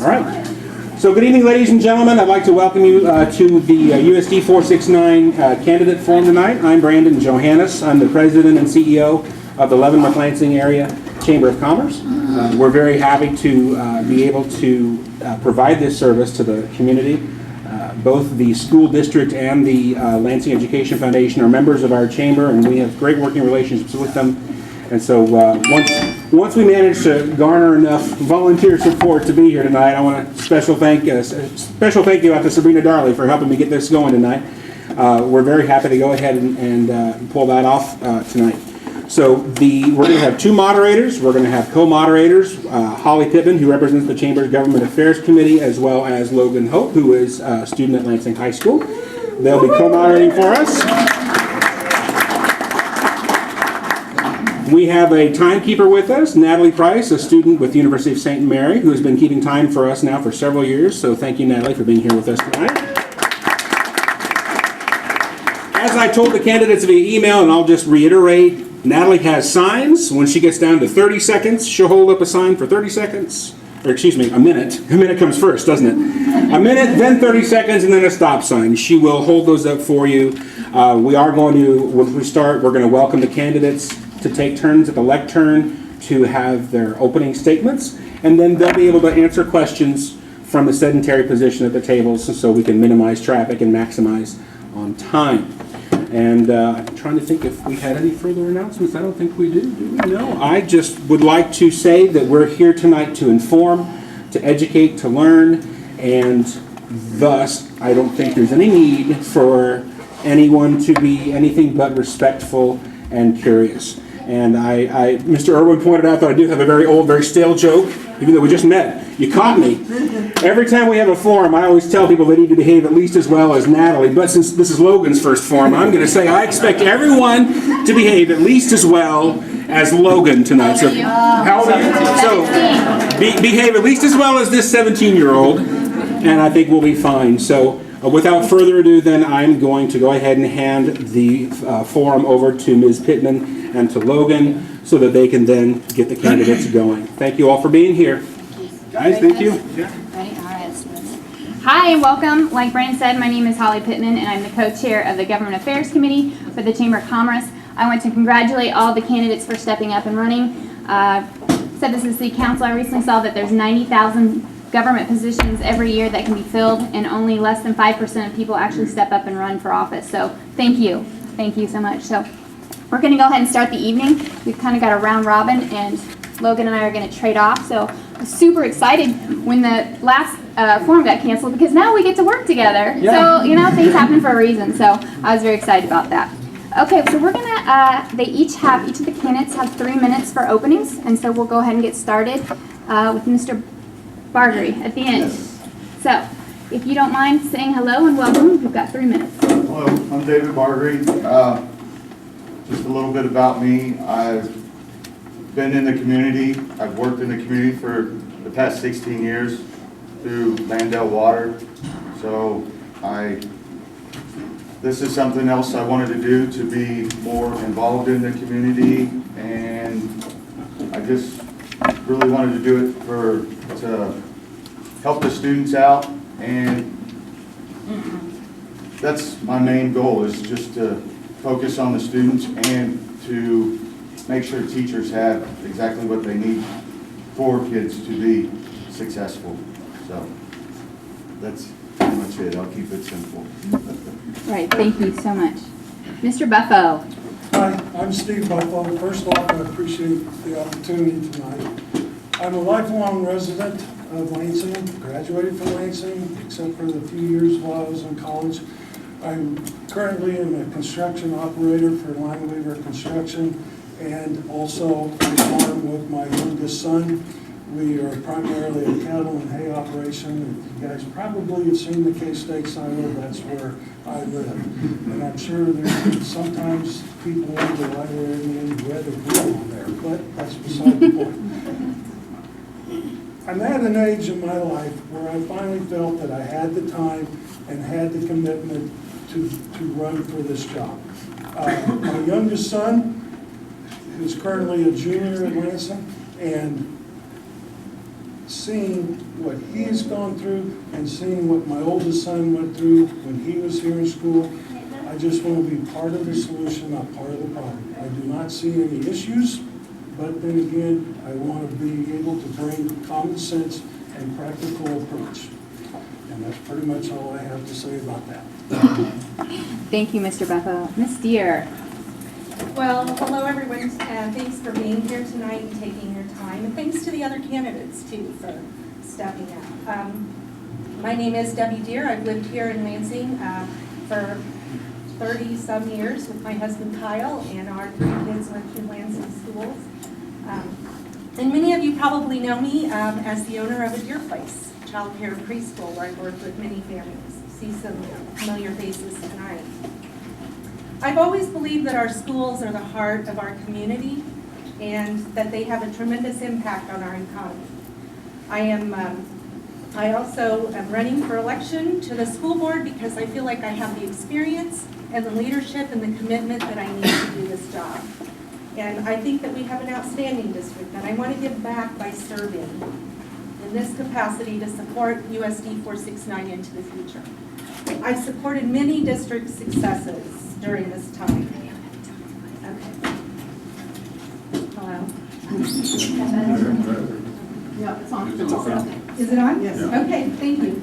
All right. So good evening, ladies and gentlemen. I'd like to welcome you to the USD 469 candidate forum tonight. I'm Brandon Johannes. I'm the president and CEO of the Leavenworth-Lansing Area Chamber of Commerce. We're very happy to be able to provide this service to the community. Both the school district and the Lansing Education Foundation are members of our chamber, and we have great working relationships with them. And so once we manage to garner enough volunteer support to be here tonight, I want to special thank you out to Sabrina Darley for helping me get this going tonight. We're very happy to go ahead and pull that off tonight. So we're going to have two moderators. We're going to have co-moderators, Holly Pittman, who represents the Chamber's Government Affairs Committee, as well as Logan Hope, who is a student at Lansing High School. They'll be co-moderating for us. We have a timekeeper with us, Natalie Price, a student with the University of St. Mary, who has been keeping time for us now for several years. So thank you, Natalie, for being here with us tonight. As I told the candidates via email, and I'll just reiterate, Natalie has signs. When she gets down to 30 seconds, she'll hold up a sign for 30 seconds. Or excuse me, a minute. A minute comes first, doesn't it? A minute, then 30 seconds, and then a stop sign. She will hold those up for you. When we start, we're going to welcome the candidates to take turns at the lectern to have their opening statements, and then they'll be able to answer questions from the sedentary position at the tables so we can minimize traffic and maximize on time. And I'm trying to think if we had any further announcements. I don't think we do. Do we? No. I just would like to say that we're here tonight to inform, to educate, to learn, and thus I don't think there's any need for anyone to be anything but respectful and curious. And Mr. Irwin pointed out that I do have a very old, very stale joke, even though we just met. You caught me. Every time we have a forum, I always tell people they need to behave at least as well as Natalie. But since this is Logan's first forum, I'm going to say I expect everyone to behave at least as well as Logan tonight. So, how old are you? So, behave at least as well as this 17-year-old, and I think we'll be fine. So, without further ado, then I'm going to go ahead and hand the forum over to Ms. Pittman and to Logan so that they can then get the candidates going. Thank you all for being here. Guys, thank you. Yeah. Ready? All right, let's do this. Hi and welcome. Like Brandon said, my name is Holly Pittman and I'm the co-chair of the Government Affairs Committee for the Chamber of Commerce. I want to congratulate all the candidates for stepping up and running. Said this is City Council. I recently saw that there's 90,000 government positions every year that can be filled, and only less than 5% of people actually step up and run for office. So thank you. Thank you so much. So we're going to go ahead and start the evening. We've kind of got a round robin, and Logan and I are going to trade off. So I'm super excited when the last forum got canceled because now we get to work together. Yeah. So, things happen for a reason. So I was very excited about that. Okay, so we're going to, each of the candidates have 3 minutes for openings, and so we'll go ahead and get started with Mr. Bargery at the end. So, if you don't mind saying hello and welcome, we've got 3 minutes. Hello, I'm David Bargery. Just a little bit about me. I've been in the community. I've worked in the community for the past 16 years through Landell Water. So this is something else I wanted to do, to be more involved in the community, and I just really wanted to do it to help the students out, and that's my main goal, is just to focus on the students and to make sure teachers have exactly what they need for kids to be successful. So that's pretty much it. I'll keep it simple. Right, thank you so much. Mr. Buffo. Hi, I'm Steve Buffo. First off, I appreciate the opportunity tonight. I'm a lifelong resident of Lansing, graduated from Lansing, except for the few years while I was in college. I'm currently a construction operator for Lineweaver Construction, and also I farm with my youngest son. We are primarily a cattle and hay operation. You guys probably have seen the K-State silo. That's where I live. And I'm sure there's sometimes people wonder why there isn't any red or blue on there, but that's beside the point. I'm at an age in my life where I finally felt that I had the time and had the commitment to run for this job. My youngest son is currently a junior at Lansing, and seeing what he has gone through and seeing what my oldest son went through when he was here in school, I just want to be part of the solution, not part of the problem. I do not see any issues, but then again, I want to be able to bring common sense and practical approach. And that's pretty much all I have to say about that. Thank you, Mr. Bethel. Ms. Deere. Well, hello everyone, thanks for being here tonight and taking your time, and thanks to the other candidates too for stepping up. My name is Debbie Deere. I've lived here in Lansing for 30-some years with my husband Kyle, and our 3 kids went through Lansing schools. And many of you probably know me as the owner of a Deere Place child care preschool where I've worked with many families. See some familiar faces tonight. I've always believed that our schools are the heart of our community and that they have a tremendous impact on our economy. I also am running for election to the school board because I feel like I have the experience and the leadership and the commitment that I need to do this job. And I think that we have an outstanding district, and I want to give back by serving in this capacity to support USD 469 into the future. I've supported many district successes during this time. Okay. Hello? Yeah, it's on. Is it on? Yes. Okay, thank you.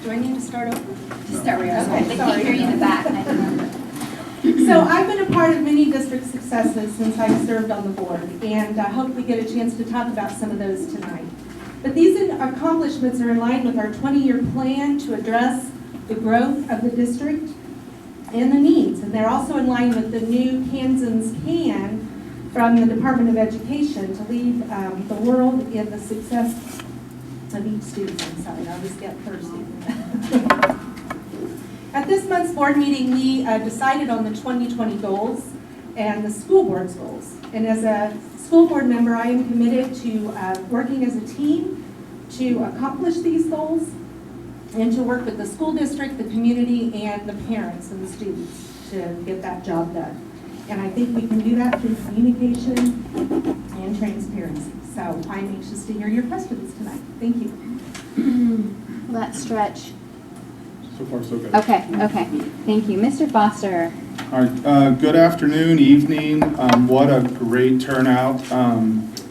Do I need to start over? Just start where you're Okay, They sorry. can't hear you in the back. I remember. So I've been a part of many district successes since I've served on the board, and I hope we get a chance to talk about some of those tonight. But these accomplishments are in line with our 20-year plan to address the growth of the district and the needs, and they're also in line with the new Kansans Can from the Department of Education to lead the world in the success of each student. I'm sorry, I'll just get thirsty. At this month's board meeting, we decided on the 2020 goals and the school board's goals. And as a school board member, I am committed to working as a team to accomplish these goals and to work with the school district, the community, and the parents and the students to get that job done. And I think we can do that through communication and transparency. So I'm anxious to hear your questions tonight. Thank you. Let's stretch. So far, so good. Okay. Thank you. Mr. Foster. All right, good afternoon, evening. What a great turnout.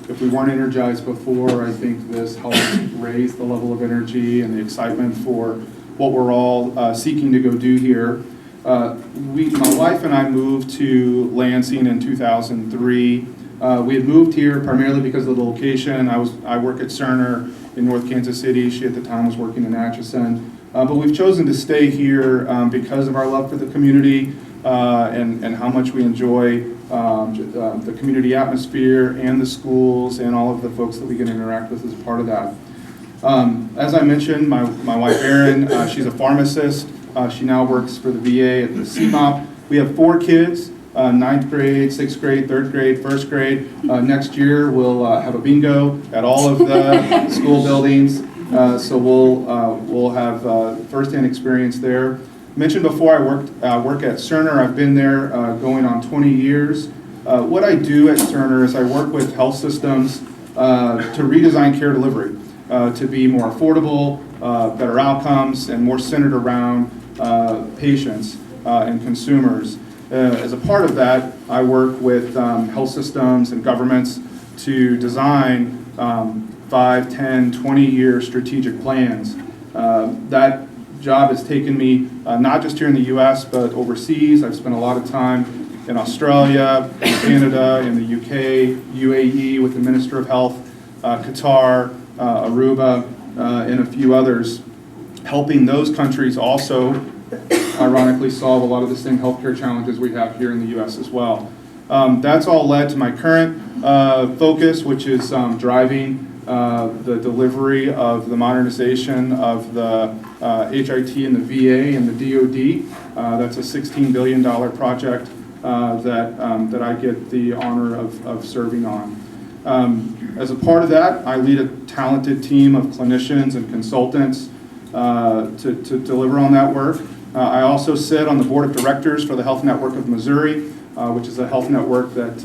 If we weren't energized before, I think this helps raise the level of energy and the excitement for what we're all seeking to go do here. My wife and I moved to Lansing in 2003. We had moved here primarily because of the location. I work at Cerner in North Kansas City. She at the time was working in Atchison. But we've chosen to stay here because of our love for the community and how much we enjoy the community atmosphere and the schools and all of the folks that we get to interact with as part of that. As I mentioned, my wife Erin, she's a pharmacist. She now works for the VA at the CMOP. We have 4 kids, 9th grade, 6th grade, 3rd grade, 1st grade. Next year we'll have a bingo at all of the school buildings. So we'll have firsthand experience there. Mentioned before, I work at Cerner. I've been there going on 20 years. What I do at Cerner is I work with health systems to redesign care delivery to be more affordable, better outcomes, and more centered around patients and consumers. As a part of that, I work with health systems and governments to design 5, 10, 20-year strategic plans. That job has taken me not just here in the U.S., but overseas. I've spent a lot of time in Australia, in Canada, in the UK, UAE with the Minister of Health, Qatar, Aruba, and a few others, helping those countries also, ironically, solve a lot of the same healthcare challenges we have here in the U.S. as well. That's all led to my current focus, which is driving the delivery of the modernization of the HIT and the VA and the DoD. That's a $16 billion project that I get the honor of serving on. As a part of that, I lead a talented team of clinicians and consultants to deliver on that work. I also sit on the board of directors for the Health Network of Missouri, which is a health network that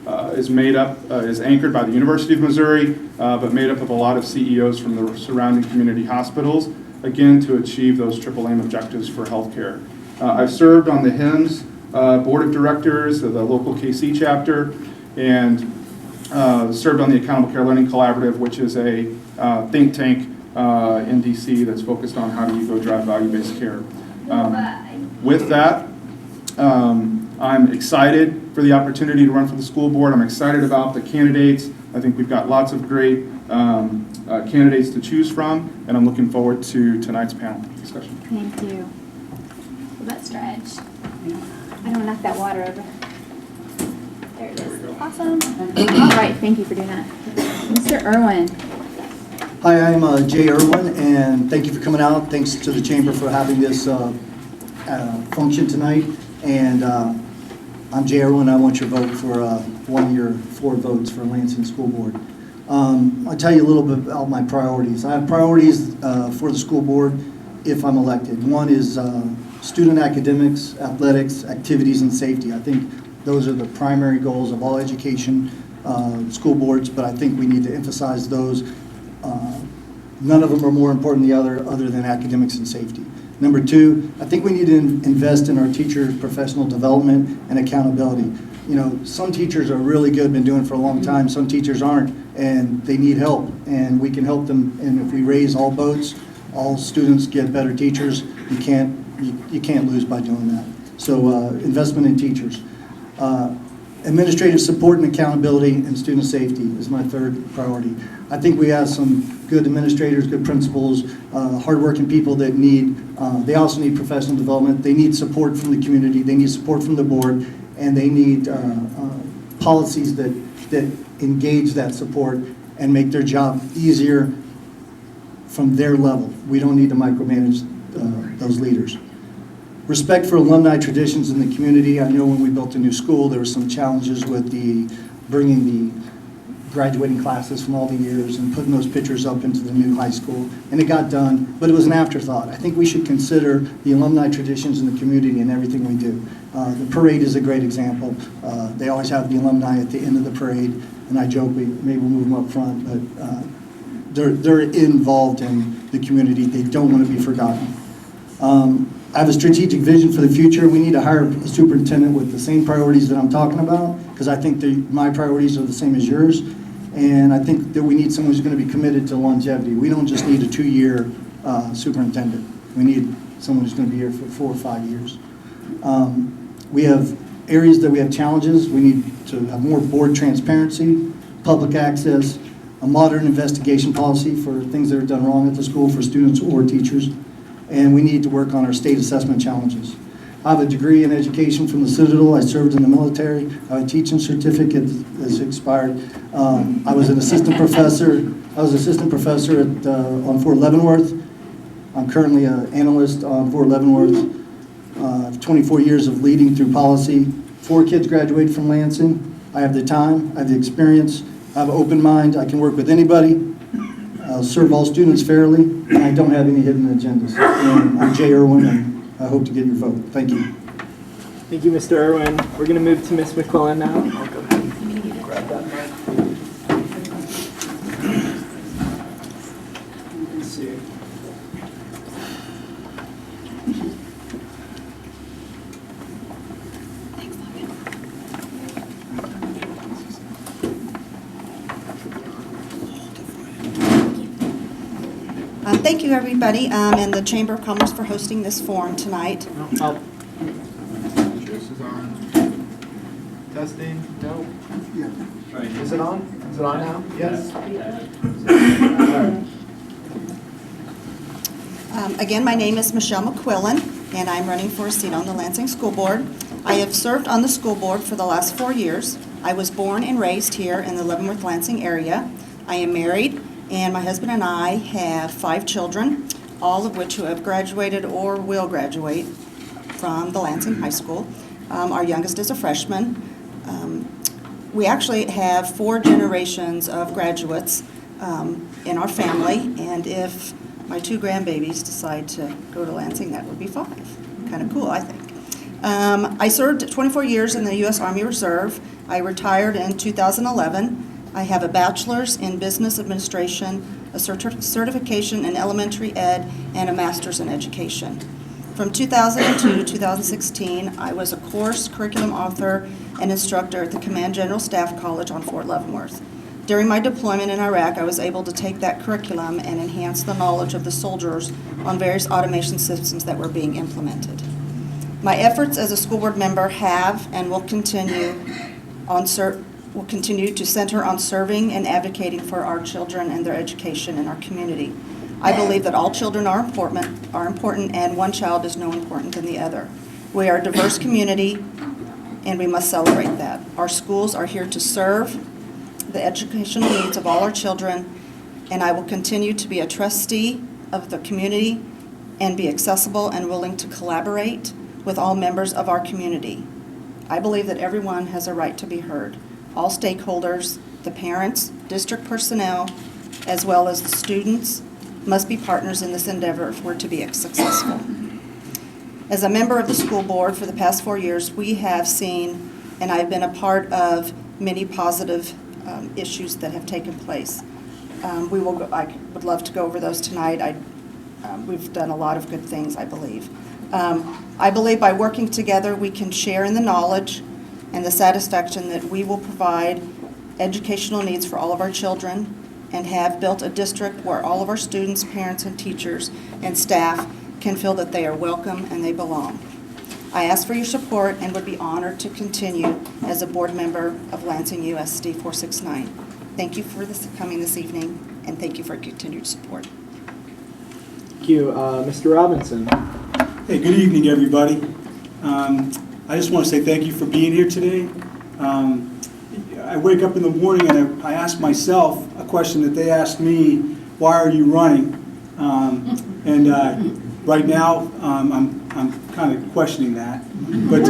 is anchored by the University of Missouri, but made up of a lot of CEOs from the surrounding community hospitals, again, to achieve those triple aim objectives for healthcare. I've served on the HIMSS Board of Directors of the local KC chapter, and served on the Accountable Care Learning Collaborative, which is a think tank in DC that's focused on how do you go drive value-based care. With that, I'm excited for the opportunity to run for the school board. I'm excited about the candidates. I think we've got lots of great candidates to choose from, and I'm looking forward to tonight's panel discussion. Thank you. Well, that stretch. I don't knock that water over. There it is. Awesome. All right, thank you for doing that. Mr. Irwin. Hi, I'm Jay Irwin, and thank you for coming out. Thanks to the Chamber for having this function tonight. And I'm Jay Irwin. I want your vote for one of your 4 votes for Lansing School Board. I'll tell you a little bit about my priorities. I have priorities for the school board if I'm elected. One is student academics, athletics, activities, and safety. I think those are the primary goals of all education school boards, but I think we need to emphasize those. None of them are more important than the other than academics and safety. Number 2, I think we need to invest in our teachers' professional development and accountability. You know, some teachers are really good, been doing it for a long time. Some teachers aren't, and they need help, and we can help them. And if we raise all boats, all students get better teachers. You can't lose by doing that. So investment in teachers. Administrative support and accountability and student safety is my 3rd priority. I think we have some good administrators, good principals, hardworking people that they also need professional development. They need support from the community. They need support from the board, and they need policies that engage that support and make their job easier from their level. We don't need to micromanage those leaders. Respect for alumni traditions in the community. I know when we built a new school, there were some challenges with bringing the graduating classes from all the years and putting those pictures up into the new high school, and it got done, but it was an afterthought. I think we should consider the alumni traditions in the community in everything we do. The parade is a great example. They always have the alumni at the end of the parade, and I joke maybe we'll move them up front, but they're involved in the community. They don't want to be forgotten. I have a strategic vision for the future. We need to hire a superintendent with the same priorities that I'm talking about, because I think my priorities are the same as yours. And I think that we need someone who's going to be committed to longevity. We don't just need a 2-year superintendent. We need someone who's going to be here for 4 or 5 years. We have areas that we have challenges. We need to have more board transparency, public access, a modern investigation policy for things that are done wrong at the school for students or teachers. And we need to work on our state assessment challenges. I have a degree in education from the Citadel. I served in the military. I have a teaching certificate that's expired. I was an assistant professor. On Fort Leavenworth. I'm currently an analyst on Fort Leavenworth. 24 years of leading through policy. 4 kids graduated from Lansing. I have the time. I have the experience. I have an open mind. I can work with anybody. I'll serve all students fairly, and I don't have any hidden agendas. And I'm Jay Irwin, and I hope to get your vote. Thank you. Thank you, Mr. Irwin. We're going to move to Ms. McClellan now. I'll go ahead and grab that mic. Let's see. Thank you, everybody, and the Chamber of Commerce for hosting this forum tonight. This is on. Testing? No? Yeah. Is it on? Is it on now? Yes. Again, my name is Michelle McQuillan, and I'm running for a seat on the Lansing School Board. I have served on the school board for the last 4 years. I was born and raised here in the Leavenworth-Lansing area. I am married, and my husband and I have 5 children, all of which who have graduated or will graduate from the Lansing High School. Our youngest is a freshman. We actually have 4 generations of graduates in our family, and if my 2 grandbabies decide to go to Lansing, that would be 5. Kind of cool, I think. I served 24 years in the U.S. Army Reserve. I retired in 2011. I have a bachelor's in business administration, a certification in elementary ed, and a master's in education. From 2002 to 2016, I was a course curriculum author and instructor at the Command General Staff College on Fort Leavenworth. During my deployment in Iraq, I was able to take that curriculum and enhance the knowledge of the soldiers on various automation systems that were being implemented. My efforts as a school board member have and will continue to center on serving and advocating for our children and their education in our community. I believe that all children are important, and one child is no important than the other. We are a diverse community, and we must celebrate that. Our schools are here to serve the educational needs of all our children, and I will continue to be a trustee of the community and be accessible and willing to collaborate with all members of our community. I believe that everyone has a right to be heard. All stakeholders, the parents, district personnel, as well as the students, must be partners in this endeavor if we're to be successful. As a member of the school board for the past 4 years, we have seen, and I've been a part of, many positive issues that have taken place. I would love to go over those tonight. We've done a lot of good things, I believe. I believe by working together, we can share in the knowledge and the satisfaction that we will provide educational needs for all of our children and have built a district where all of our students, parents, and teachers and staff can feel that they are welcome and they belong. I ask for your support and would be honored to continue as a board member of Lansing USD 469. Thank you for coming this evening, and thank you for your continued support. Thank you. Mr. Robinson. Hey, good evening, everybody. I just want to say thank you for being here today. I wake up in the morning and I ask myself a question that they asked me, why are you running? Right now, I'm kind of questioning that. But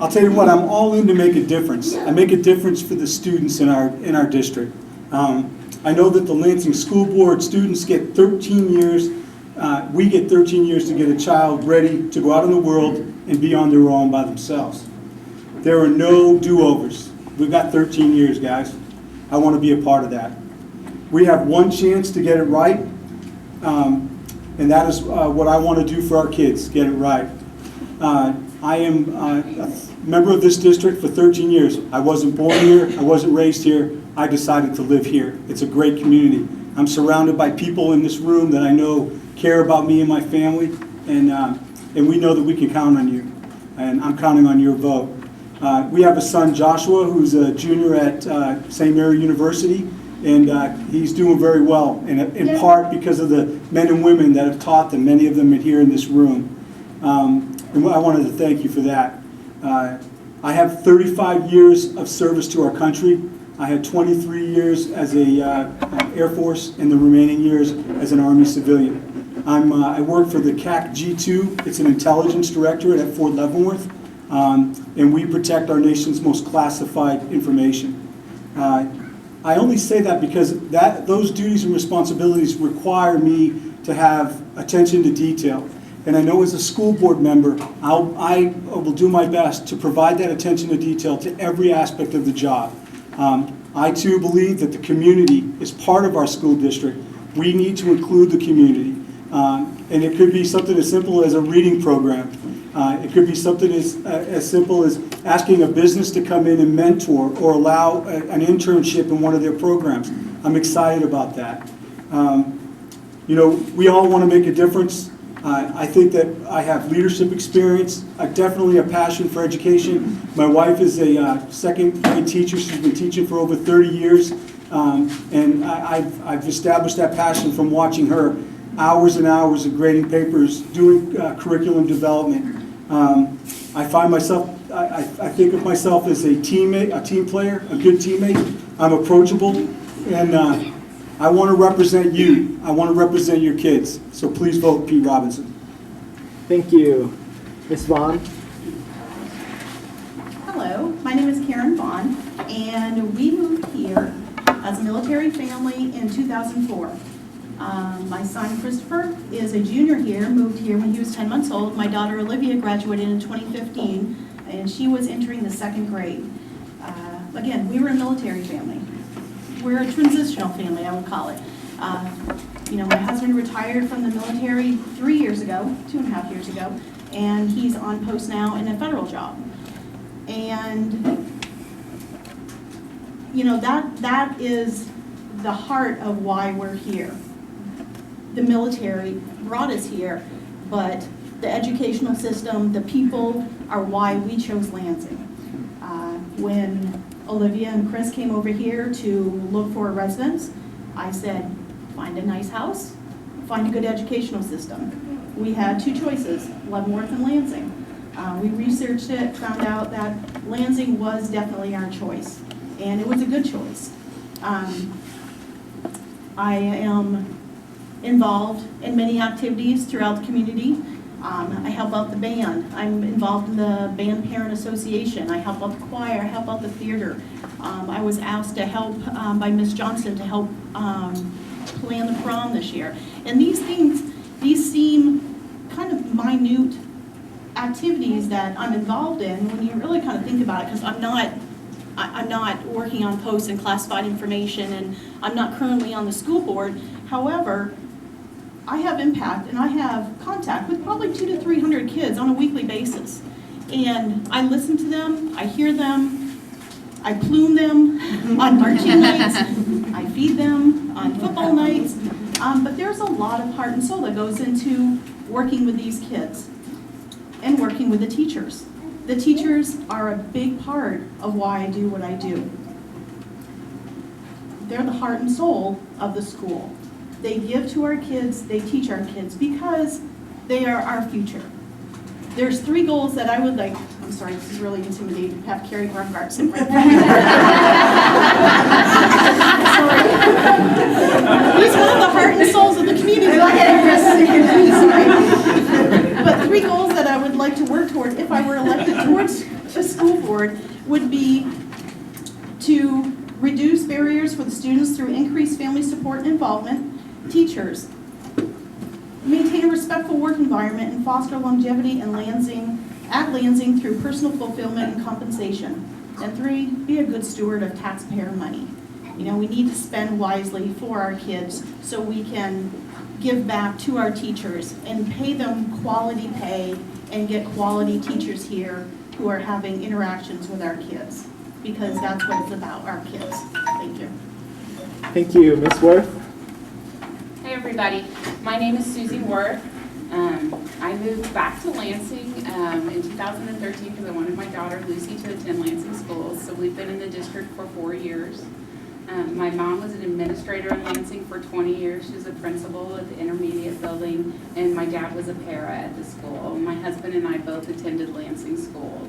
I'll tell you what, I'm all in to make a difference. I make a difference for the students in our district. I know that the Lansing School Board students get 13 years. We get 13 years to get a child ready to go out in the world and be on their own by themselves. There are no do-overs. We've got 13 years, guys. I want to be a part of that. We have one chance to get it right, and that is what I want to do for our kids, get it right. I am a member of this district for 13 years. I wasn't born here. I wasn't raised here. I decided to live here. It's a great community. I'm surrounded by people in this room that I know care about me and my family, and we know that we can count on you, and I'm counting on your vote. We have a son, Joshua, who's a junior at St. Mary University, and he's doing very well, in part because of the men and women that have taught them, many of them are here in this room. And I wanted to thank you for that. I have 35 years of service to our country. I had 23 years as a Air Force and the remaining years as an Army civilian. I work for the CAC G2. It's an intelligence directorate at Fort Leavenworth, and we protect our nation's most classified information. I only say that because those duties and responsibilities require me to have attention to detail. And I know as a school board member, I will do my best to provide that attention to detail to every aspect of the job. I too believe that the community is part of our school district. We need to include the community. And it could be something as simple as a reading program. It could be something as simple as asking a business to come in and mentor or allow an internship in one of their programs. I'm excited about that. We all want to make a difference. I think that I have leadership experience, definitely a passion for education. My wife is a second grade teacher. She's been teaching for over 30 years. And I've established that passion from watching her hours and hours of grading papers, doing curriculum development. I find myself, I think of myself as a teammate, a team player, a good teammate. I'm approachable, and I want to represent you. I want to represent your kids. So please vote Pete Robinson. Thank you. Ms. Vaughn? Hello, my name is Karen Vaughn, and we moved here as a military family in 2004. My son Christopher is a junior here, moved here when he was 10 months old. My daughter Olivia graduated in 2015, and she was entering the 2nd grade. Again, we were a military family. We're a transitional family, I would call it. My husband retired from the military 3 years ago, 2.5 years ago, and he's on post now in a federal job. And, that is the heart of why we're here. The military brought us here, but the educational system, the people are why we chose Lansing. When Olivia and Chris came over here to look for a residence, I said, find a nice house, find a good educational system. We had 2 choices, Leavenworth and Lansing. We researched it, found out that Lansing was definitely our choice, and it was a good choice. I am involved in many activities throughout the community. I help out the band. I'm involved in the Band Parent Association. I help out the choir. I help out the theater. I was asked to help by Ms. Johnson to help plan the prom this year. And these seem kind of minute activities that I'm involved in when you really kind of think about it, because I'm not working on posts and classified information, and I'm not currently on the school board. However, I have impact and I have contact with probably 200 to 300 kids on a weekly basis. And I listen to them, I hear them, I plume them on marching nights, I feed them on football nights. But there's a lot of heart and soul that goes into working with these kids and working with the teachers. The teachers are a big part of why I do what I do. They're the heart and soul of the school. They give to our kids, they teach our kids, because they are our future. There's 3 goals that I would like. I'm sorry, this is really intimidating to have Carrie Barnhart sitting right there. Sorry. He's one of the heart and souls of the community. But 3 goals that I would like to work toward if I were elected towards the school board would be to reduce barriers for the students through increased family support and involvement. Teachers, maintain a respectful work environment and foster longevity at Lansing through personal fulfillment and compensation. And 3, be a good steward of taxpayer money. We need to spend wisely for our kids so we can give back to our teachers and pay them quality pay and get quality teachers here who are having interactions with our kids, because that's what it's about, our kids. Thank you. Thank you. Ms. Worth? Hey everybody, my name is Susie Worth. I moved back to Lansing in 2013 because I wanted my daughter Lucy to attend Lansing schools, so we've been in the district for 4 years. My mom was an administrator in Lansing for 20 years. She was a principal at the intermediate building, and my dad was a para at the school. My husband and I both attended Lansing schools.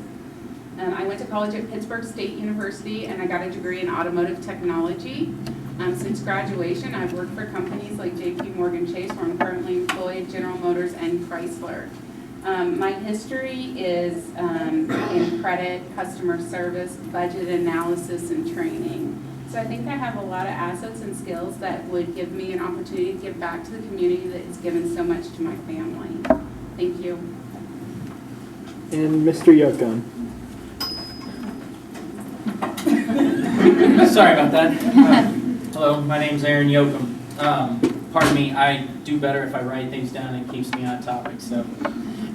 I went to college at Pittsburgh State University, and I got a degree in automotive technology. Since graduation, I've worked for companies like JP Morgan Chase, where I'm currently employed, General Motors, and Chrysler. My history is in credit, customer service, budget analysis, and training. So I think I have a lot of assets and skills that would give me an opportunity to give back to the community that has given so much to my family. Thank you. And Mr. Yocum. Sorry about that. Hello, my name's Aaron Yocum. Pardon me, I do better if I write things down. It keeps me on topic. So,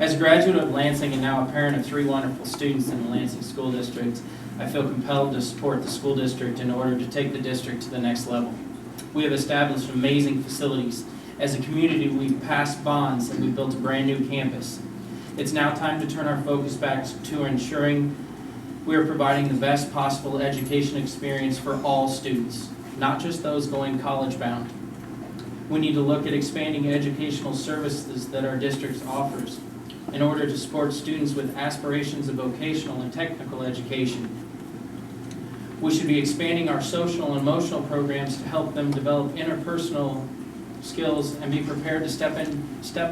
as a graduate of Lansing and now a parent of 3 wonderful students in the Lansing School District, I feel compelled to support the school district in order to take the district to the next level. We have established amazing facilities. As a community, we've passed bonds and we've built a brand new campus. It's now time to turn our focus back to ensuring we are providing the best possible education experience for all students, not just those going college bound. We need to look at expanding educational services that our district offers in order to support students with aspirations of vocational and technical education. We should be expanding our social and emotional programs to help them develop interpersonal skills and be prepared to step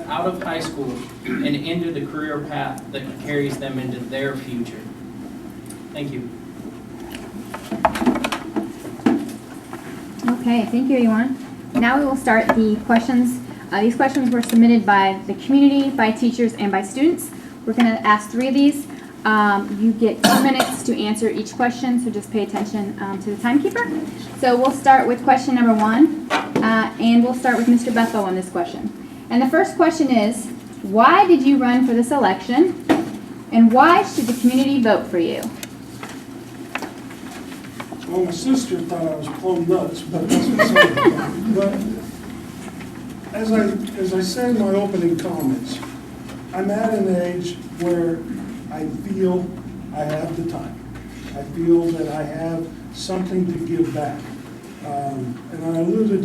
out of high school and into the career path that carries them into their future. Thank you. Okay, thank you, everyone. Now we will start the questions These questions were submitted by the community, by teachers, and by students. We're going to ask 3 of these. You get 2 minutes to answer each question, so just pay attention to the timekeeper. So we'll start with question number 1, and we'll start with Mr. Bethel on this question. And the first question is, why did you run for this election, and why should the community vote for you? Well, my sister thought I was plumb nuts, but that's beside the point. But as I said in my opening comments, I'm at an age where I feel I have the time. I feel that I have something to give back. And I alluded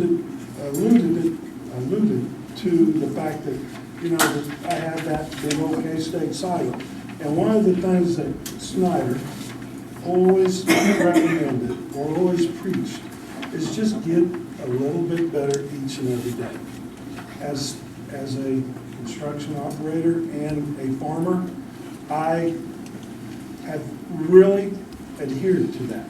to the fact that, that I have that big old K-State silo. And one of the things that Snyder always recommended or always preached is just get a little bit better each and every day. As a construction operator and a farmer, I have really adhered to that.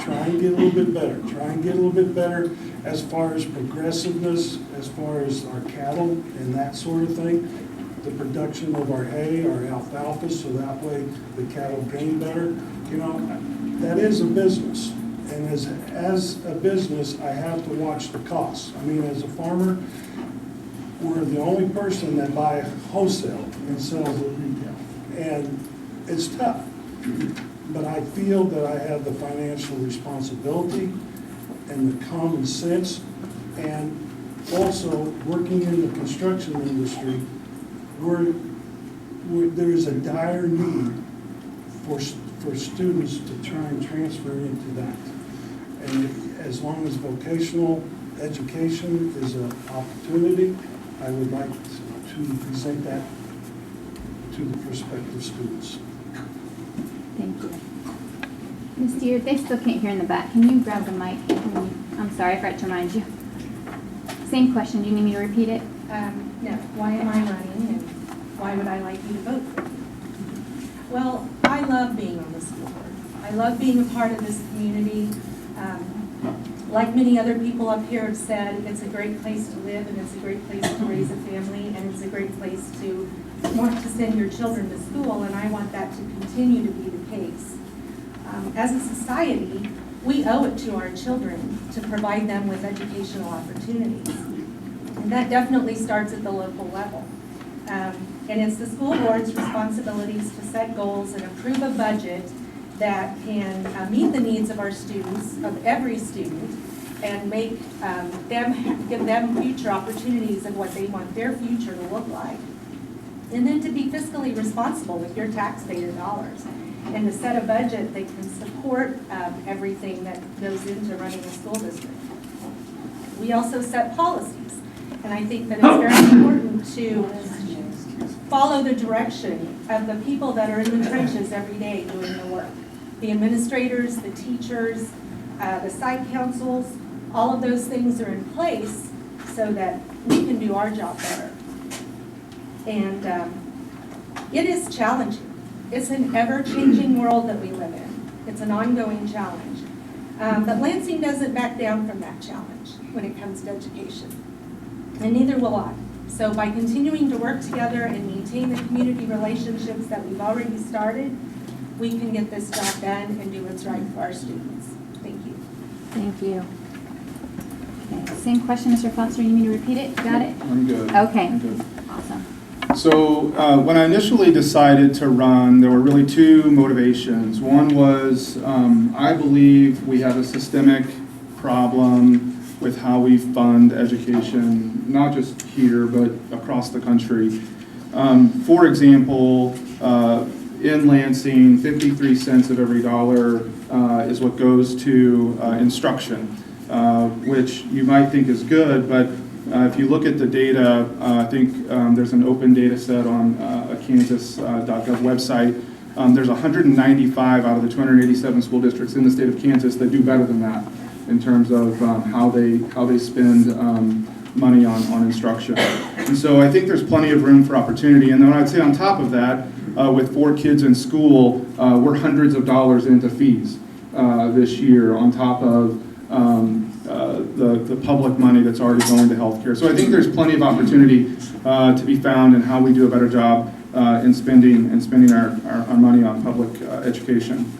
Try and get a little bit better. Try and get a little bit better as far as progressiveness, as far as our cattle and that sort of thing. The production of our hay, our alfalfa, so that way the cattle gain better. That is a business. And as a business, I have to watch the costs. I mean, as a farmer, we're the only person that buy wholesale and sells at retail. And it's tough. But I feel that I have the financial responsibility and the common sense. And also, working in the construction industry, there is a dire need for students to try and transfer into that. And as long as vocational education is an opportunity, I would like to present that to the prospective students. Thank you. Ms. Deere, they still can't hear in the back. Can you grab the mic? I'm sorry, I forgot to remind you. Same question. Do you need me to repeat it? No. Why am I running, and why would I like you to vote for me? Well, I love being on the school board. I love being a part of this community. Like many other people up here have said, it's a great place to live, and it's a great place to raise a family, and it's a great place to want to send your children to school, and I want that to continue to be the case. As a society, we owe it to our children to provide them with educational opportunities. And that definitely starts at the local level. And it's the school board's responsibilities to set goals and approve a budget that can meet the needs of our students, of every student, and make give them future opportunities of what they want their future to look like. And then to be fiscally responsible with your taxpayer dollars, and to set a budget that can support everything that goes into running a school district. We also set policies, and I think that it's very important to follow the direction of the people that are in the trenches every day doing the work. The administrators, the teachers, the site councils, all of those things are in place so that we can do our job better. And it is challenging. It's an ever-changing world that we live in. It's an ongoing challenge. But Lansing doesn't back down from that challenge when it comes to education. And neither will I. So by continuing to work together and maintain the community relationships that we've already started, we can get this job done and do what's right for our students. Thank you. Thank you. Okay. Same question, Mr. Foster. You need me to repeat it? Got it? I'm good. Okay. I'm good. Awesome. So when I initially decided to run, there were really 2 motivations. One was I believe we have a systemic problem with how we fund education, not just here, but across the country. For example, in Lansing, 53 cents of every dollar is what goes to instruction, which you might think is good, but if you look at the data, I think there's an open data set on a kansas.gov website. There's 195 out of the 287 school districts in the state of Kansas that do better than that in terms of how they spend money on instruction. And so I think there's plenty of room for opportunity. And then I'd say on top of that, with 4 kids in school, we're hundreds of dollars into fees this year on top of the public money that's already going to healthcare. So I think there's plenty of opportunity to be found in how we do a better job in spending our money on public education.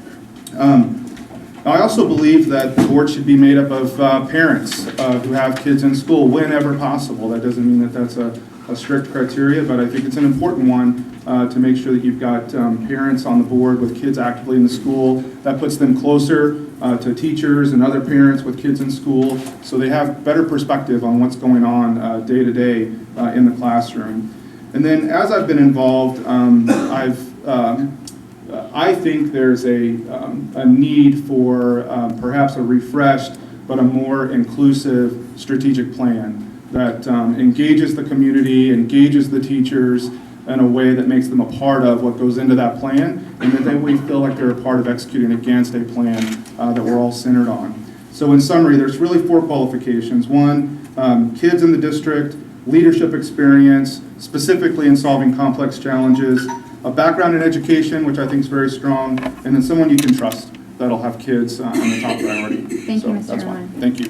I also believe that the board should be made up of parents who have kids in school whenever possible. That doesn't mean that that's a strict criteria, but I think it's an important one to make sure that you've got parents on the board with kids actively in the school. That puts them closer to teachers and other parents with kids in school, so they have better perspective on what's going on day to day in the classroom. And then as I've been involved, I think there's a need for perhaps a refreshed but a more inclusive strategic plan that engages the community, engages the teachers in a way that makes them a part of what goes into that plan, and that they feel like they're a part of executing against a plan that we're all centered on. So in summary, there's really 4 qualifications. 1, kids in the district, leadership experience, specifically in solving complex challenges, a background in education, which I think is very strong, and then someone you can trust that'll have kids on the top priority. Thank you, Mr. That's Irwin. fine. Thank you.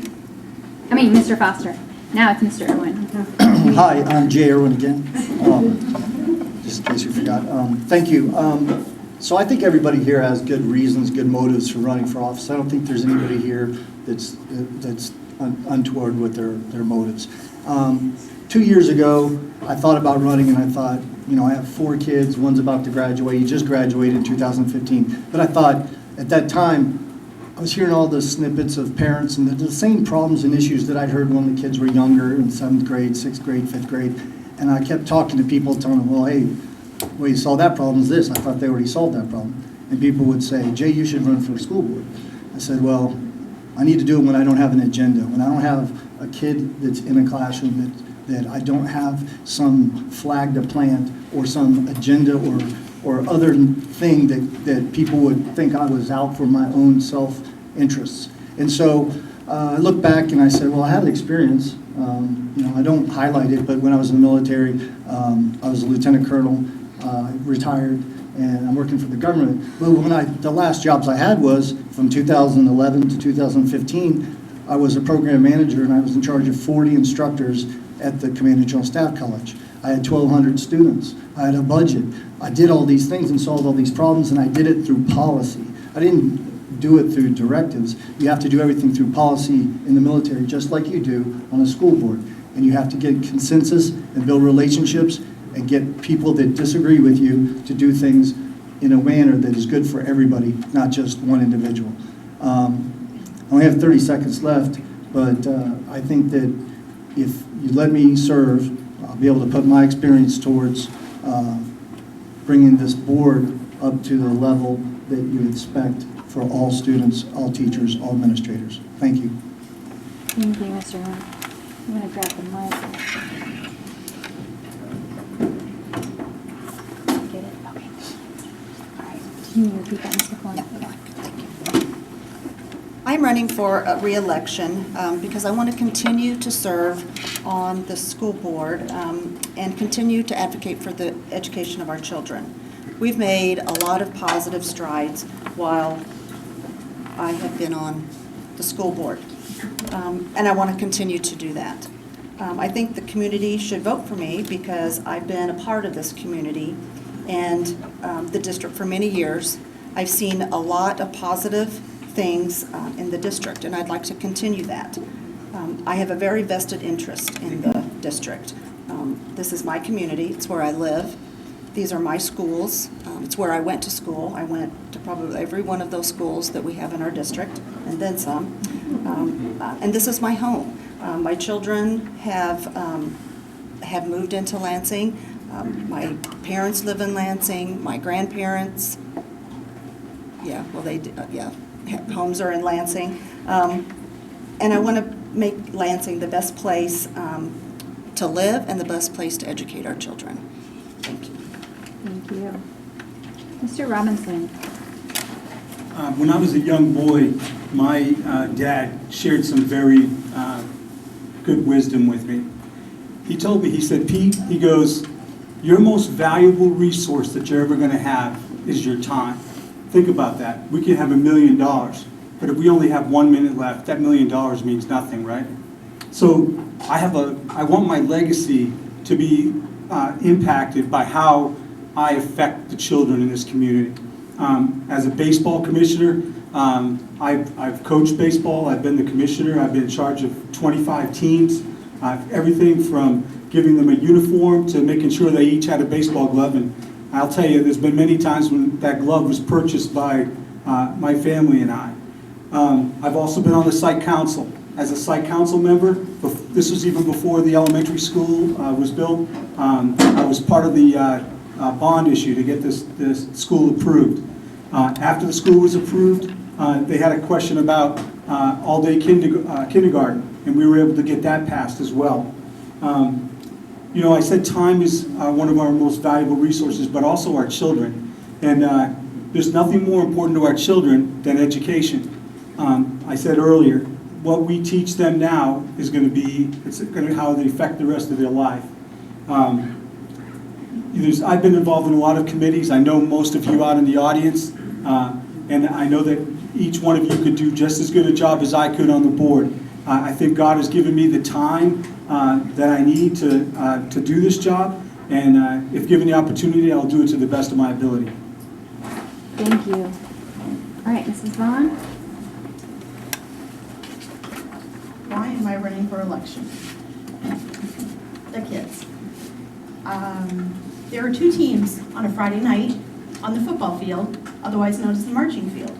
Mr. Foster. Now it's Mr. Irwin. Hi, I'm Jay Irwin again, just in case you forgot. Thank you. So I think everybody here has good reasons, good motives for running for office. I don't think there's anybody here that's untoward with their motives. 2 years ago, I thought about running, and I thought, I have 4 kids, one's about to graduate. He just graduated in 2015. But I thought, at that time, I was hearing all the snippets of parents and the same problems and issues that I'd heard when the kids were younger in 7th grade, 6th grade, 5th grade. And I kept talking to people, telling them, well, hey, way you solve that problem is this. I thought they already solved that problem. And people would say, Jay, you should run for a school board. I said, well, I need to do it when I don't have an agenda, when I don't have a kid that's in a classroom that I don't have some flag to plant or some agenda or other thing that people would think I was out for my own self-interests. And so I look back and I said, well, I have experience. I don't highlight it, but when I was in the military, I was a lieutenant colonel, retired, and I'm working for the government. But the last jobs I had was from 2011 to 2015, I was a program manager, and I was in charge of 40 instructors at the Command and General Staff College. I had 1,200 students. I had a budget. I did all these things and solved all these problems, and I did it through policy. I didn't do it through directives. You have to do everything through policy in the military, just like you do on a school board. And you have to get consensus and build relationships and get people that disagree with you to do things in a manner that is good for everybody, not just one individual. I only have 30 seconds left, but I think that if you let me serve, I'll be able to put my experience towards bringing this board up to the level that you expect for all students, all teachers, all administrators. Thank you. Thank you, Mr. Irwin. I'm going to grab the mic. Get it? Okay. All right. Can you repeat that, Mr. Corn? I'm running for a re-election because I want to continue to serve on the school board and continue to advocate for the education of our children. We've made a lot of positive strides while I have been on the school board, and I want to continue to do that. I think the community should vote for me because I've been a part of this community and the district for many years. I've seen a lot of positive things in the district, and I'd like to continue that. I have a very vested interest in the district. This is my community. It's where I live. These are my schools. It's where I went to school. I went to probably every one of those schools that we have in our district, and then some. And this is my home. My children have moved into Lansing. My parents live in Lansing. My grandparents, homes are in Lansing. And I want to make Lansing the best place to live and the best place to educate our children. Thank you. Thank you. Mr. Robinson. When I was a young boy, my dad shared some very good wisdom with me. He told me, he said, Pete, he goes, your most valuable resource that you're ever going to have is your time. Think about that. We can have $1 million, but if we only have 1 minute left, that $1 million means nothing, right? So I want my legacy to be impacted by how I affect the children in this community. As a baseball commissioner, I've coached baseball, I've been the commissioner, I've been in charge of 25 teams, everything from giving them a uniform to making sure they each had a baseball glove. And I'll tell you, there's been many times when that glove was purchased by my family and I. I've also been on the site council. As a site council member, this was even before the elementary school was built, I was part of the bond issue to get this school approved. After the school was approved, they had a question about all-day kindergarten, and we were able to get that passed as well. You know, I said time is one of our most valuable resources, but also our children. And there's nothing more important to our children than education. I said earlier, what we teach them now is going to be, it's going to how they affect the rest of their life. I've been involved in a lot of committees. I know most of you out in the audience, and I know that each one of you could do just as good a job as I could on the board. I think God has given me the time that I need to do this job, and if given the opportunity, I'll do it to the best of my ability. Thank you. All right, Mrs. Vaughn. Why am I running for election? The kids. There are two teams on a Friday night on the football field, otherwise known as the marching field.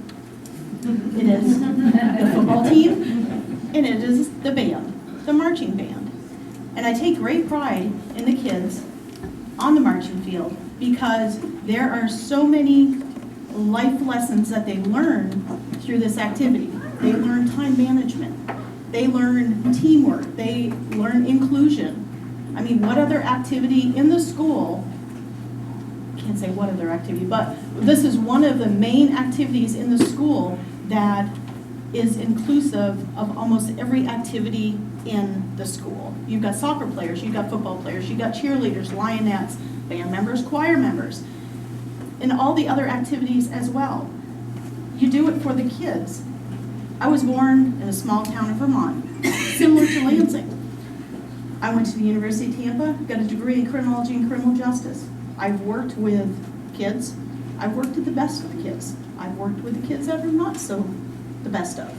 It is the football team, and it is the band, the marching band. And I take great pride in the kids on the marching field because there are so many life lessons that they learn through this activity. They learn time management. They learn teamwork. They learn inclusion. I mean, what other activity in the school, I can't say what other activity, but this is one of the main activities in the school that is inclusive of almost every activity in the school. You've got soccer players, you've got football players, you've got cheerleaders, lionettes, band members, choir members, and all the other activities as well. You do it for the kids. I was born in a small town of Vermont, similar to Lansing. I went to the University of Tampa, got a degree in criminology and criminal justice. I've worked with kids. I've worked with the best of the kids. I've worked with the kids that are not so the best of.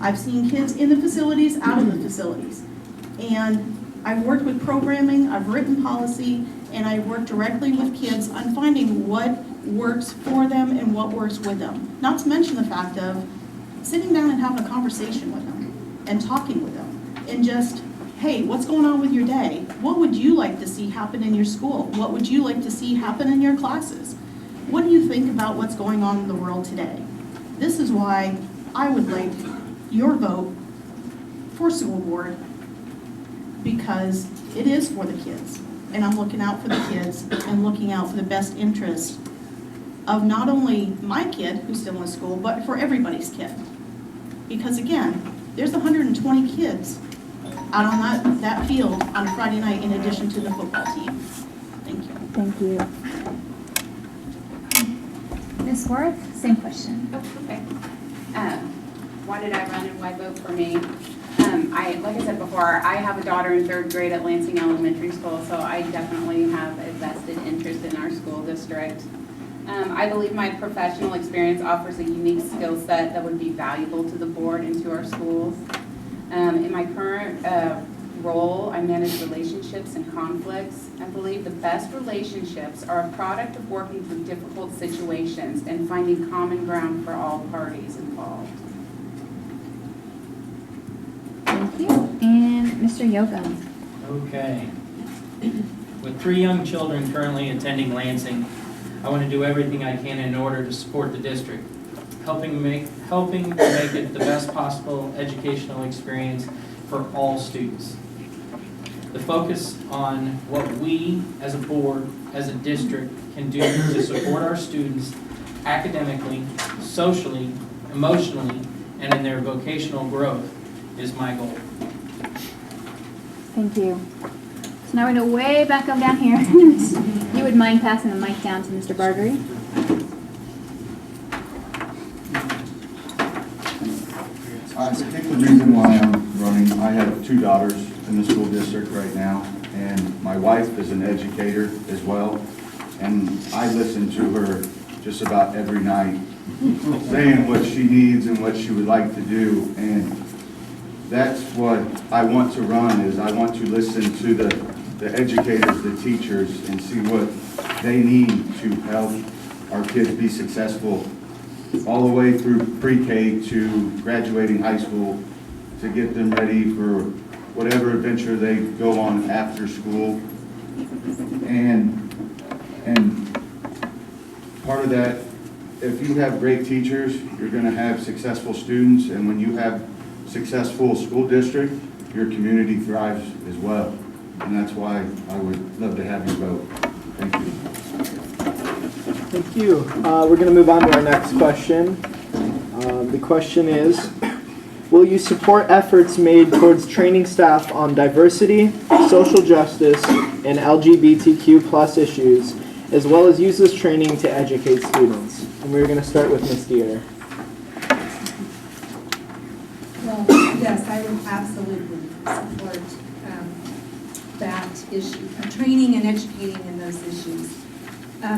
I've seen kids in the facilities, out of the facilities. And I've worked with programming, I've written policy, and I work directly with kids on finding what works for them and what works with them. Not to mention the fact of sitting down and having a conversation with them and talking with them and just, hey, what's going on with your day? What would you like to see happen in your school? What would you like to see happen in your classes? What do you think about what's going on in the world today? This is why I would like your vote for school board, because it is for the kids. And I'm looking out for the kids and looking out for the best interest of not only my kid who's still in school, but for everybody's kid. Because again, there's 120 kids out on that field on a Friday night in addition to the football team. Thank you. Thank you. Ms. Worth, same question. Oh, okay. Why did I run and why vote for me? Like I said before, I have a daughter in 3rd grade at Lansing Elementary School, so I definitely have a vested interest in our school district. I believe my professional experience offers a unique skill set that would be valuable to the board and to our schools. In my current role, I manage relationships and conflicts. I believe the best relationships are a product of working through difficult situations and finding common ground for all parties involved. Thank you. And Mr. Yocum. Okay. With 3 young children currently attending Lansing, I want to do everything I can in order to support the district, helping to make it the best possible educational experience for all students. The focus on what we as a board, as a district, can do to support our students academically, socially, emotionally, and in their vocational growth is my goal. Thank you. So now we're going to way back up down here. You would mind passing the mic down to Mr. Bargery? I think the reason why I'm running, I have 2 daughters in the school district right now, and my wife is an educator as well, and I listen to her just about every night, saying what she needs and what she would like to do, and that's what I want to run, is I want to listen to the educators, the teachers, and see what they need to help our kids be successful all the way through pre-K to graduating high school, to get them ready for whatever adventure they go on after school. And part of that, if you have great teachers, you're going to have successful students, and when you have successful school district, your community thrives as well. And that's why I would love to have you vote. Thank you. Thank you. We're going to move on to our next question. The question is, will you support efforts made towards training staff on diversity, social justice, and LGBTQ plus issues, as well as use this training to educate students? And we're going to start with Ms. Dieter. Well, yes, I would absolutely support that issue, training and educating in those issues.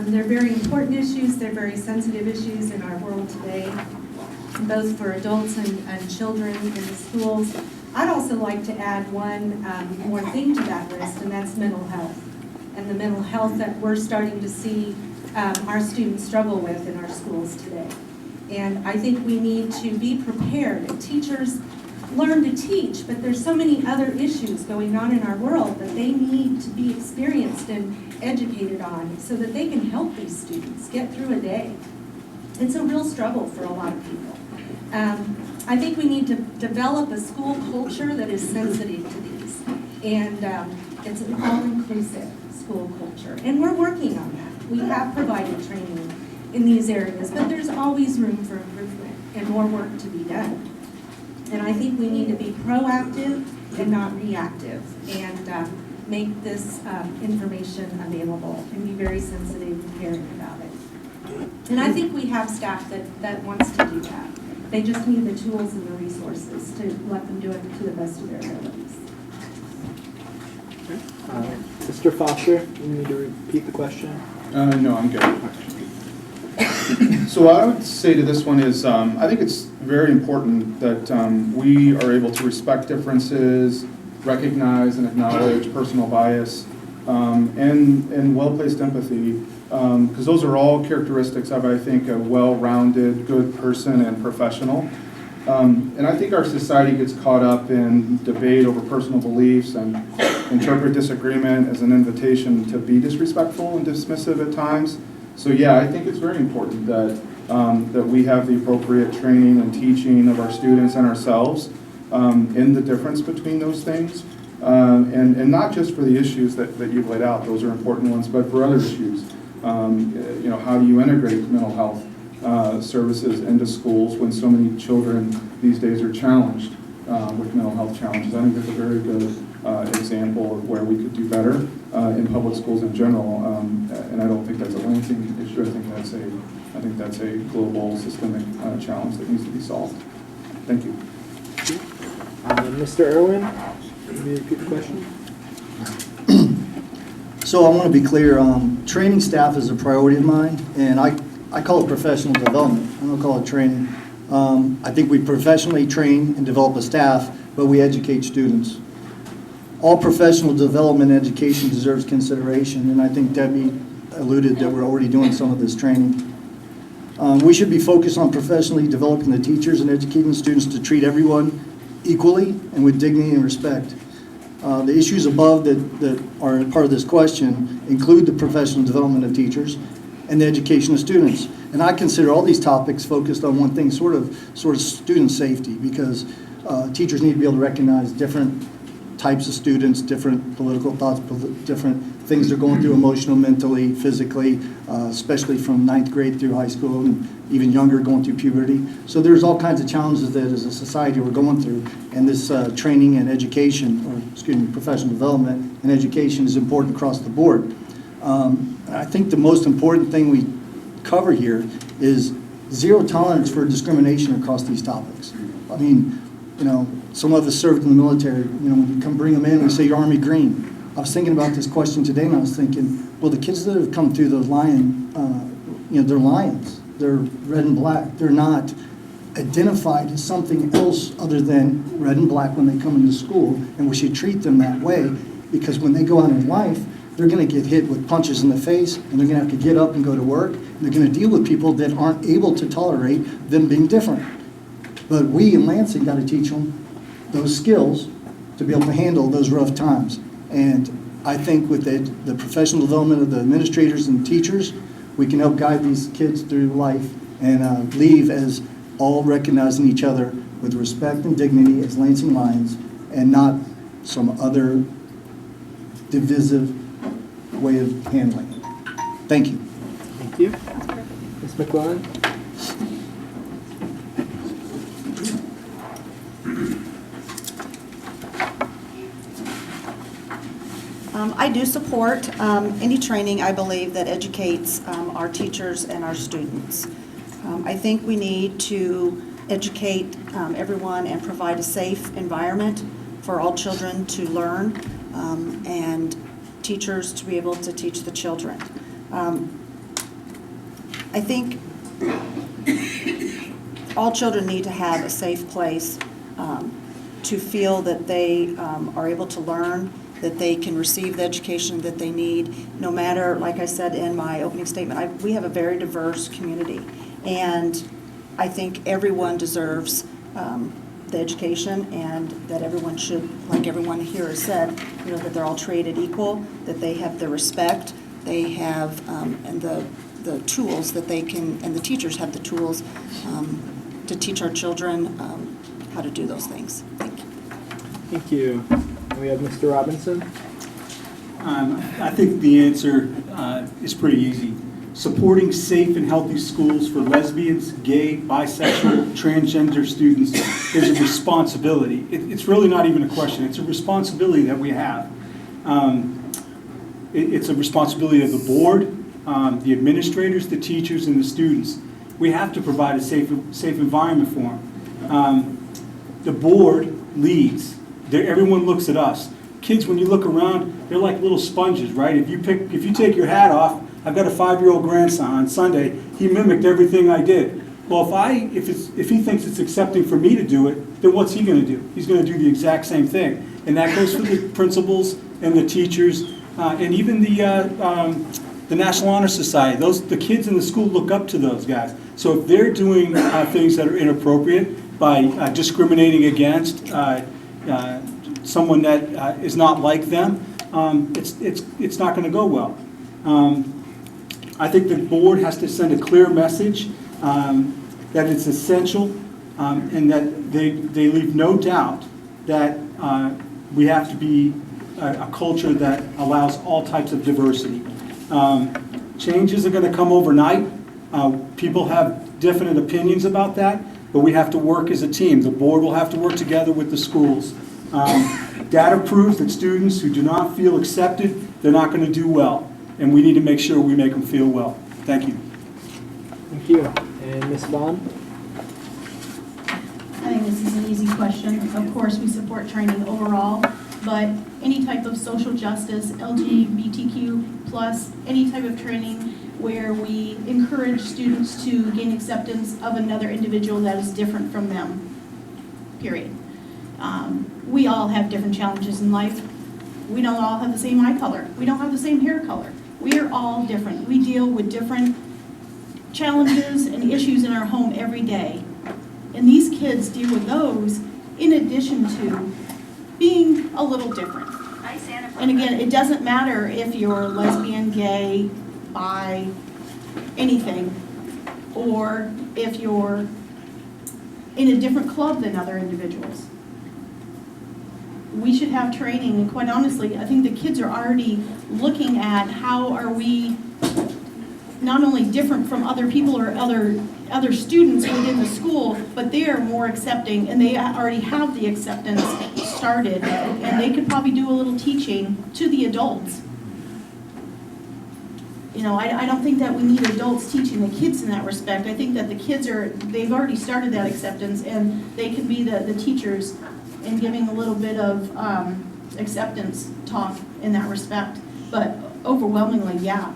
They're very important issues, they're very sensitive issues in our world today, both for adults and children in the schools. I'd also like to add one more thing to that list, and that's mental health. And the mental health that we're starting to see our students struggle with in our schools today. And I think we need to be prepared. Teachers learn to teach, but there's so many other issues going on in our world that they need to be experienced and educated on so that they can help these students get through a day. It's a real struggle for a lot of people. I think we need to develop a school culture that is sensitive to these. And it's an all-inclusive school culture. And we're working on that. We have provided training in these areas, but there's always room for improvement and more work to be done. And I think we need to be proactive and not reactive, and make this information available and be very sensitive and caring about it. And I think we have staff that wants to do that. They just need the tools and the resources to let them do it to the best of their abilities. Mr. Foster, you need to repeat the question? No, I'm good. So what I would say to this one is, I think it's very important that we are able to respect differences, recognize and acknowledge personal bias, and well-placed empathy, because those are all characteristics of, I think, a well-rounded, good person and professional. And I think our society gets caught up in debate over personal beliefs and interpret disagreement as an invitation to be disrespectful and dismissive at times. So yeah, I think it's very important that that we have the appropriate training and teaching of our students and ourselves in the difference between those things, and not just for the issues that you've laid out; those are important ones, but for other issues. You know, how do you integrate mental health services into schools when so many children these days are challenged with mental health challenges? I think that's a very good example of where we could do better in public schools in general, and I don't think that's a Lansing issue. I think that's a global systemic challenge that needs to be solved. Thank you. Mr. Irwin, can you repeat the question? So I want to be clear, training staff is a priority of mine, and I call it professional development. I don't call it training. I think we professionally train and develop a staff, but we educate students. All professional development education deserves consideration, and I think Debbie alluded that we're already doing some of this training. We should be focused on professionally developing the teachers and educating students to treat everyone equally and with dignity and respect. The issues above that are part of this question include the professional development of teachers and the education of students. And I consider all these topics focused on one thing, sort of student safety, because teachers need to be able to recognize different types of students, different political thoughts, different things they're going through emotional, mentally, physically, especially from 9th grade through high school and even younger going through puberty. So there's all kinds of challenges that as a society we're going through, and this training and education, or excuse me, professional development and education is important across the board. I think the most important thing we cover here is zero tolerance for discrimination across these topics. I mean, you know, some of us served in the military, you know, when you come bring them in, we say you're Army Green. I was thinking about this question today, and I was thinking, well, the kids that have come through the lion, you know, they're lions. They're red and black. They're not identified as something else other than red and black when they come into school, and we should treat them that way, because when they go out in life, they're going to get hit with punches in the face, and they're going to have to get up and go to work, and they're going to deal with people that aren't able to tolerate them being different. But we in Lansing got to teach them those skills to be able to handle those rough times. And I think with the professional development of the administrators and teachers, we can help guide these kids through life and leave as all recognizing each other with respect and dignity as Lansing Lions, and not some other divisive way of handling it. Thank you. Thank you. Ms. McClellan? I do support any training, I believe, that educates our teachers and our students. I think we need to educate everyone and provide a safe environment for all children to learn, and teachers to be able to teach the children. I think all children need to have a safe place to feel that they are able to learn, that they can receive the education that they need, no matter, like I said in my opening statement, we have a very diverse community, and I think everyone deserves the education, and that everyone should, like everyone here has said, you know, that they're all treated equal, that they have the respect, they have, and the tools that they can, and the teachers have the tools to teach our children how to do those things. Thank you. Thank you. And we have Mr. Robinson. I think the answer is pretty easy. Supporting safe and healthy schools for lesbians, gay, bisexual, transgender students is a responsibility. It's really not even a question. It's a responsibility that we have. It's a responsibility of the board, the administrators, the teachers, and the students. We have to provide a safe environment for them. The board leads. Everyone looks at us. Kids, when you look around, they're like little sponges, right? If you take your hat off, I've got a 5-year-old grandson. On Sunday, he mimicked everything I did. Well, if he thinks it's accepting for me to do it, then what's he going to do? He's going to do the exact same thing. And that goes for the principals and the teachers, and even the National Honor Society. The kids in the school look up to those guys. So if they're doing things that are inappropriate by discriminating against someone that is not like them, it's not going to go well. I think the board has to send a clear message that it's essential, and that they leave no doubt that we have to be a culture that allows all types of diversity. Changes are going to come overnight. People have definite opinions about that, but we have to work as a team. The board will have to work together with the schools. Data proves that students who do not feel accepted, they're not going to do well. And we need to make sure we make them feel well. Thank you. Thank you. And Ms. Vaughn? I think this is an easy question. Of course, we support training overall, but any type of social justice, LGBTQ plus, any type of training where we encourage students to gain acceptance of another individual that is different from them, period. We all have different challenges in life. We don't all have the same eye color. We don't have the same hair color. We are all different. We deal with different challenges and issues in our home every day. And these kids deal with those in addition to being a little different. And again, it doesn't matter if you're lesbian, gay, bi, anything, or if you're in a different club than other individuals. We should have training, and quite honestly, I think the kids are already looking at how are we not only different from other people or other students within the school, but they are more accepting, and they already have the acceptance started, and they could probably do a little teaching to the adults. I don't think that we need adults teaching the kids in that respect. I think that the kids they've already started that acceptance, and they can be the teachers in giving a little bit of acceptance talk in that respect. But overwhelmingly, yeah,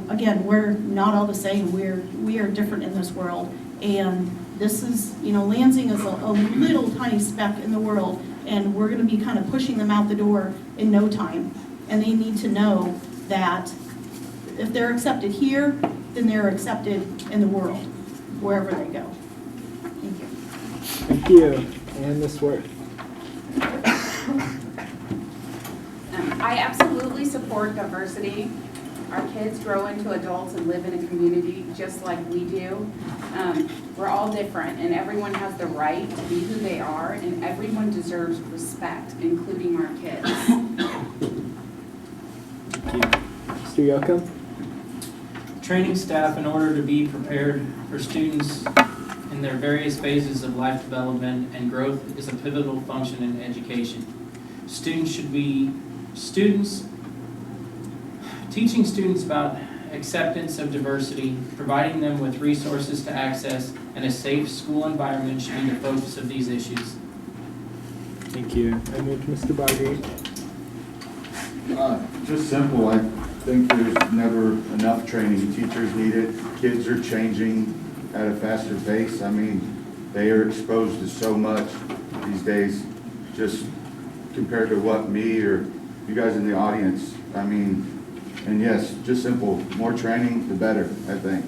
again, we're not all the same. We are different in this world, and this is, Lansing is a little tiny speck in the world, and we're going to be kind of pushing them out the door in no time. And they need to know that if they're accepted here, then they're accepted in the world, wherever they go. Thank you. Thank you. And Ms. Worth. I absolutely support diversity. Our kids grow into adults and live in a community just like we do. We're all different, and everyone has the right to be who they are, and everyone deserves respect, including our kids. Mr. Yocum. Training staff in order to be prepared for students in their various phases of life development and growth is a pivotal function in education. Teaching students about acceptance of diversity, providing them with resources to access, and a safe school environment should be the focus of these issues. Thank you. I move to Mr. Barger. Just simple, I think there's never enough training. Teachers need it. Kids are changing at a faster pace. I mean, they are exposed to so much these days, just compared to what me or you guys in the audience, I mean, and yes, just simple, more training, the better, I think.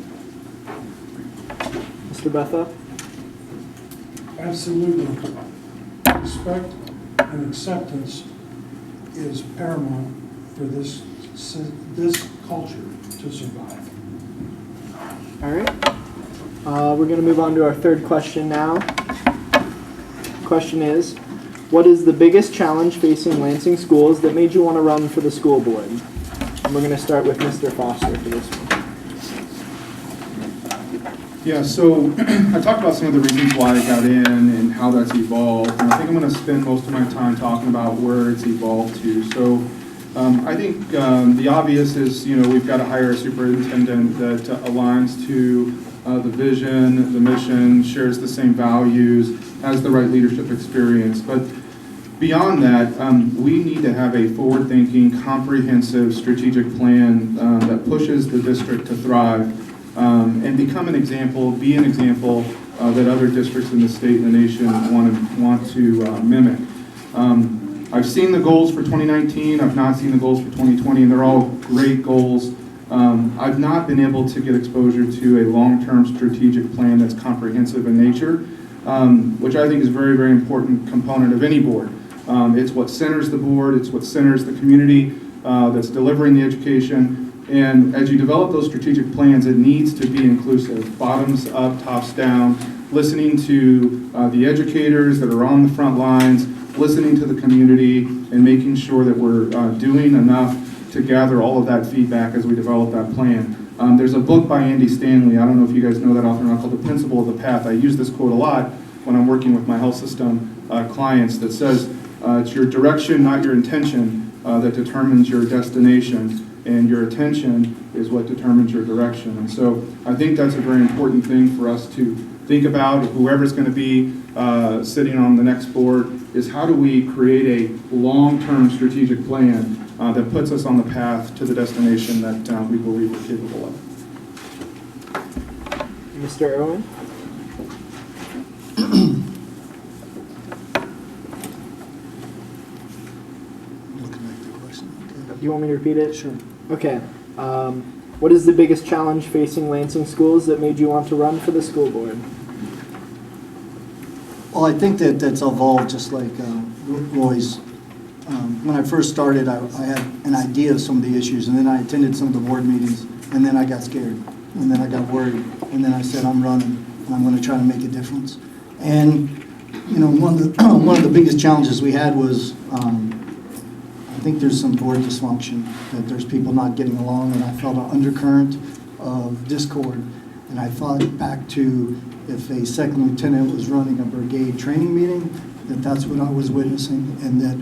Mr. Betha. Absolutely. Respect and acceptance is paramount for this culture to survive. All right. We're going to move on to our third question now. Question is, what is the biggest challenge facing Lansing schools that made you want to run for the school board? And we're going to start with Mr. Foster for this one. Yeah, so I talked about some of the reasons why I got in and how that's evolved. And I think I'm going to spend most of my time talking about where it's evolved to. So I think the obvious is, we've got to hire a superintendent that aligns to the vision, the mission, shares the same values, has the right leadership experience. But beyond that, we need to have a forward-thinking, comprehensive strategic plan that pushes the district to thrive and become an example, be an example that other districts in the state and the nation want to mimic. I've seen the goals for 2019. I've not seen the goals for 2020, and they're all great goals. I've not been able to get exposure to a long-term strategic plan that's comprehensive in nature, which I think is a very, very important component of any board. It's what centers the board, it's what centers the community that's delivering the education. And as you develop those strategic plans, it needs to be inclusive, bottoms up, tops down, listening to the educators that are on the front lines, listening to the community, and making sure that we're doing enough to gather all of that feedback as we develop that plan. There's a book by Andy Stanley, I don't know if you guys know that author or not, called The Principle of the Path. I use this quote a lot when I'm working with my health system clients that says, it's your direction, not your intention, that determines your destination, and your attention is what determines your direction. And so I think that's a very important thing for us to think about. Whoever's going to be sitting on the next board is how do we create a long-term strategic plan that puts us on the path to the destination that we believe we're capable of. Mr. Irwin. You want me to repeat it? Sure. Okay. What is the biggest challenge facing Lansing schools that made you want to run for the school board? Well, I think that's evolved just like Roy's. When I first started, I had an idea of some of the issues, and then I attended some of the board meetings, and then I got scared, and then I got worried, and then I said, I'm running, and I'm going to try to make a difference. And, one of the biggest challenges we had was I think there's some board dysfunction, that there's people not getting along, and I felt an undercurrent of discord. And I thought back to if a second lieutenant was running a brigade training meeting, that's what I was witnessing, and that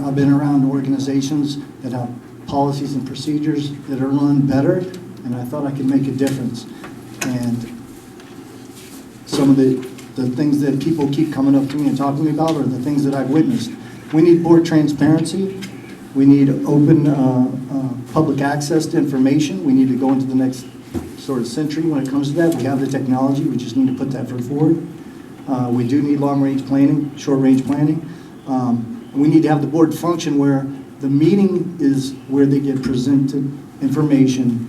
I've been around organizations that have policies and procedures that are run better, and I thought I could make a difference. And some of the things that people keep coming up to me and talking to me about are the things that I've witnessed. We need more transparency. We need open public access to information. We need to go into the next sort of century when it comes to that. We have the technology. We just need to put that forward. We do need long-range planning, short-range planning. We need to have the board function where the meeting is where they get presented information.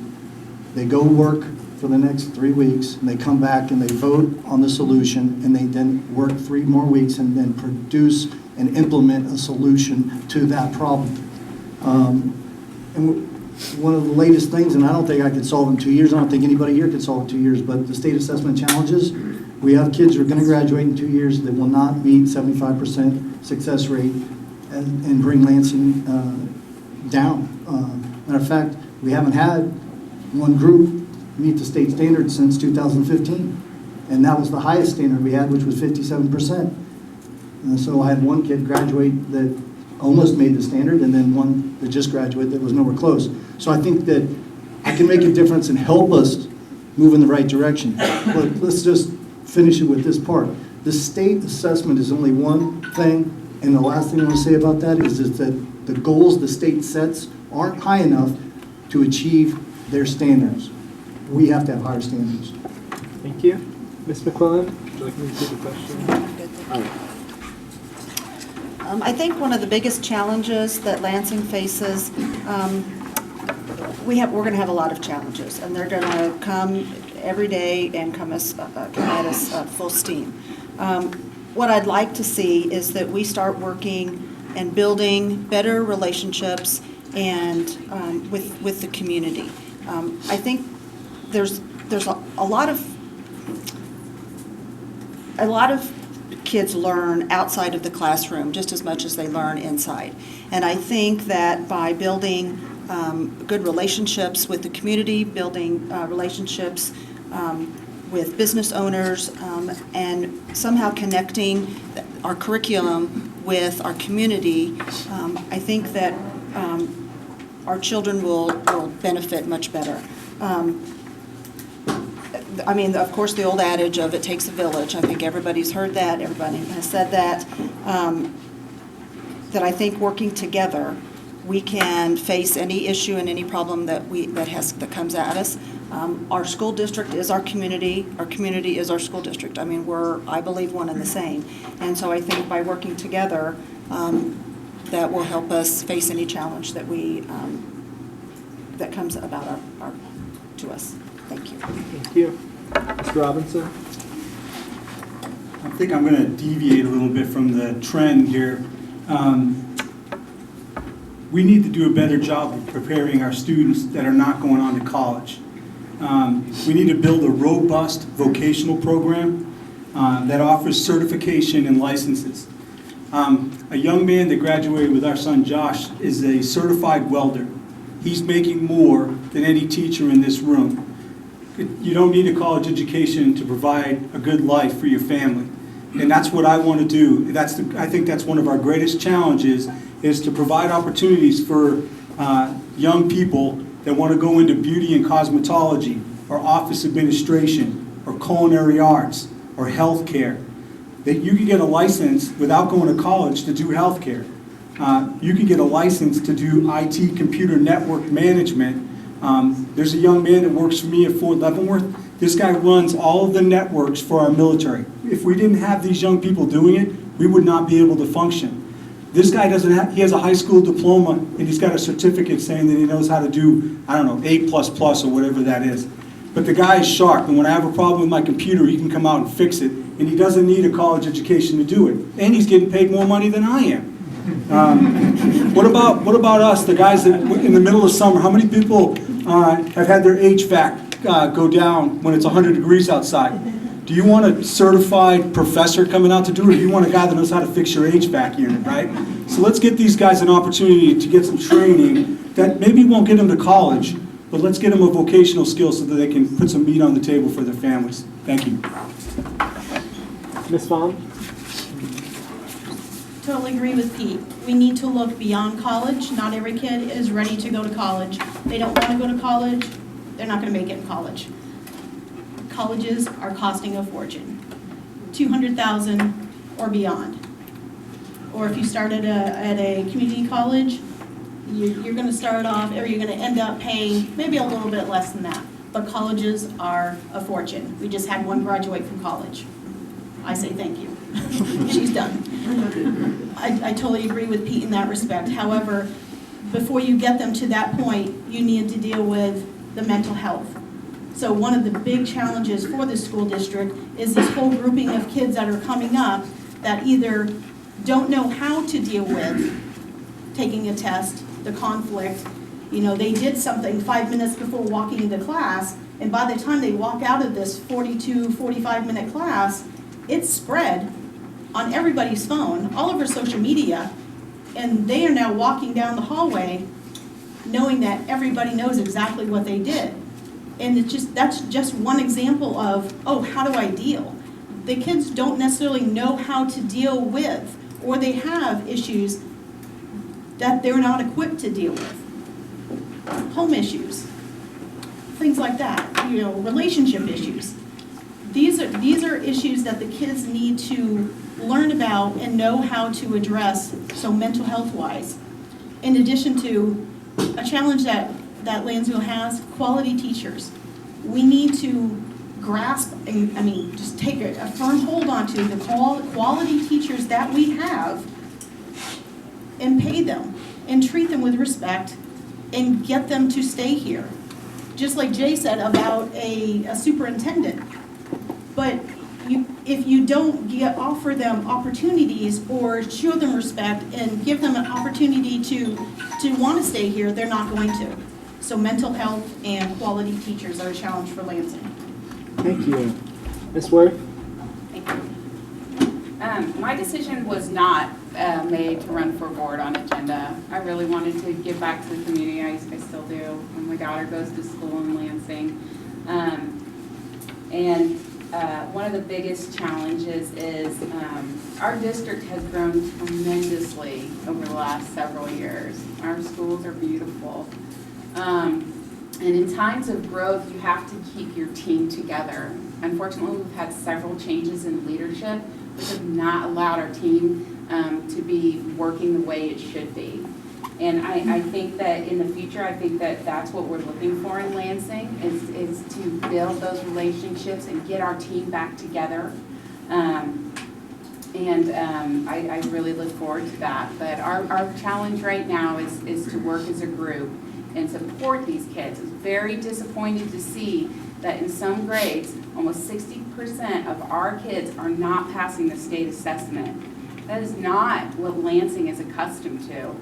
They go work for the next 3 weeks, and they come back and they vote on the solution, and they then work 3 more weeks and then produce and implement a solution to that problem. And one of the latest things, and I don't think I could solve in 2 years, I don't think anybody here could solve in 2 years, but the state assessment challenges, we have kids who are going to graduate in 2 years that will not meet 75% success rate and bring Lansing down. Matter of fact, we haven't had one group meet the state standard since 2015. And that was the highest standard we had, which was 57%. And so I had one kid graduate that almost made the standard, and then one that just graduated that was nowhere close. So I think that I can make a difference and help us move in the right direction. But let's just finish it with this part. The state assessment is only one thing, and the last thing I want to say about that is that the goals the state sets aren't high enough to achieve their standards. We have to have higher standards. Thank you. Ms. McClellan, would you like me to take the question? All right. I think one of the biggest challenges that Lansing faces, we're going to have a lot of challenges, and they're going to come every day and come at us full steam. What I'd like to see is that we start working and building better relationships and with the community. I think there's a lot of kids learn outside of the classroom just as much as they learn inside. And I think that by building good relationships with the community, building relationships with business owners, and somehow connecting our curriculum with our community, I think that our children will benefit much better. I mean, of course, the old adage of it takes a village. I think everybody's heard that, everybody has said that. That I think working together, we can face any issue and any problem that comes at us. Our school district is our community is our school district. I mean, we're, I believe, one and the same. And so I think by working together, that will help us face any challenge that that comes about to us. Thank you. Thank you. Mr. Robinson? I think I'm going to deviate a little bit from the trend here. We need to do a better job of preparing our students that are not going on to college. We need to build a robust vocational program that offers certification and licenses. A young man that graduated with our son Josh is a certified welder. He's making more than any teacher in this room. You don't need a college education to provide a good life for your family. And that's what I want to do. I think that's one of our greatest challenges, is to provide opportunities for young people that want to go into beauty and cosmetology, or office administration, or culinary arts, or healthcare. That you can get a license without going to college to do healthcare. You can get a license to do IT, computer network management. There's a young man that works for me at Fort Leavenworth. This guy runs all of the networks for our military. If we didn't have these young people doing it, we would not be able to function. This guy he has a high school diploma, and he's got a certificate saying that he knows how to do, I don't know, A++ or whatever that is. But the guy is sharp, and when I have a problem with my computer, he can come out and fix it, and he doesn't need a college education to do it. And he's getting paid more money than I am. What about us, the guys that in the middle of summer, how many people have had their HVAC go down when it's 100 degrees outside? Do you want a certified professor coming out to do it, or do you want a guy that knows how to fix your HVAC unit, right? So let's get these guys an opportunity to get some training that maybe won't get them to college, but let's get them a vocational skill so that they can put some meat on the table for their families. Thank you. Ms. Vaughn? totally agree with Pete. We need to look beyond college. Not every kid is ready to go to college. They don't want to go to college, they're not going to make it in college. Colleges are costing a fortune, $200,000 or beyond. Or if you start at a community college, you're going to start off, or you're going to end up paying maybe a little bit less than that. But colleges are a fortune. We just had one graduate from college. I say thank you. She's done. I totally agree with Pete in that respect. However, before you get them to that point, you need to deal with the mental health. So one of the big challenges for the school district is this whole grouping of kids that are coming up that either don't know how to deal with taking a test, the conflict. You know, they did something 5 minutes before walking into class, and by the time they walk out of this 42, 45-minute class, it's spread on everybody's phone, all over social media, and they are now walking down the hallway knowing that everybody knows exactly what they did. And that's just one example of, oh, how do I deal? The kids don't necessarily know how to deal with, or they have issues that they're not equipped to deal with. Home issues, things like that, you know, relationship issues. These are issues that the kids need to learn about and know how to address, so mental health-wise. In addition to a challenge that Lansville has, quality teachers. We need to grasp, just take a firm hold onto the quality teachers that we have and pay them and treat them with respect and get them to stay here. Just like Jay said about a superintendent. But if you don't offer them opportunities or show them respect and give them an opportunity to want to stay here, they're not going to. So mental health and quality teachers are a challenge for Lansing. Thank you. Ms. Worth? Thank you. My decision was not made to run for board on agenda. I really wanted to give back to the community. I still do. My daughter goes to school in Lansing. One of the biggest challenges is our district has grown tremendously over the last several years. Our schools are beautiful. And in times of growth, you have to keep your team together. Unfortunately, we've had several changes in leadership, which have not allowed our team to be working the way it should be. And I think that in the future, I think that that's what we're looking for in Lansing, is to build those relationships and get our team back together. I really look forward to that. But our challenge right now is to work as a group and support these kids. It's very disappointing to see that in some grades, almost 60% of our kids are not passing the state assessment. That is not what Lansing is accustomed to.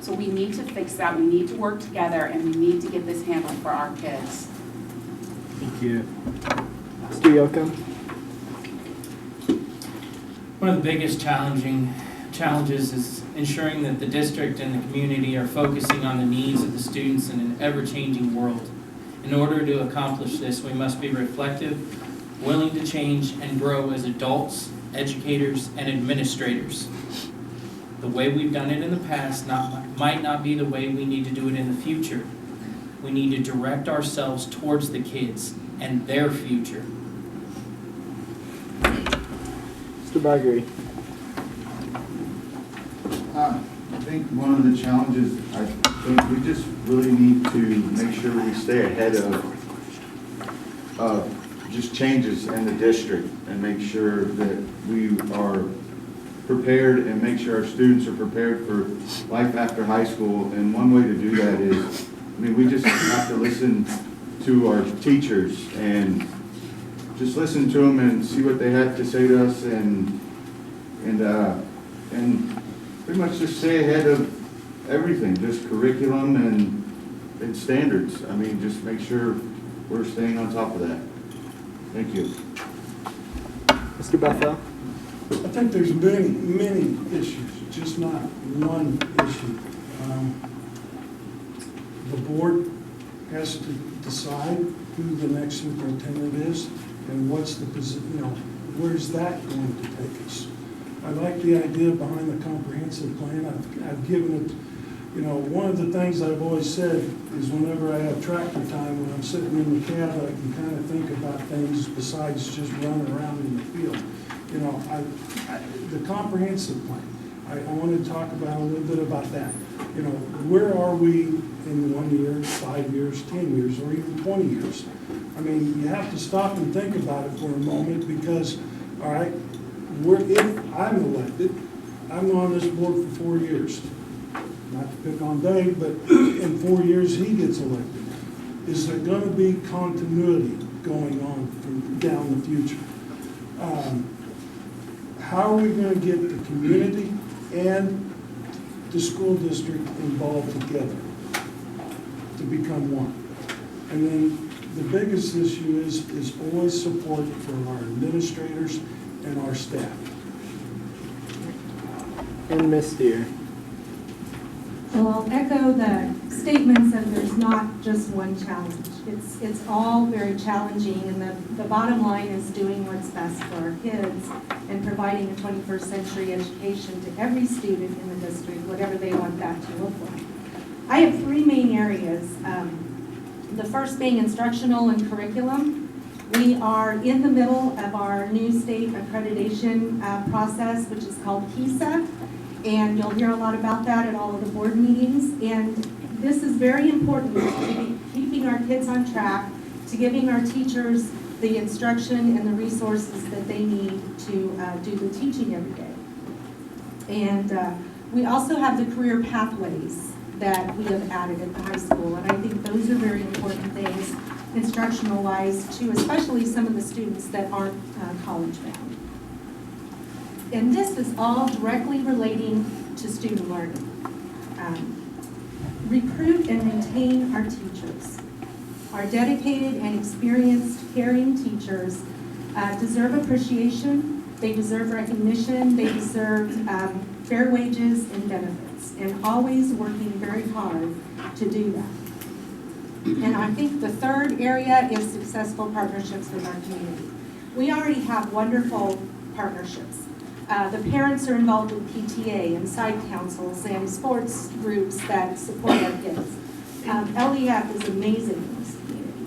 So we need to fix that. We need to work together, and we need to get this handled for our kids. Thank you. Mr. Yoakum? One of the biggest challenges is ensuring that the district and the community are focusing on the needs of the students in an ever-changing world. In order to accomplish this, we must be reflective, willing to change and grow as adults, educators, and administrators. The way we've done it in the past might not be the way we need to do it in the future. We need to direct ourselves towards the kids and their future. Mr. Bargery? I think one of the challenges, I think we just really need to make sure we stay ahead of just changes in the district and make sure that we are prepared and make sure our students are prepared for life after high school. And one way to do that is, we just have to listen to our teachers and just listen to them and see what they have to say to us and pretty much just stay ahead of everything, just curriculum and standards. Just make sure we're staying on top of that. Thank you. Mr. Bethel? I think there's many issues, just not one issue. The board has to decide who the next superintendent is and what's the position, where's that going to take us? I like the idea behind the comprehensive plan. I've given it, you know, one of the things I've always said is whenever I have tractor time, when I'm sitting in the cab, I can kind of think about things besides just running around in the field. You know, the comprehensive plan, I want to talk about a little bit about that. You know, where are we in 1 year, 5 years, 10 years, or even 20 years? I mean, you have to stop and think about it for a moment because, all right, if I'm elected, I'm on this board for 4 years. Not to pick on Dave, but in 4 years he gets elected. Is there going to be continuity going on from down the future? How are we going to get the community and the school district involved together to become one? And then the biggest issue is always support from our administrators and our staff. And Ms. Deere. Well, I'll echo the statements that there's not just one challenge. It's all very challenging, and the bottom line is doing what's best for our kids and providing a 21st century education to every student in the district, whatever they want that to look like. I have three main areas. The first being instructional and curriculum. We are in the middle of our new state accreditation process, which is called KISA. And you'll hear a lot about that at all of the board meetings. And this is very important to be keeping our kids on track, to giving our teachers the instruction and the resources that they need to do the teaching every day. And we also have the career pathways that we have added at the high school. And I think those are very important things, instructional-wise, to especially some of the students that aren't college-bound. And this is all directly relating to student learning. Recruit and retain our teachers. Our dedicated and experienced, caring teachers deserve appreciation, they deserve recognition, they deserve fair wages and benefits, and always working very hard to do that. And I think the third area is successful partnerships with our community. We already have wonderful partnerships. The parents are involved with PTA and side councils and sports groups that support our kids. LEF is amazing in this community.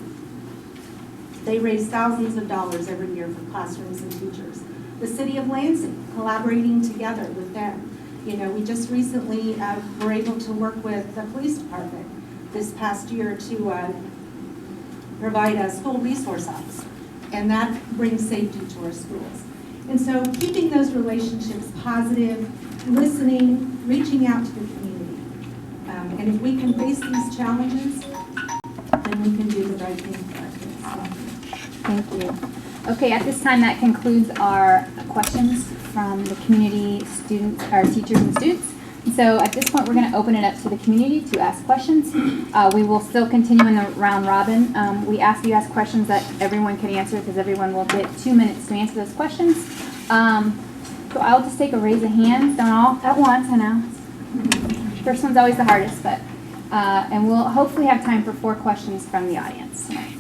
They raise thousands of dollars every year for classrooms and teachers. The city of Lansing, collaborating together with them. You know, we just recently were able to work with the police department this past year to provide a school resource officer, and that brings safety to our schools. And so keeping those relationships positive, listening, reaching out to the community. And if we can face these challenges, then we can do the right thing for our kids. Thank you. Okay, at this time, that concludes our questions from the community students, our teachers and students. So at this point, we're going to open it up to the community to ask questions. We will still continue in the round robin. We ask you to ask questions that everyone can answer because everyone will get 2 minutes to answer those questions. So I'll just take a raise of hands, don't all at once, I know. First one's always the hardest, but, and we'll hopefully have time for 4 questions from the audience tonight.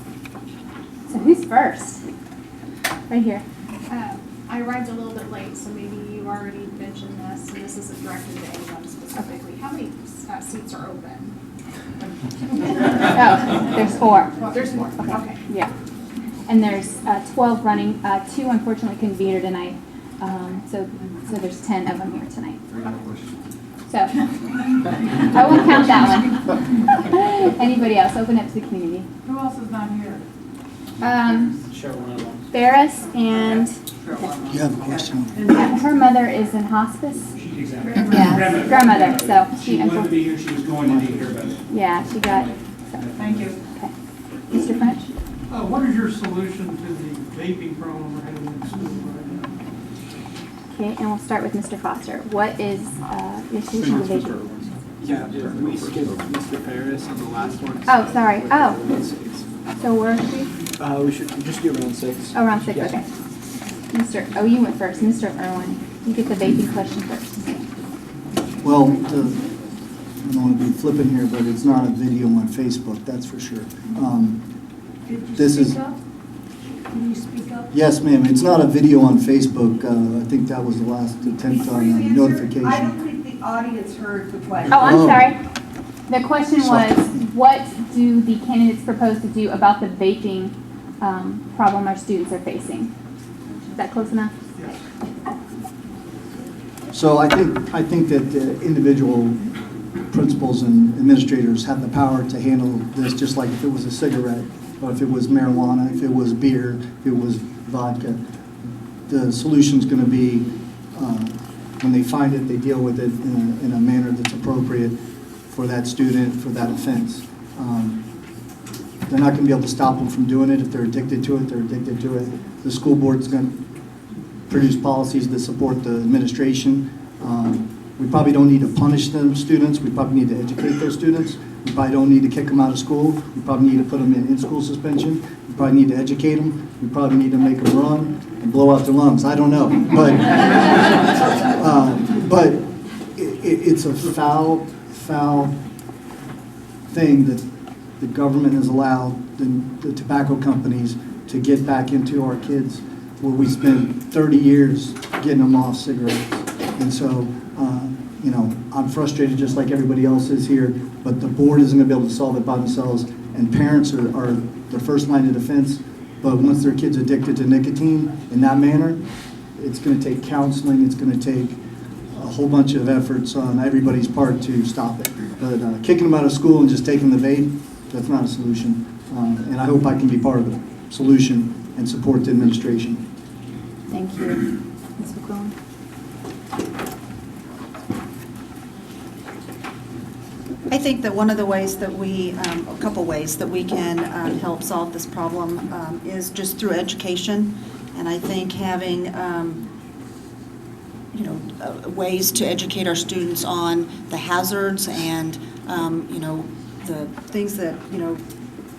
So who's first? Right here. I arrived a little bit late, so maybe you already mentioned this, and this isn't directed to anyone specifically. How many seats are open? Oh, there's 4. There's more, okay. Yeah. And there's 12 running. 2 unfortunately couldn't be here tonight. So there's 10 of them here tonight. So I won't count that one. Anybody else? Open up to the community. Who else is not here? Sure, one of them. Ferris and You have a question? her mother is in hospice. Exactly. Yeah, grandmother. So She wanted to be here, she was going to be here, but. yeah, she got. So. Thank you. Okay, Mr. French. What is your solution to the vaping problem we're having in school right now? Okay, and we'll start with Mr. Foster. What is your solution to vaping? Yeah, we skipped Mr. Paris on the last one. Oh, sorry. Oh. So where are we? We should just do round 6. Oh, round 6, Yeah. okay. Oh, you went first. Mr. Irwin, you get the vaping question first. Well, I don't want to be flippant here, but it's not a video on Facebook, that's for sure. This is. Can you speak up? video? Yes, ma'am. It's not a video on Facebook. I think that was the last attempt Before on you answer, notification. I don't think the audience heard the question. Oh, I'm Oh. sorry. The question Sorry. was, what do the candidates propose to do about the vaping problem our students are facing? Is that close enough? So I think that the individual principals and administrators have the power to handle this, just like if it was a cigarette, or if it was marijuana, if it was beer, if it was vodka. The solution's going to be, when they find it, they deal with it in a manner that's appropriate for that student, for that offense. They're not going to be able to stop them from doing it. If they're addicted to it, they're addicted to it. The school board's going to produce policies that support the administration. We probably don't need to punish them students. We probably need to educate those students. We probably don't need to kick them out of school. We probably need to put them in in-school suspension. We probably need to educate them. We probably need to make them run and blow out their lungs. I don't know. But it's a foul thing that the government has allowed the tobacco companies to get back into our kids, where we spent 30 years getting them off cigarettes. And so, I'm frustrated just like everybody else is here, but the board isn't going to be able to solve it by themselves, and parents are the first line of defense. But once their kid's addicted to nicotine in that manner, it's going to take counseling, it's going to take a whole bunch of efforts on everybody's part to stop it. But kicking them out of school and just taking the vape, that's not a solution. And I hope I can be part of the solution and support the administration. Thank you. Ms. McClellan? I think that one of the ways that a couple ways that we can help solve this problem is just through education. And I think having, ways to educate our students on the hazards and, the things that,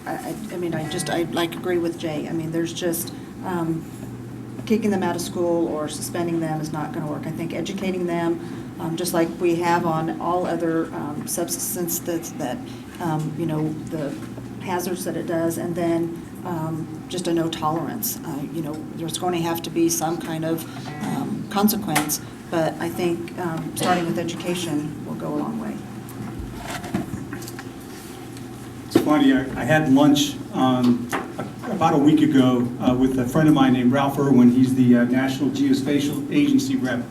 I agree with Jay. I mean, there's just, kicking them out of school or suspending them is not going to work. I think educating them, just like we have on all other substances that the hazards that it does, and then just a no tolerance. There's going to have to be some kind of consequence, but I think starting with education will go a long way. It's funny, I had lunch about a week ago with a friend of mine named Ralph Irwin. He's the National Geospatial Agency rep.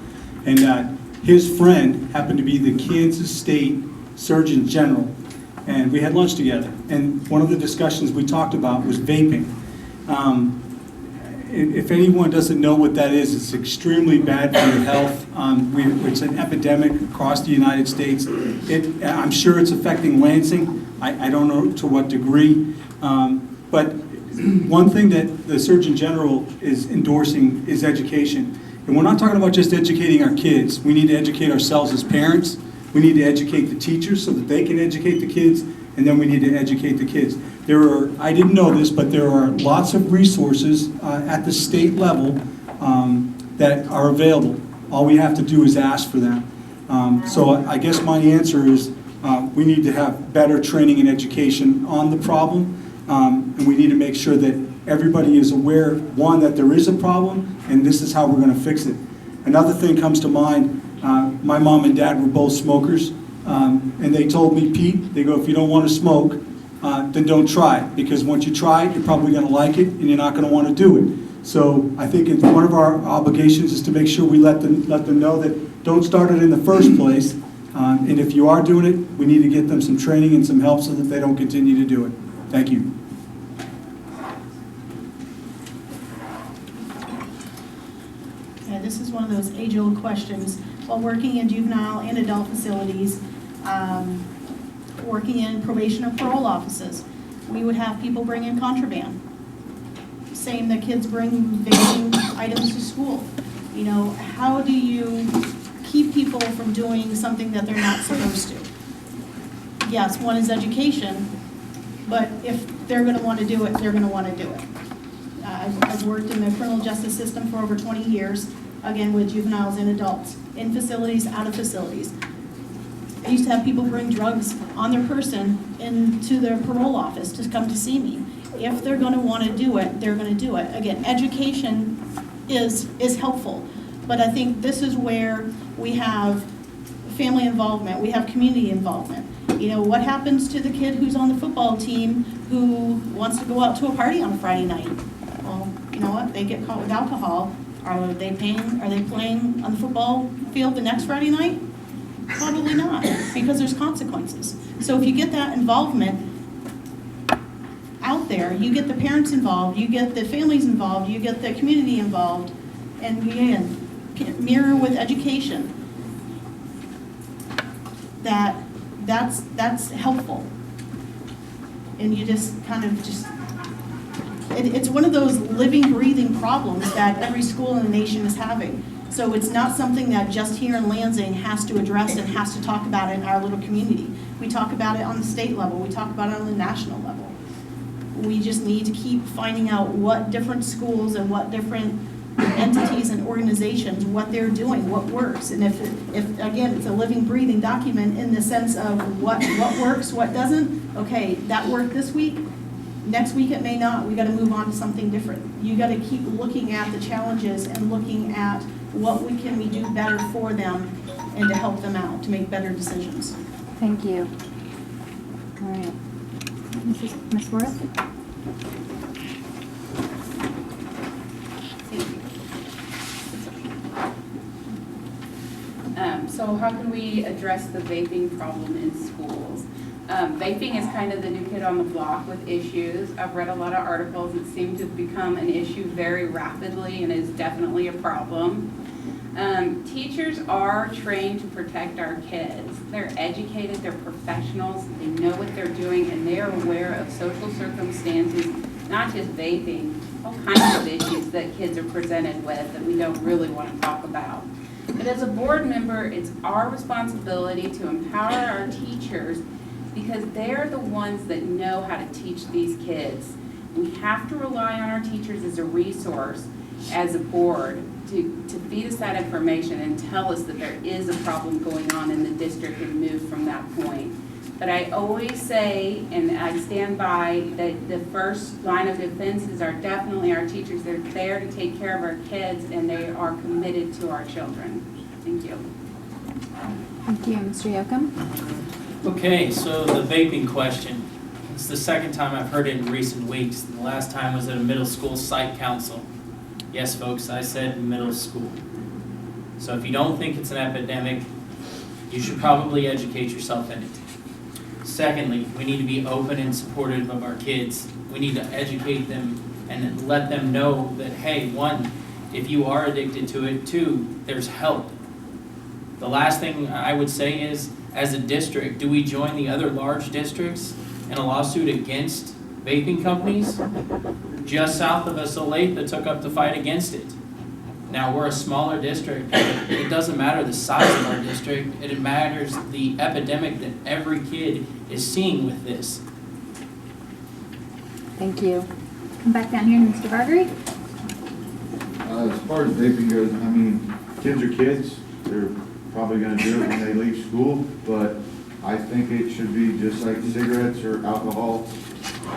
And his friend happened to be the Kansas State Surgeon General. And we had lunch together. And one of the discussions we talked about was vaping. If anyone doesn't know what that is, it's extremely bad for your health. It's an epidemic across the United States. I'm sure it's affecting Lansing. I don't know to what degree. But one thing that the Surgeon General is endorsing is education. And we're not talking about just educating our kids. We need to educate ourselves as parents. We need to educate the teachers so that they can educate the kids, and then we need to educate the kids. I didn't know this, but there are lots of resources at the state level that are available. All we have to do is ask for them. So I guess my answer is we need to have better training and education on the problem, and we need to make sure that everybody is aware, one, that there is a problem, and this is how we're going to fix it. Another thing comes to mind, my mom and dad were both smokers, and they told me, Pete, they go, if you don't want to smoke, then don't try it, because once you try it, you're probably going to like it, and you're not going to want to do it. So I think it's one of our obligations is to make sure we let them know that don't start it in the first place, and if you are doing it, we need to get them some training and some help so that they don't continue to do it. Thank you. Yeah, this is one of those age-old questions. While working in juvenile and adult facilities, working in probation and parole offices, we would have people bring in contraband, saying that kids bring vaping items to school. How do you keep people from doing something that they're not supposed to? Yes, one is education, but if they're going to want to do it, they're going to want to do it. I've worked in the criminal justice system for over 20 years, again with juveniles and adults, in facilities, out of facilities. I used to have people bring drugs on their person into their parole office to come to see me. If they're gonna wanna do it, they're gonna do it. Again, education is helpful, but I think this is where we have family involvement, we have community involvement. You know, what happens to the kid who's on the football team who wants to go out to a party on a Friday night? Well, you know what, they get caught with alcohol. Are they playing on the football field the next Friday night? Probably not, because there's consequences. So if you get that involvement out there, you get the parents involved, you get the families involved, you get the community involved, and again, mirror with education. That's helpful. And you just kind of it's one of those living, breathing problems that every school in the nation is having. So it's not something that just here in Lansing has to address and has to talk about in our little community. We talk about it on the state level, we talk about it on the national level. We just need to keep finding out what different schools and what different entities and organizations, what they're doing, what works. And if again, it's a living, breathing document in the sense of what works, what doesn't. Okay, that worked this week. Next week it may not. We got to move on to something different. You got to keep looking at the challenges and looking at what can we do better for them and to help them out to make better decisions. Thank you. All right. Ms. Worth? So how can we address the vaping problem in schools? Vaping is kind of the new kid on the block with issues. I've read a lot of articles that seem to become an issue very rapidly and is definitely a problem. Teachers are trained to protect our kids. They're educated, they're professionals, they know what they're doing, and they're aware of social circumstances, not just vaping, all kinds of issues that kids are presented with that we don't really want to talk about. But as a board member, it's our responsibility to empower our teachers because they're the ones that know how to teach these kids. We have to rely on our teachers as a resource, as a board, to feed us that information and tell us that there is a problem going on in the district and move from that point. But I always say, and I stand by, that the first line of defenses are definitely our teachers. They're there to take care of our kids, and they are committed to our children. Thank you. Thank you. Mr. Yocum? Okay, so the vaping question. It's the second time I've heard it in recent weeks. The last time was at a middle school site council. Yes, folks, I said middle school. So if you don't think it's an epidemic, you should probably educate yourself in it. Secondly, we need to be open and supportive of our kids. We need to educate them and let them know that, hey, one, if you are addicted to it, two, there's help. The last thing I would say is, as a district, do we join the other large districts in a lawsuit against vaping companies? Just south of us, Olathe took up the fight against it. Now, we're a smaller district. It doesn't matter the size of our district. It matters the epidemic that every kid is seeing with this. Thank you. Come back down here, Mr. Bargery. As far as vaping goes, I mean, kids are kids. They're probably going to do it when they leave school, but I think it should be just like cigarettes or alcohol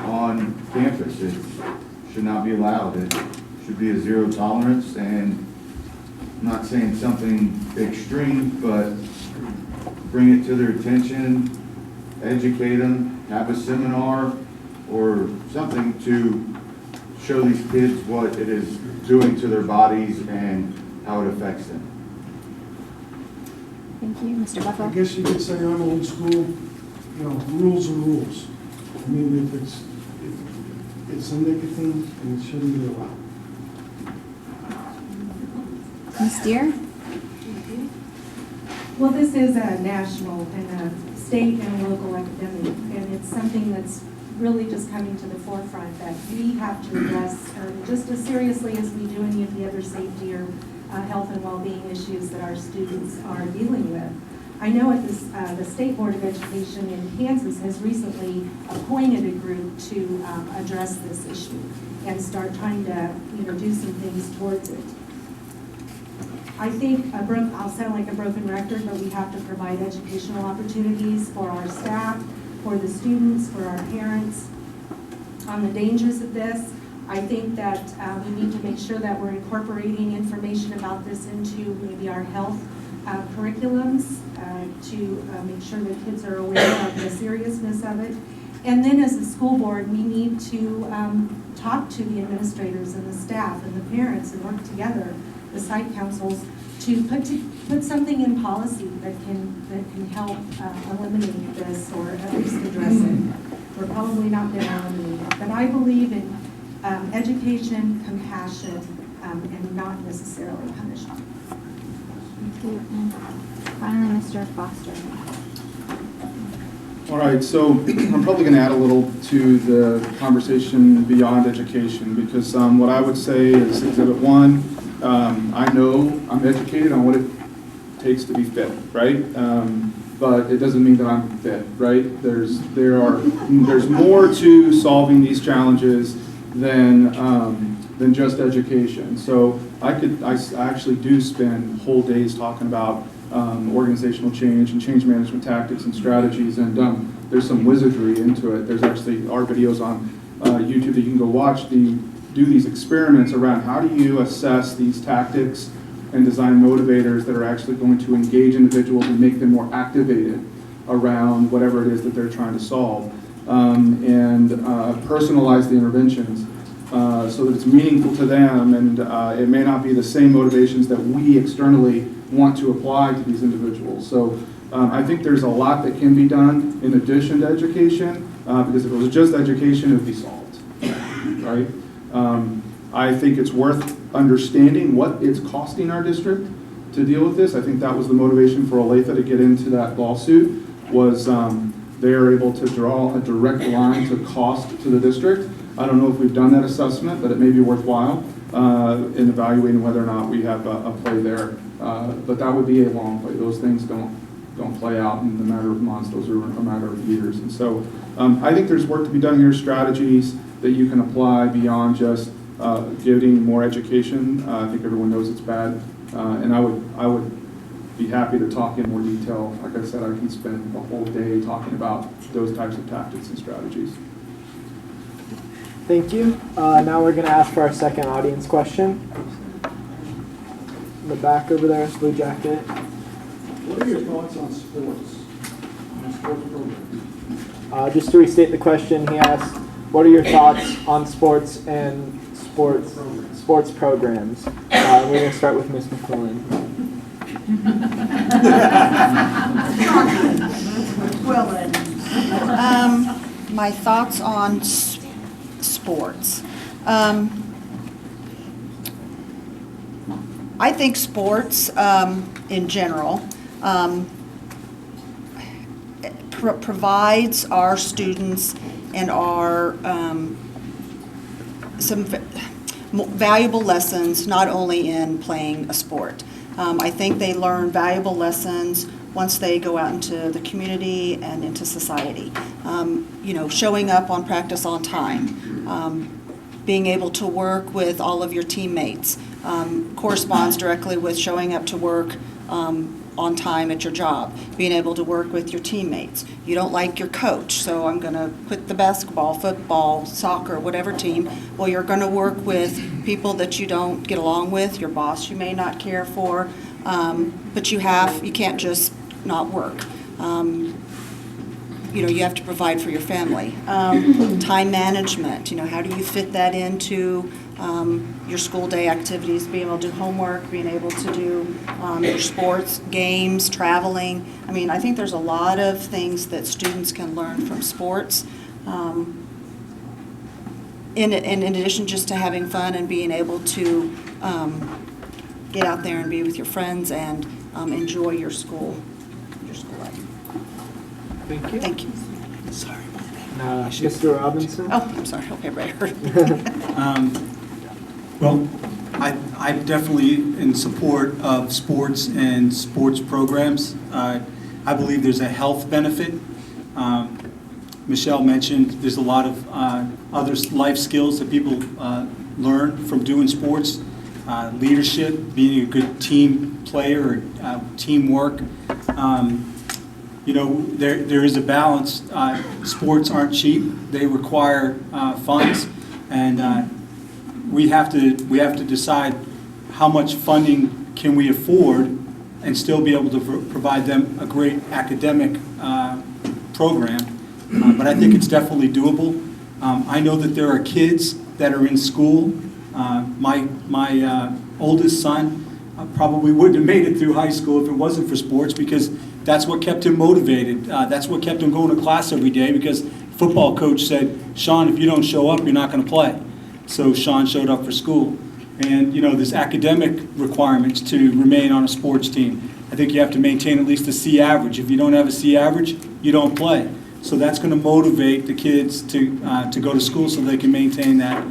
on campus. It should not be allowed. It should be a zero tolerance, and I'm not saying something extreme, but bring it to their attention, educate them, have a seminar or something to show these kids what it is doing to their bodies and how it affects them. Thank you. Mr. Buffalo? I guess you could say I'm old school, you know, rules are rules. I mean, if it's a nicotine, and it shouldn't be allowed. Ms. Deere? Well, this is a national and a state and a local epidemic, and it's something that's really just coming to the forefront that we have to address just as seriously as we do any of the other safety or health and well-being issues that our students are dealing with. I know at this, the State Board of Education in Kansas has recently appointed a group to address this issue and start trying to, do some things towards it. I think I'll sound like a broken record, but we have to provide educational opportunities for our staff, for the students, for our parents on the dangers of this. I think that we need to make sure that we're incorporating information about this into maybe our health curriculums to make sure that kids are aware of the seriousness of it. And then as a school board, we need to talk to the administrators and the staff and the parents and work together, the site councils, to put something in policy that can help eliminate this or at least address it. We're probably not going to eliminate it, but I believe in education, compassion, and not necessarily punishment. Thank you. And finally, Mr. Foster. All right, so I'm probably going to add a little to the conversation beyond education, because what I would say is Exhibit 1, I know I'm educated on what it takes to be fit, right? But it doesn't mean that I'm fit, right? There's more to solving these challenges than just education. So I actually do spend whole days talking about organizational change and change management tactics and strategies, and there's some wizardry into it. There's actually our videos on YouTube that you can go watch. Do these experiments around how do you assess these tactics and design motivators that are actually going to engage individuals and make them more activated around whatever it is that they're trying to solve, and personalize the interventions so that it's meaningful to them, and it may not be the same motivations that we externally want to apply to these individuals. So I think there's a lot that can be done in addition to education, because if it was just education, it would be solved, right? I think it's worth understanding what it's costing our district to deal with this. I think that was the motivation for Olathe to get into that lawsuit, was they are able to draw a direct line to cost to the district. I don't know if we've done that assessment, but it may be worthwhile in evaluating whether or not we have a play there. But that would be a long play. Those things don't play out in the matter of months. Those are a matter of years. And so I think there's work to be done here, strategies that you can apply beyond just giving more education. I think everyone knows it's bad. And I would be happy to talk in more detail. Like I said, I can spend a whole day talking about those types of tactics and strategies. Thank you. Now we're going to ask for our second audience question. In the back over there, blue jacket. What are your thoughts on sports programs? Just to restate the question, he asked, what are your thoughts on sports and sports programs? We're going to start with Ms. McClellan. My thoughts on sports. I think sports in general provides our students and our some valuable lessons, not only in playing a sport. I think they learn valuable lessons once they go out into the community and into society. Showing up on practice on time, being able to work with all of your teammates corresponds directly with showing up to work on time at your job, being able to work with your teammates. You don't like your coach, so I'm going to quit the basketball, football, soccer, whatever team. Well, you're going to work with people that you don't get along with, your boss you may not care for, but you can't just not work. You have to provide for your family. Time management, how do you fit that into your school day activities, being able to do homework, being able to do your sports, games, traveling. I think there's a lot of things that students can learn from sports. In addition just to having fun and being able to get out there and be with your friends and enjoy your school life. Thank you. Thank you. Sorry. Mr. Robinson. Oh, I'm sorry. Hope everybody heard. Well, I'm definitely in support of sports and sports programs. I believe there's a health benefit. Michelle mentioned there's a lot of other life skills that people learn from doing sports. leadership, being a good team player, or teamwork. There is a balance. Sports aren't cheap. They require funds, and we have to decide how much funding can we afford and still be able to provide them a great academic program. But I think it's definitely doable. I know that there are kids that are in school. My oldest son probably wouldn't have made it through high school if it wasn't for sports, because that's what kept him motivated. That's what kept him going to class every day, because football coach said, Sean, if you don't show up, you're not going to play. So Sean showed up for school. And, there's academic requirements to remain on a sports team. I think you have to maintain at least a C average. If you don't have a C average, you don't play. So that's going to motivate the kids to go to school so they can maintain that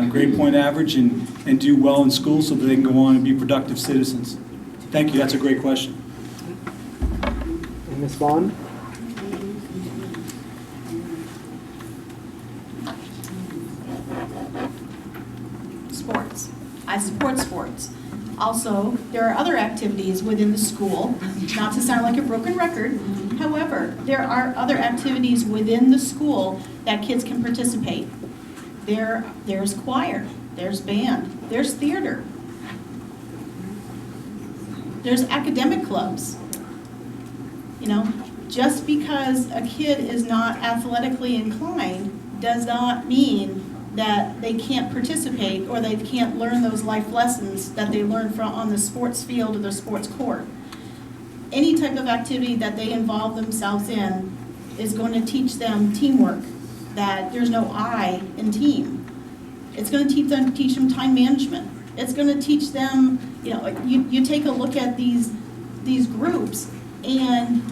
grade point average and do well in school so that they can go on and be productive citizens. Thank you. That's a great question. And Ms. Vaughn? Sports. I support sports. Also, there are other activities within the school, not to sound like a broken record. However, there are other activities within the school that kids can participate. There's choir, there's band, there's theater, there's academic clubs. Just because a kid is not athletically inclined does not mean that they can't participate or they can't learn those life lessons that they learn on the sports field or the sports court. Any type of activity that they involve themselves in is going to teach them teamwork, that there's no I in team. It's going to teach them time management. It's going to teach them, you take a look at these groups, and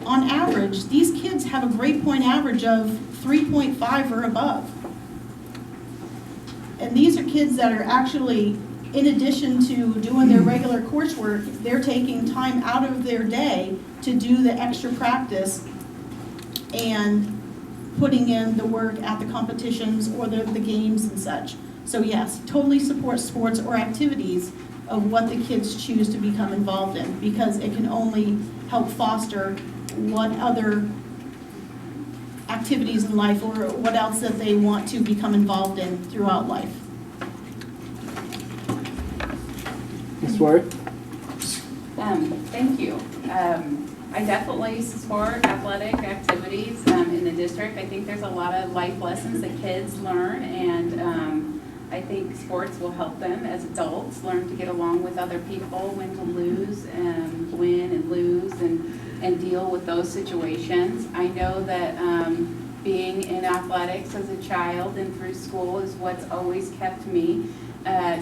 on average, these kids have a grade point average of 3.5 or above. And these are kids that are actually, in addition to doing their regular coursework, they're taking time out of their day to do the extra practice and putting in the work at the competitions or the games and such. So yes, totally support sports or activities of what the kids choose to become involved in, because it can only help foster what other activities in life or what else that they want to become involved in throughout life. Ms. Ward? Thank you. I definitely support athletic activities in the district. I think there's a lot of life lessons that kids learn, and I think sports will help them as adults learn to get along with other people, when to lose and win and lose, and deal with those situations. I know that being in athletics as a child and through school is what's always kept me.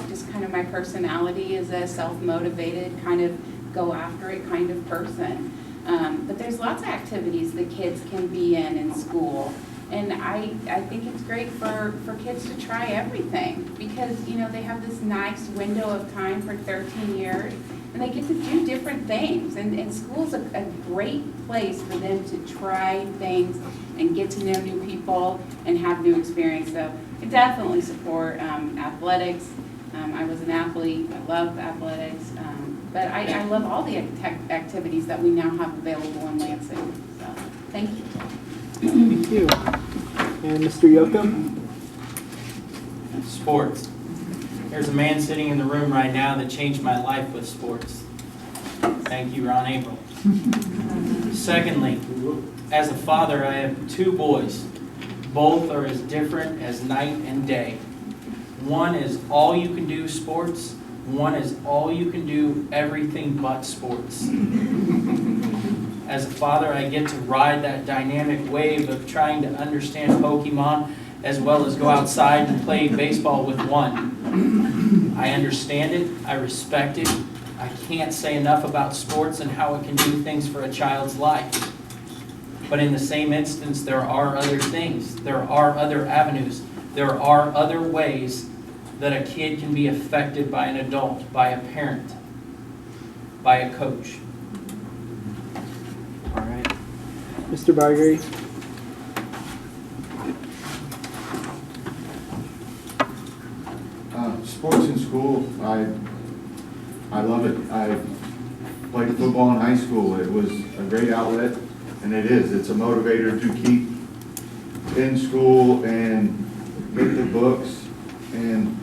Just kind of my personality is a self-motivated, kind of go after it kind of person. But there's lots of activities that kids can be in school. And I think it's great for kids to try everything, because they have this nice window of time for 13 years and they get to do different things, and school's a great place for them to try things and get to know new people and have new experience. So I definitely support athletics. I was an athlete. I love athletics, but I love all the activities that we now have available in Lansing. So thank you. Thank you. And Mr. Yocum? Sports. There's a man sitting in the room right now that changed my life with sports. Thank you, Ron April. Secondly, as a father, I have 2 boys. Both are as different as night and day. One is all you can do sports. One is all you can do everything but sports. As a father, I get to ride that dynamic wave of trying to understand Pokemon as well as go outside and play baseball with one. I understand it. I respect it. I can't say enough about sports and how it can do things for a child's life. But in the same instance, there are other things. There are other avenues. There are other ways that a kid can be affected by an adult, by a parent, by a coach. All right. Mr. Bargery? Sports in school, I love it. I played football in high school. It was a great outlet, and it is. It's a motivator to keep in school and get the books, and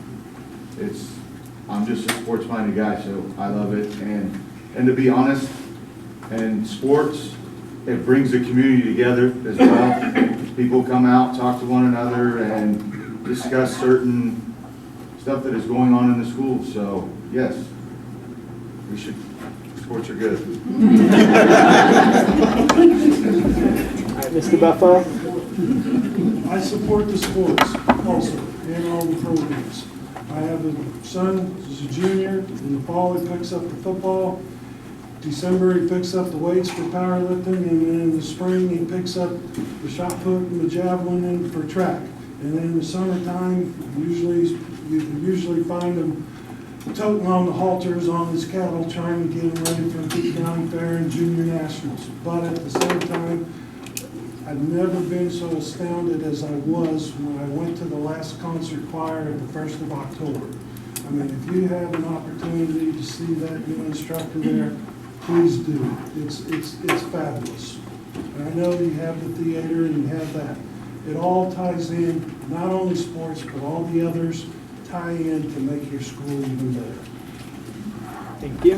I'm just a sports-minded guy, so I love it. And to be honest, and sports, it brings the community together as well. People come out, talk to one another, and discuss certain stuff that is going on in the schools. So yes, sports are good. All right, Mr. Buffo? I support the sports also, and all the programs. I have a son who's a junior. In the fall, he picks up the football. December, he picks up the weights for powerlifting, and then in the spring, he picks up the shot put and the javelin in for track. And then in the summertime, you can usually find him toting on the halters on his cattle, trying to get him ready for the Peak County Fair and Junior Nationals. But at the same time, I've never been so astounded as I was when I went to the last concert choir at the 1st of October. I mean, if you have an opportunity to see that new instructor there, please do. It's fabulous. And I know you have the theater and you have that. It all ties in, not only sports, but all the others tie in to make your school even better. Thank you.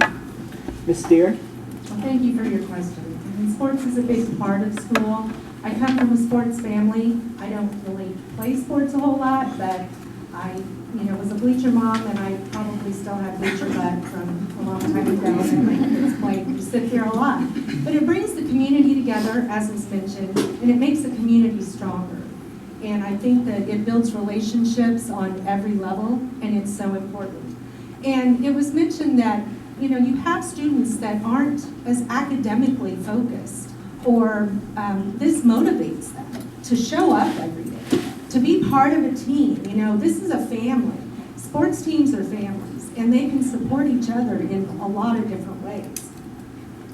Ms. Steer? Well, thank you for your question. I mean, sports is a big part of school. I come from a sports family. I don't really play sports a whole lot, but I was a bleacher mom, and I probably still have bleacher butt from a long time ago, and my kids play. We sit here a lot. But it brings the community together, as was mentioned, and it makes the community stronger. And I think that it builds relationships on every level, and it's so important. And it was mentioned that, you have students that aren't as academically focused, or this motivates them to show up every day, to be part of a team. This is a family. Sports teams are families, and they can support each other in a lot of different ways.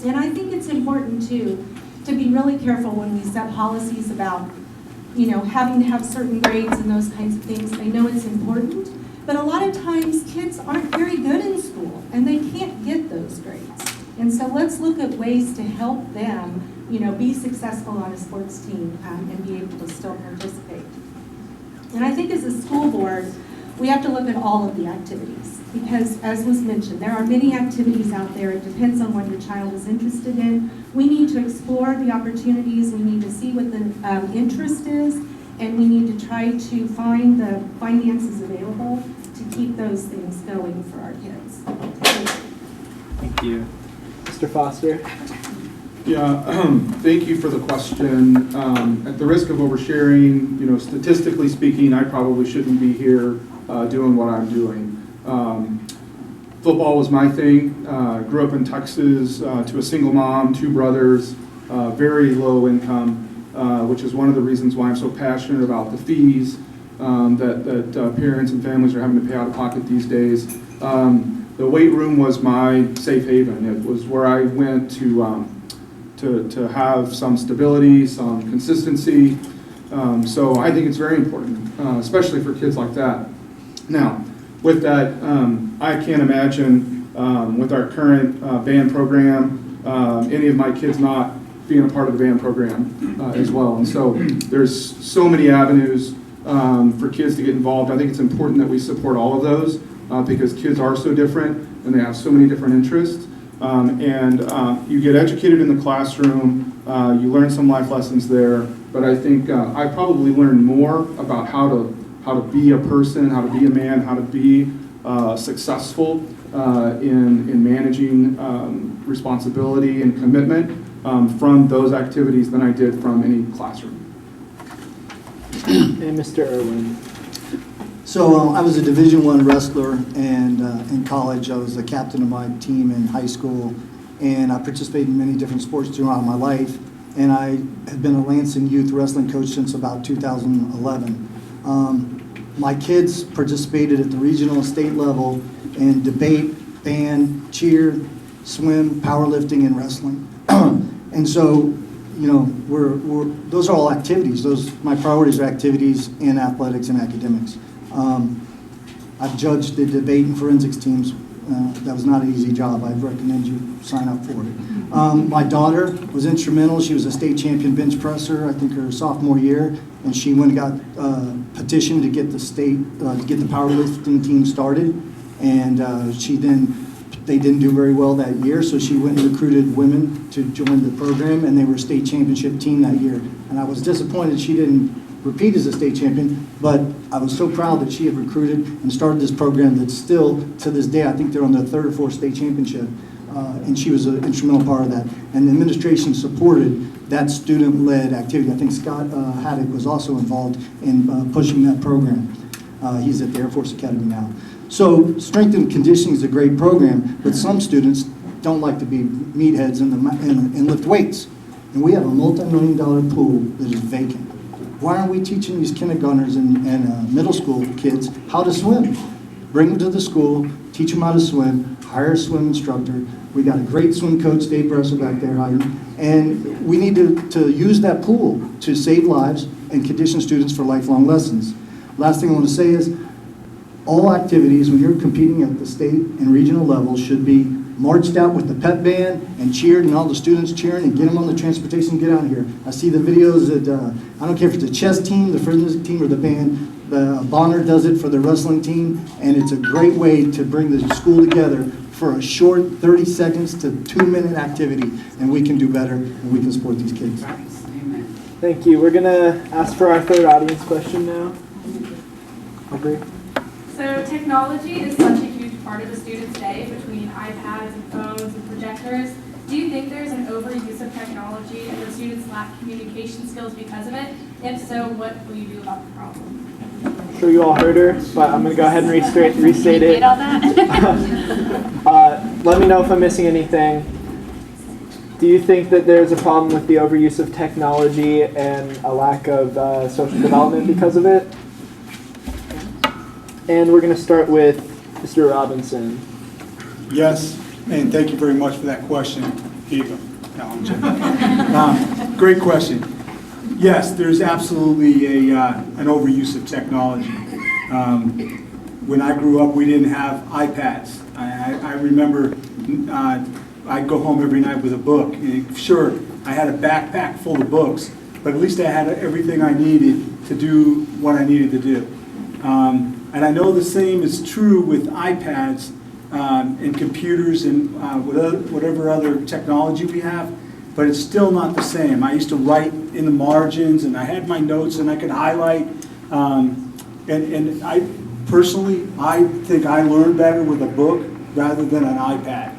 And I think it's important, too, to be really careful when we set policies about having to have certain grades and those kinds of things. I know it's important, but a lot of times kids aren't very good in school, and they can't get those grades. And so let's look at ways to help them, be successful on a sports team and be able to still participate. And I think as a school board, we have to look at all of the activities, because as was mentioned, there are many activities out there. It depends on what your child is interested in. We need to explore the opportunities. We need to see what the interest is, and we need to try to find the finances available to keep those things going for our kids. Thank you. Mr. Foster? Yeah, thank you for the question. At the risk of oversharing, statistically speaking, I probably shouldn't be here doing what I'm doing. Football was my thing. Grew up in Texas to a single mom, 2 brothers, very low income, which is one of the reasons why I'm so passionate about the fees that parents and families are having to pay out of pocket these days. The weight room was my safe haven. It was where I went to have some stability, some consistency. So I think it's very important, especially for kids like that. Now, with that, I can't imagine with our current band program, any of my kids not being a part of the band program as well. And so there's so many avenues for kids to get involved. I think it's important that we support all of those because kids are so different and they have so many different interests. You get educated in the classroom, you learn some life lessons there, but I think I probably learned more about how to be a person, how to be a man, how to be successful in managing responsibility and commitment from those activities than I did from any classroom. And Mr. Irwin? So I was a Division I wrestler, and in college I was the captain of my team in high school, and I participated in many different sports throughout my life, and I have been a Lansing youth wrestling coach since about 2011. My kids participated at the regional and state level in debate, band, cheer, swim, powerlifting, and wrestling. And so, those are all activities. My priorities are activities in athletics and academics. I've judged the debate and forensics teams. That was not an easy job. I'd recommend you sign up for it. My daughter was instrumental. She was a state champion bench presser, I think her sophomore year, and she went and got petitioned to get the state, to get the powerlifting team started. And they didn't do very well that year, so she went and recruited women to join the program, and they were a state championship team that year. And I was disappointed she didn't repeat as a state champion, but I was so proud that she had recruited and started this program that still, to this day, I think they're on their 3rd or 4th state championship, and she was an instrumental part of that. And the administration supported that student-led activity. I think Scott Haddock was also involved in pushing that program. He's at the Air Force Academy now. So strength and conditioning is a great program, but some students don't like to be meatheads and lift weights. And we have a multi-million-dollar pool that is vacant. Why aren't we teaching these kindergartners and middle school kids how to swim? Bring them to the school, teach them how to swim, hire a swim instructor. We got a great swim coach, Dave Bresser, back there hiring. And we need to use that pool to save lives and condition students for lifelong lessons. Last thing I want to say is, all activities when you're competing at the state and regional level should be marched out with the pep band and cheered, and all the students cheering, and get them on the transportation and get out of here. I see the videos that, I don't care if it's the chess team, the forensic team, or the band. The Bonner does it for the wrestling team, and it's a great way to bring the school together for a short 30 seconds to 2-minute activity, and we can do better, and we can support these kids. Thank you. We're going to ask for our 3rd audience question now. Aubrey. So technology is such a huge part of a student's day between iPads and phones and projectors. Do you think there's an overuse of technology and the students lack communication skills because of it? If so, what will you do about the problem? I'm sure you all heard her, but I'm going to go ahead and restate it. Get all that? Let me know if I'm missing anything. Do you think that there's a problem with the overuse of technology and a lack of social development because of it? And we're going to start with Mr. Robinson. Yes, and thank you very much for that question. Here you go. No, I'm joking. Great question. Yes, there's absolutely an overuse of technology. When I grew up, we didn't have iPads. I remember I'd go home every night with a book. And sure, I had a backpack full of books, but at least I had everything I needed to do what I needed to do. And I know the same is true with iPads and computers and whatever other technology we have, but it's still not the same. I used to write in the margins, and I had my notes, and I could highlight. And I personally, I think I learn better with a book rather than an iPad.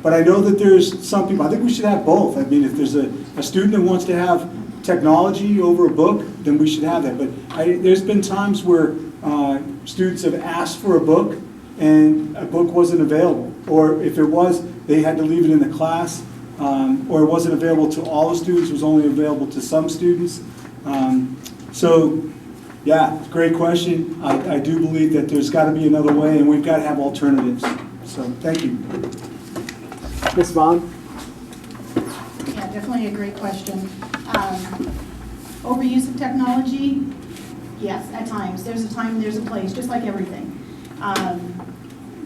But I know that there's some people, I think we should have both. I mean, if there's a student that wants to have technology over a book, then we should have that. But there's been times where students have asked for a book and a book wasn't available. Or if it was, they had to leave it in the class. Or it wasn't available to all the students, it was only available to some students. So, yeah, great question. I do believe that there's got to be another way, and we've got to have alternatives. So, thank you. Ms. Vaughn? Yeah, definitely a great question. Overuse of technology, yes, at times. There's a time, there's a place, just like everything.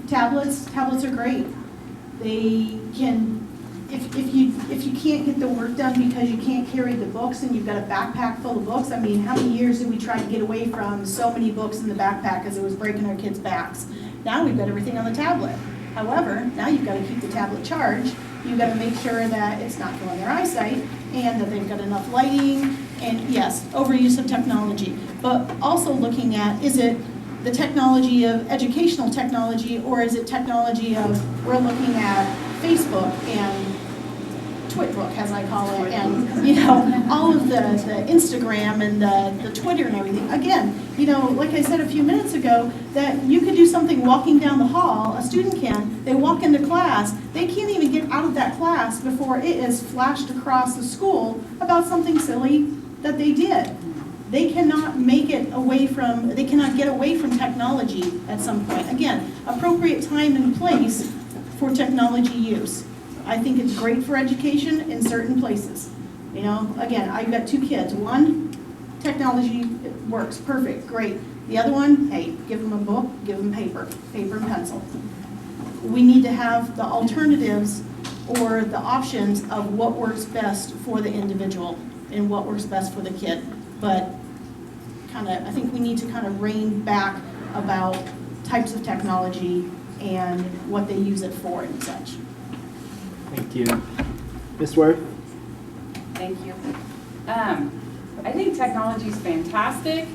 Tablets are great. They can, if you can't get the work done because you can't carry the books and you've got a backpack full of books, I mean, how many years did we try to get away from so many books in the backpack because it was breaking our kids' backs? Now we've got everything on the tablet. However, now you've got to keep the tablet charged. You've got to make sure that it's not killing their eyesight and that they've got enough lighting. And yes, overuse of technology. But also looking at, is it the technology of educational technology, or is it technology of, we're looking at Facebook and Twitbook, as I call it, and, you know, all of the Instagram and the Twitter and everything. Again, you know, like I said a few minutes ago, that you could do something walking down the hall, a student can, they walk into class, they can't even get out of that class before it is flashed across the school about something silly that they did. They cannot make it away from, they cannot get away from technology at some point. Again, appropriate time and place for technology use. I think it's great for education in certain places. You know, again, I've got two kids. One technology works, perfect, great. The other one, hey, give them a book, give them paper and pencil. We need to have the alternatives or the options of what works best for the individual and what works best for the kid. But I think we need to kind of rein back about types of technology and what they use it for and such. Thank you. Ms. Worth? Thank you. I think technology is fantastic.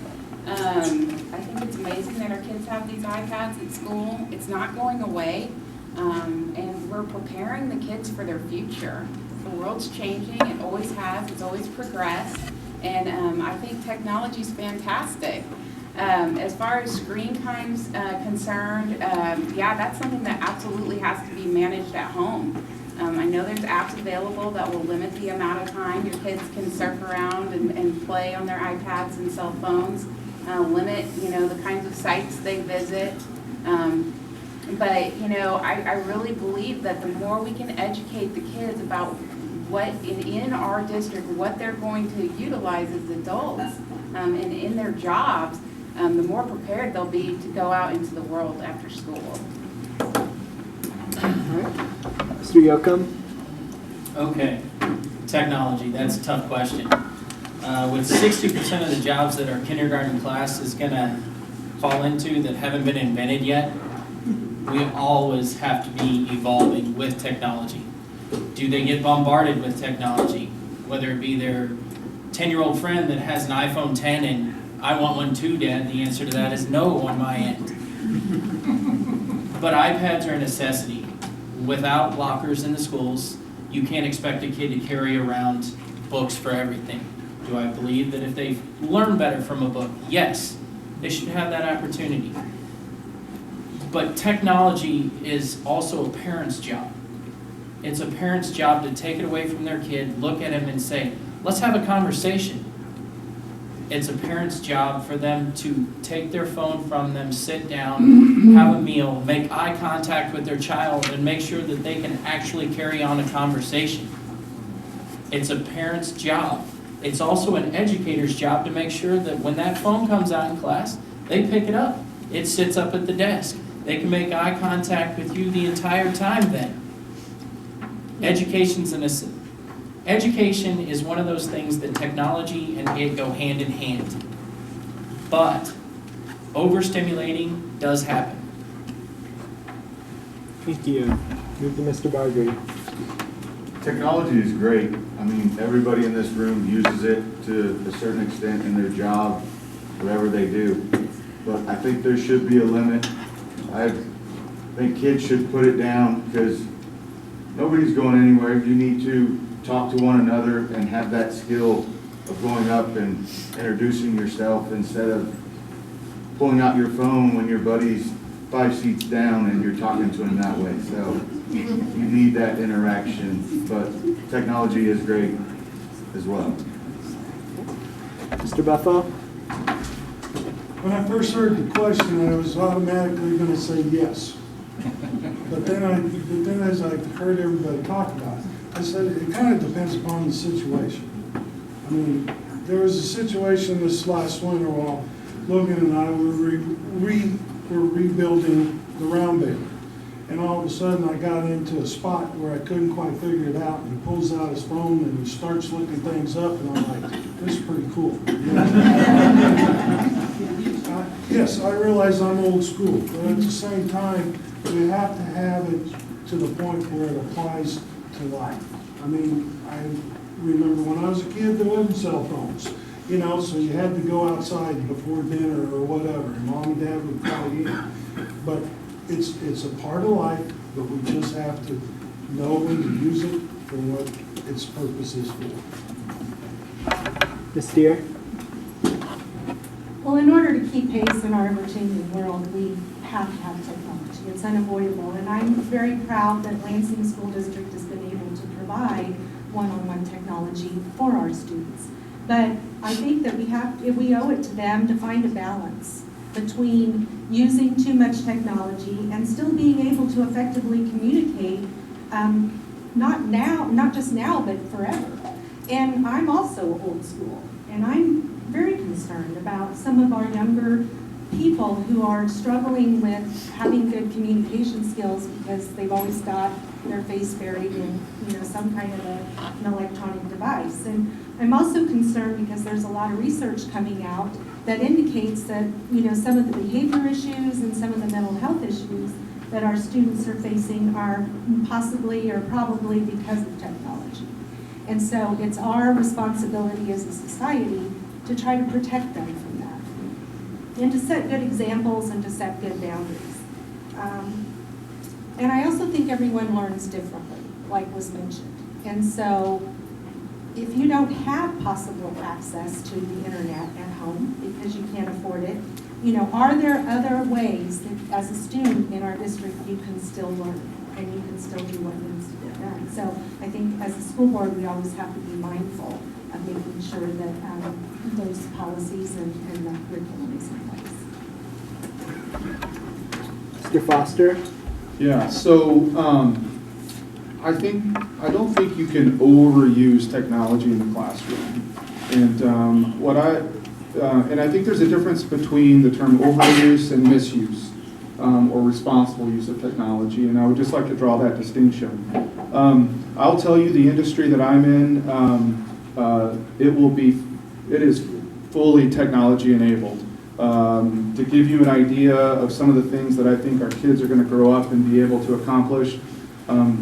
I think it's amazing that our kids have these iPads at school. It's not going away, and we're preparing the kids for their future. The world's changing. It always has. It's always progressed, and I think technology is fantastic. As far as screen time's concerned, yeah, that's something that absolutely has to be managed at home. I know there's apps available that will limit the amount of time your kids can surf around and play on their iPads and cell phones, limit, the kinds of sites they visit. But, I really believe that the more we can educate the kids about what in our district, what they're going to utilize as adults and in their jobs, the more prepared they'll be to go out into the world after school. Mr. Yocum? Okay, technology, that's a tough question. With 60% of the jobs that our kindergarten class is going to fall into that haven't been invented yet, we always have to be evolving with technology. Do they get bombarded with technology? Whether it be their 10-year-old friend that has an iPhone 10 and I want one too, Dad, the answer to that is no on my end. But iPads are a necessity. Without lockers in the schools, you can't expect a kid to carry around books for everything. Do I believe that if they learn better from a book? Yes, they should have that opportunity. But technology is also a parent's job. It's a parent's job to take it away from their kid, look at him and say, let's have a conversation. It's a parent's job for them to take their phone from them, sit down, have a meal, make eye contact with their child, and make sure that they can actually carry on a conversation. It's a parent's job. It's also an educator's job to make sure that when that phone comes out in class, they pick it up. It sits up at the desk. They can make eye contact with you the entire time then. Education is one of those things that technology and it go hand in hand. But overstimulating does happen. Thank you. Move to Mr. Bargary. Technology is great. I mean, everybody in this room uses it to a certain extent in their job, whatever they do. But I think there should be a limit. I think kids should put it down because nobody's going anywhere. You need to talk to one another and have that skill of going up and introducing yourself instead of pulling out your phone when your buddy's 5 seats down and you're talking to him that way. So you need that interaction, but technology is great as well. Mr. Buffo? When I first heard the question, I was automatically going to say yes. But then as I heard everybody talk about it, I said it kind of depends upon the situation. I mean, there was a situation this last winter while Logan and I were rebuilding the round baby. And all of a sudden I got into a spot where I couldn't quite figure it out, and he pulls out his phone and he starts looking things up, and I'm like, this is pretty cool. Yes, I realize I'm old school, but at the same time, we have to have it to the point where it applies to life. I mean, I remember when I was a kid, there wasn't cell phones, so you had to go outside before dinner or whatever, and mom and dad would call you in. But it's a part of life, but we just have to know when to use it for what its purpose is for. Ms. Deere? Well, in order to keep pace in our ever-changing world, we have to have technology. It's unavoidable, and I'm very proud that Lansing School District has been able to provide one-on-one technology for our students. But I think that we owe it to them to find a balance between using too much technology and still being able to effectively communicate, not just now, but forever. And I'm also old school, and I'm very concerned about some of our younger people who are struggling with having good communication skills because they've always got their face buried in, some kind of an electronic device. And I'm also concerned because there's a lot of research coming out that indicates that, some of the behavior issues and some of the mental health issues that our students are facing are possibly or probably because of technology. And so it's our responsibility as a society to try to protect them from that and to set good examples and to set good boundaries. And I also think everyone learns differently, like was mentioned. And so if you don't have possible access to the internet at home because you can't afford it, are there other ways that as a student in our district you can still learn and you can still do what needs to be done? So I think as a school board we always have to be mindful of making sure that those policies and the curriculum is in place. Mr. Foster? Yeah, so I don't think you can overuse technology in the classroom. And and I think there's a difference between the term overuse and misuse, or responsible use of technology. And I would just like to draw that distinction. I'll tell you, the industry that I'm in, it is fully technology enabled. To give you an idea of some of the things that I think our kids are going to grow up and be able to accomplish,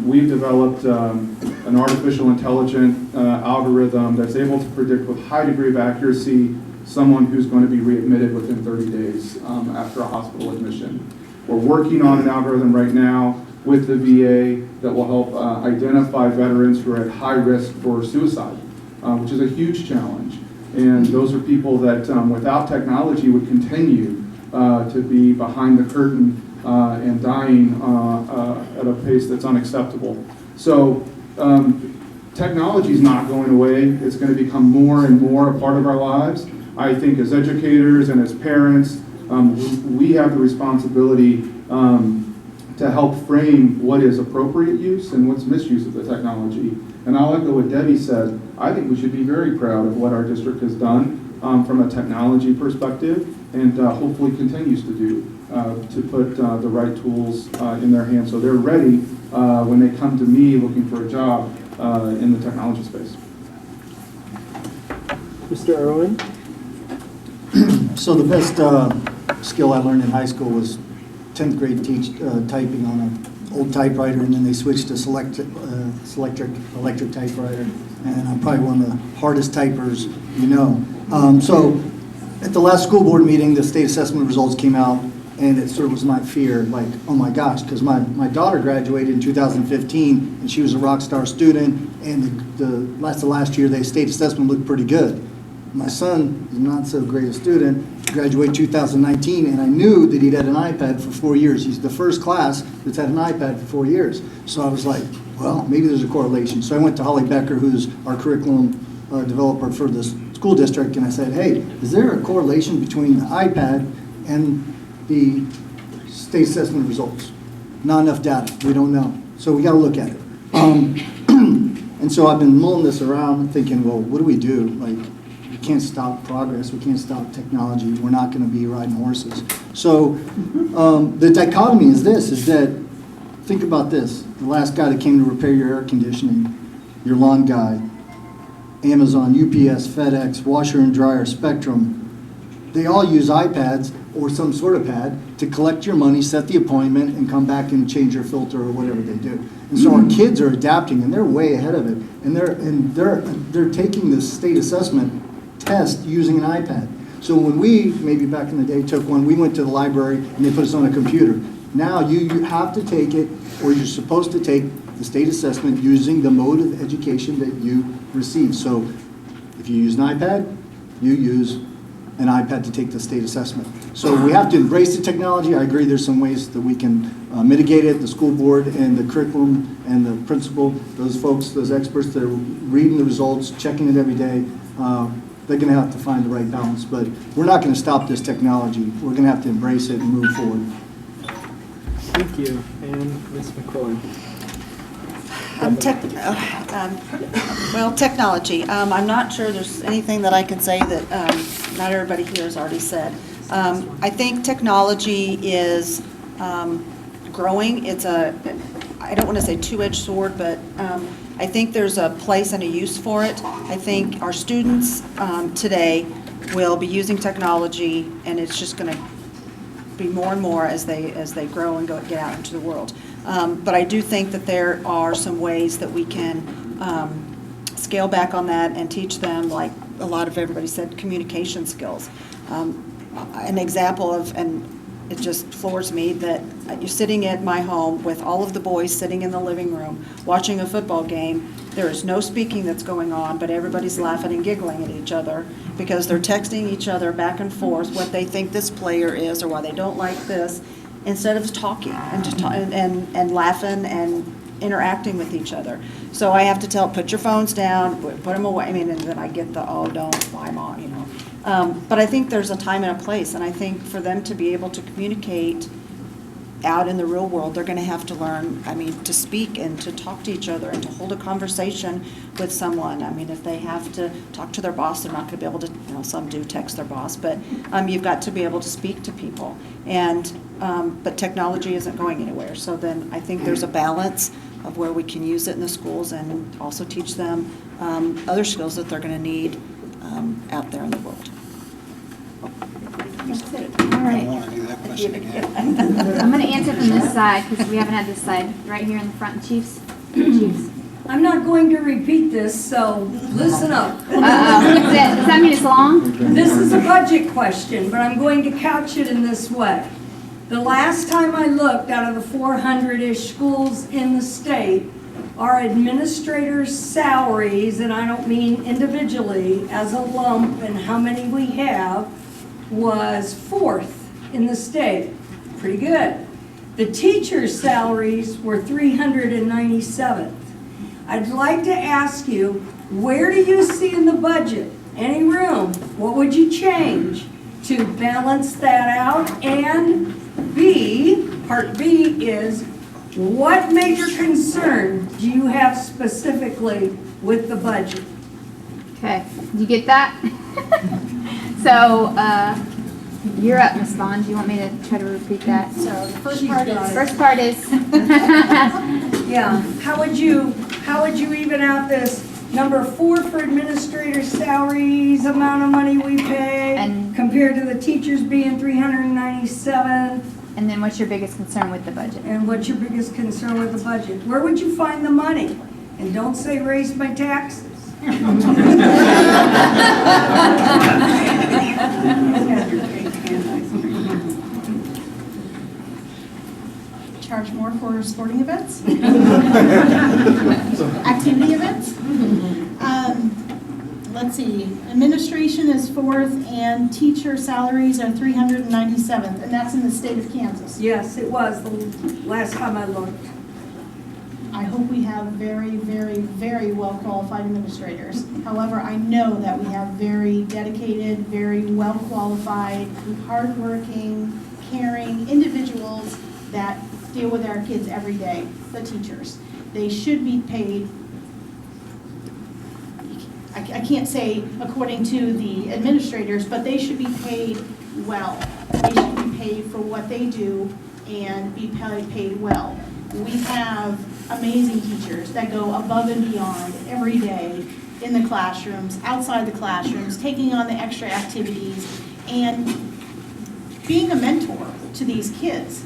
we've developed an artificial intelligent algorithm that's able to predict with high degree of accuracy someone who's going to be readmitted within 30 days after a hospital admission. We're working on an algorithm right now with the VA that will help identify veterans who are at high risk for suicide, which is a huge challenge. And those are people that without technology would continue to be behind the curtain and dying at a pace that's unacceptable. So technology is not going away. It's going to become more and more a part of our lives. I think as educators and as parents, we have the responsibility to help frame what is appropriate use and what's misuse of the technology. And I'll echo what Debbie said. I think we should be very proud of what our district has done from a technology perspective and hopefully continues to do to put the right tools in their hands so they're ready when they come to me looking for a job in the technology space. Mr. Irwin? So the best skill I learned in high school was 10th grade typing on an old typewriter, and then they switched to electric typewriter, and I'm probably one of the hardest typers So at the last school board meeting, the state assessment results came out, and it sort of was my fear, like, oh my gosh, because my daughter graduated in 2015, and she was a rock star student, and the last year, the state assessment looked pretty good. My son is not so great a student, graduated 2019, and I knew that he'd had an iPad for 4 years. He's the first class that's had an iPad for 4 years. So I was like, well, maybe there's a correlation. So I went to Holly Becker, who's our curriculum developer for the school district, and I said, hey, is there a correlation between the iPad and the state assessment results? Not enough data. We don't know. So we got to look at it. And so I've been mulling this around, thinking, well, what do we do? Like, we can't stop progress. We can't stop technology. We're not going to be riding horses. So the dichotomy is this, is that, think about this. The last guy that came to repair your air conditioning, your lawn guy, Amazon, UPS, FedEx, washer and dryer, Spectrum, they all use iPads or some sort of pad to collect your money, set the appointment, and come back and change your filter or whatever they do. And so our kids are adapting, and they're way ahead of it. And they're taking this state assessment test using an iPad. So when we, maybe back in the day, took one, we went to the library and they put us on a computer. Now you have to take it, or you're supposed to take the state assessment using the mode of education that you receive. So if you use an iPad, you use an iPad to take the state assessment. So we have to embrace the technology. I agree there's some ways that we can mitigate it. The school board and the curriculum and the principal, those folks, those experts that are reading the results, checking it every day, they're going to have to find the right balance. But we're not going to stop this technology. We're going to have to embrace it and move forward. Thank you. And Ms. McCoy. Technology. I'm not sure there's anything that I can say that not everybody here has already said. I think technology is growing. It's I don't want to say two-edged sword, but I think there's a place and a use for it. I think our students today will be using technology, and it's just going to be more and more as they grow and get out into the world. But I do think that there are some ways that we can scale back on that and teach them, like a lot of everybody said, communication skills. An example of, and it just floors me, that you're sitting at my home with all of the boys sitting in the living room watching a football game. There is no speaking that's going on, but everybody's laughing and giggling at each other because they're texting each other back and forth what they think this player is or why they don't like this, instead of talking and laughing and interacting with each other. So I have to put your phones down, put them away. I mean, and then I get the, oh, don't, why, Mom, you know. But I think there's a time and a place, and I think for them to be able to communicate out in the real world, they're going to have to learn, to speak and to talk to each other and to hold a conversation with someone. If they have to talk to their boss, they're not going to be able to, some do text their boss, but you've got to be able to speak to people. And but technology isn't going anywhere. So then I think there's a balance of where we can use it in the schools and also teach them other skills that they're going to need out there in the world. That's it. All right. I'm going to answer from this side because we haven't had this side right here in the front. Chiefs. I'm not going to repeat this, so listen up. Does that mean it's long? This is a budget question, but I'm going to couch it in this way. The last time I looked, out of the 400-ish schools in the state, our administrators' salaries, and I don't mean individually, as a lump and how many we have, was 4th in the state. Pretty good. The teachers' salaries were 397th. I'd like to ask you, where do you see in the budget, any room, what would you change to balance that out? And B, part B is, what major concern do you have specifically with the budget? Okay, did you get that? So, you're up, Ms. Bond. Do you want me to try to repeat that? So the first part is. Yeah. How would you even out this number 4 for administrator salaries, amount of money we pay, and compared to the teachers being 397th? And then what's your biggest concern with the budget? And what's your biggest concern with the budget? Where would you find the money? And don't say raise my taxes. Charge more for sporting events, activity events. Let's see, administration is 4th and teacher salaries are 397th, and that's in the state of Kansas. Yes, it was the last time I looked. I hope we have very, very, very well qualified administrators. However, I know that we have very dedicated, very well qualified, hardworking, caring individuals that deal with our kids every day, the teachers. They should be paid, I can't say according to the administrators, but they should be paid well. They should be paid for what they do and be paid well. We have amazing teachers that go above and beyond every day in the classrooms, outside the classrooms, taking on the extra activities, and being a mentor to these kids.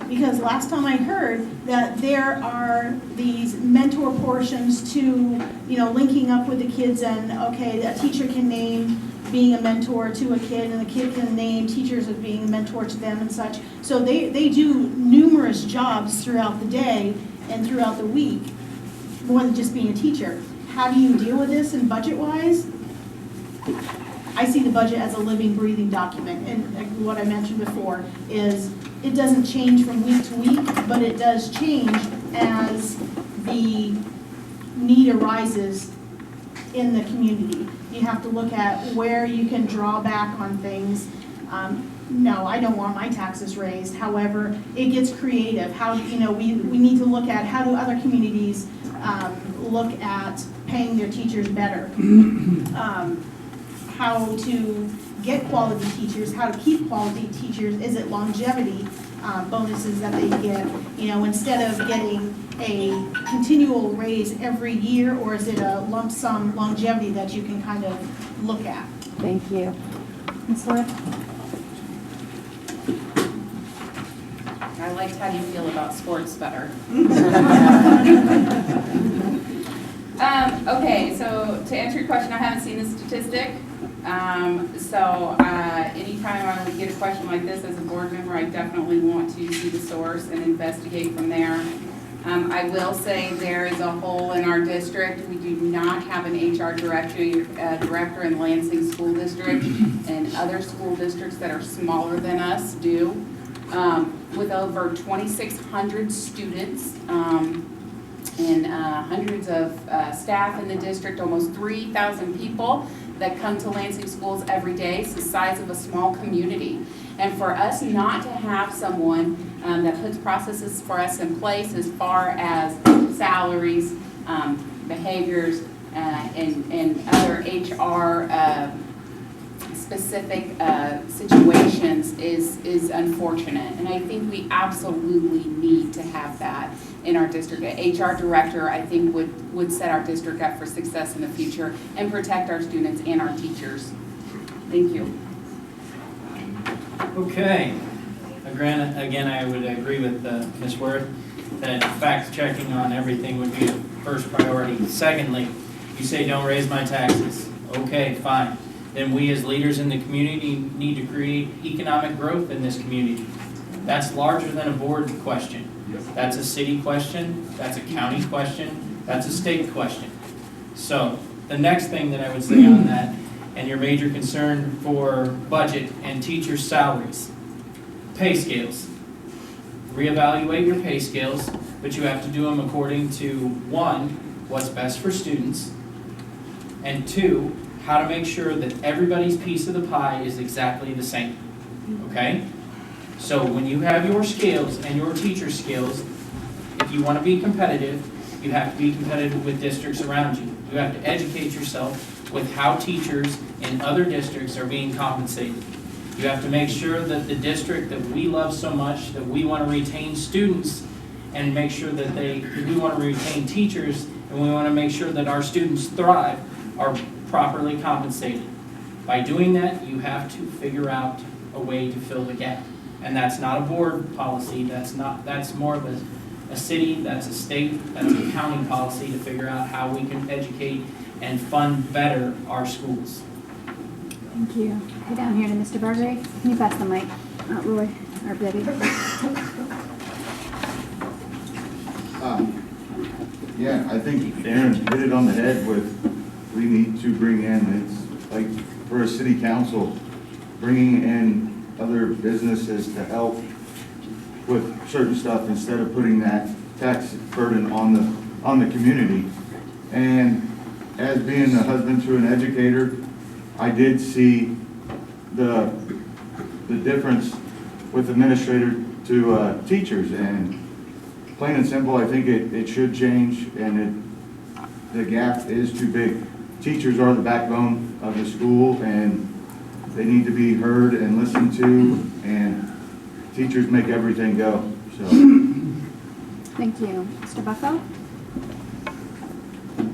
Because last time I heard that there are these mentor portions to, linking up with the kids, and okay, a teacher can name being a mentor to a kid, and the kid can name teachers as being a mentor to them and such. So they do numerous jobs throughout the day and throughout the week, more than just being a teacher. How do you deal with this and budget-wise? I see the budget as a living, breathing document, and what I mentioned before is it doesn't change from week to week, but it does change as the need arises in the community. You have to look at where you can draw back on things. No, I don't want my taxes raised. However, it gets creative. How, we need to look at how do other communities look at paying their teachers better, how to get quality teachers, how to keep quality teachers. Is it longevity bonuses that they get, instead of getting a continual raise every year, or is it a lump sum longevity that you can kind of look at? Thank you. Ms. Worth? I liked how you feel about sports better. Okay, so to answer your question, I haven't seen the statistic. Anytime I would get a question like this as a board member, I definitely want to see the source and investigate from there. I will say there is a hole in our district. We do not have an HR director in Lansing School District, and other school districts that are smaller than us do. With over 2,600 students and hundreds of staff in the district, almost 3,000 people that come to Lansing schools every day. It's the size of a small community. And for us not to have someone that puts processes for us in place as far as salaries, behaviors, and other HR specific situations is unfortunate. And I think we absolutely need to have that in our district. An HR director, I think, would set our district up for success in the future and protect our students and our teachers. Thank you. Okay. Again, I would agree with Ms. Worth that fact checking on everything would be the first priority. Secondly, you say don't raise my taxes. Okay, fine. Then we as leaders in the community need to create economic growth in this community. That's larger than a board question. That's a city question, that's a county question, that's a state question. So the next thing that I would say on that, and your major concern for budget and teacher salaries, pay scales. Reevaluate your pay scales, but you have to do them according to, one, what's best for students, and two, how to make sure that everybody's piece of the pie is exactly the same, okay? So when you have your scales and your teacher skills, if you want to be competitive, you have to be competitive with districts around you. You have to educate yourself with how teachers in other districts are being compensated. You have to make sure that the district that we love so much, that we want to retain students and make sure that we want to retain teachers, and we want to make sure that our students thrive, are properly compensated. By doing that, you have to figure out a way to fill the gap. And that's not a board policy, that's more of a city, that's a state, that's a county policy to figure out how we can educate and fund better our schools. Thank you. Go down here to Mr. Bargrave. Can you pass the mic? Roy or Debbie? Yeah, I think Aaron hit it on the head with, we need to bring in, it's like for a city council, bringing in other businesses to help with certain stuff instead of putting that tax burden on the community. And as being a husband to an educator, I did see the difference with administrator to teachers, and plain and simple, I think it should change, and the gap is too big. Teachers are the backbone of the school, and they need to be heard and listened to, and teachers make everything go. So, Thank you. Mr. Bucko?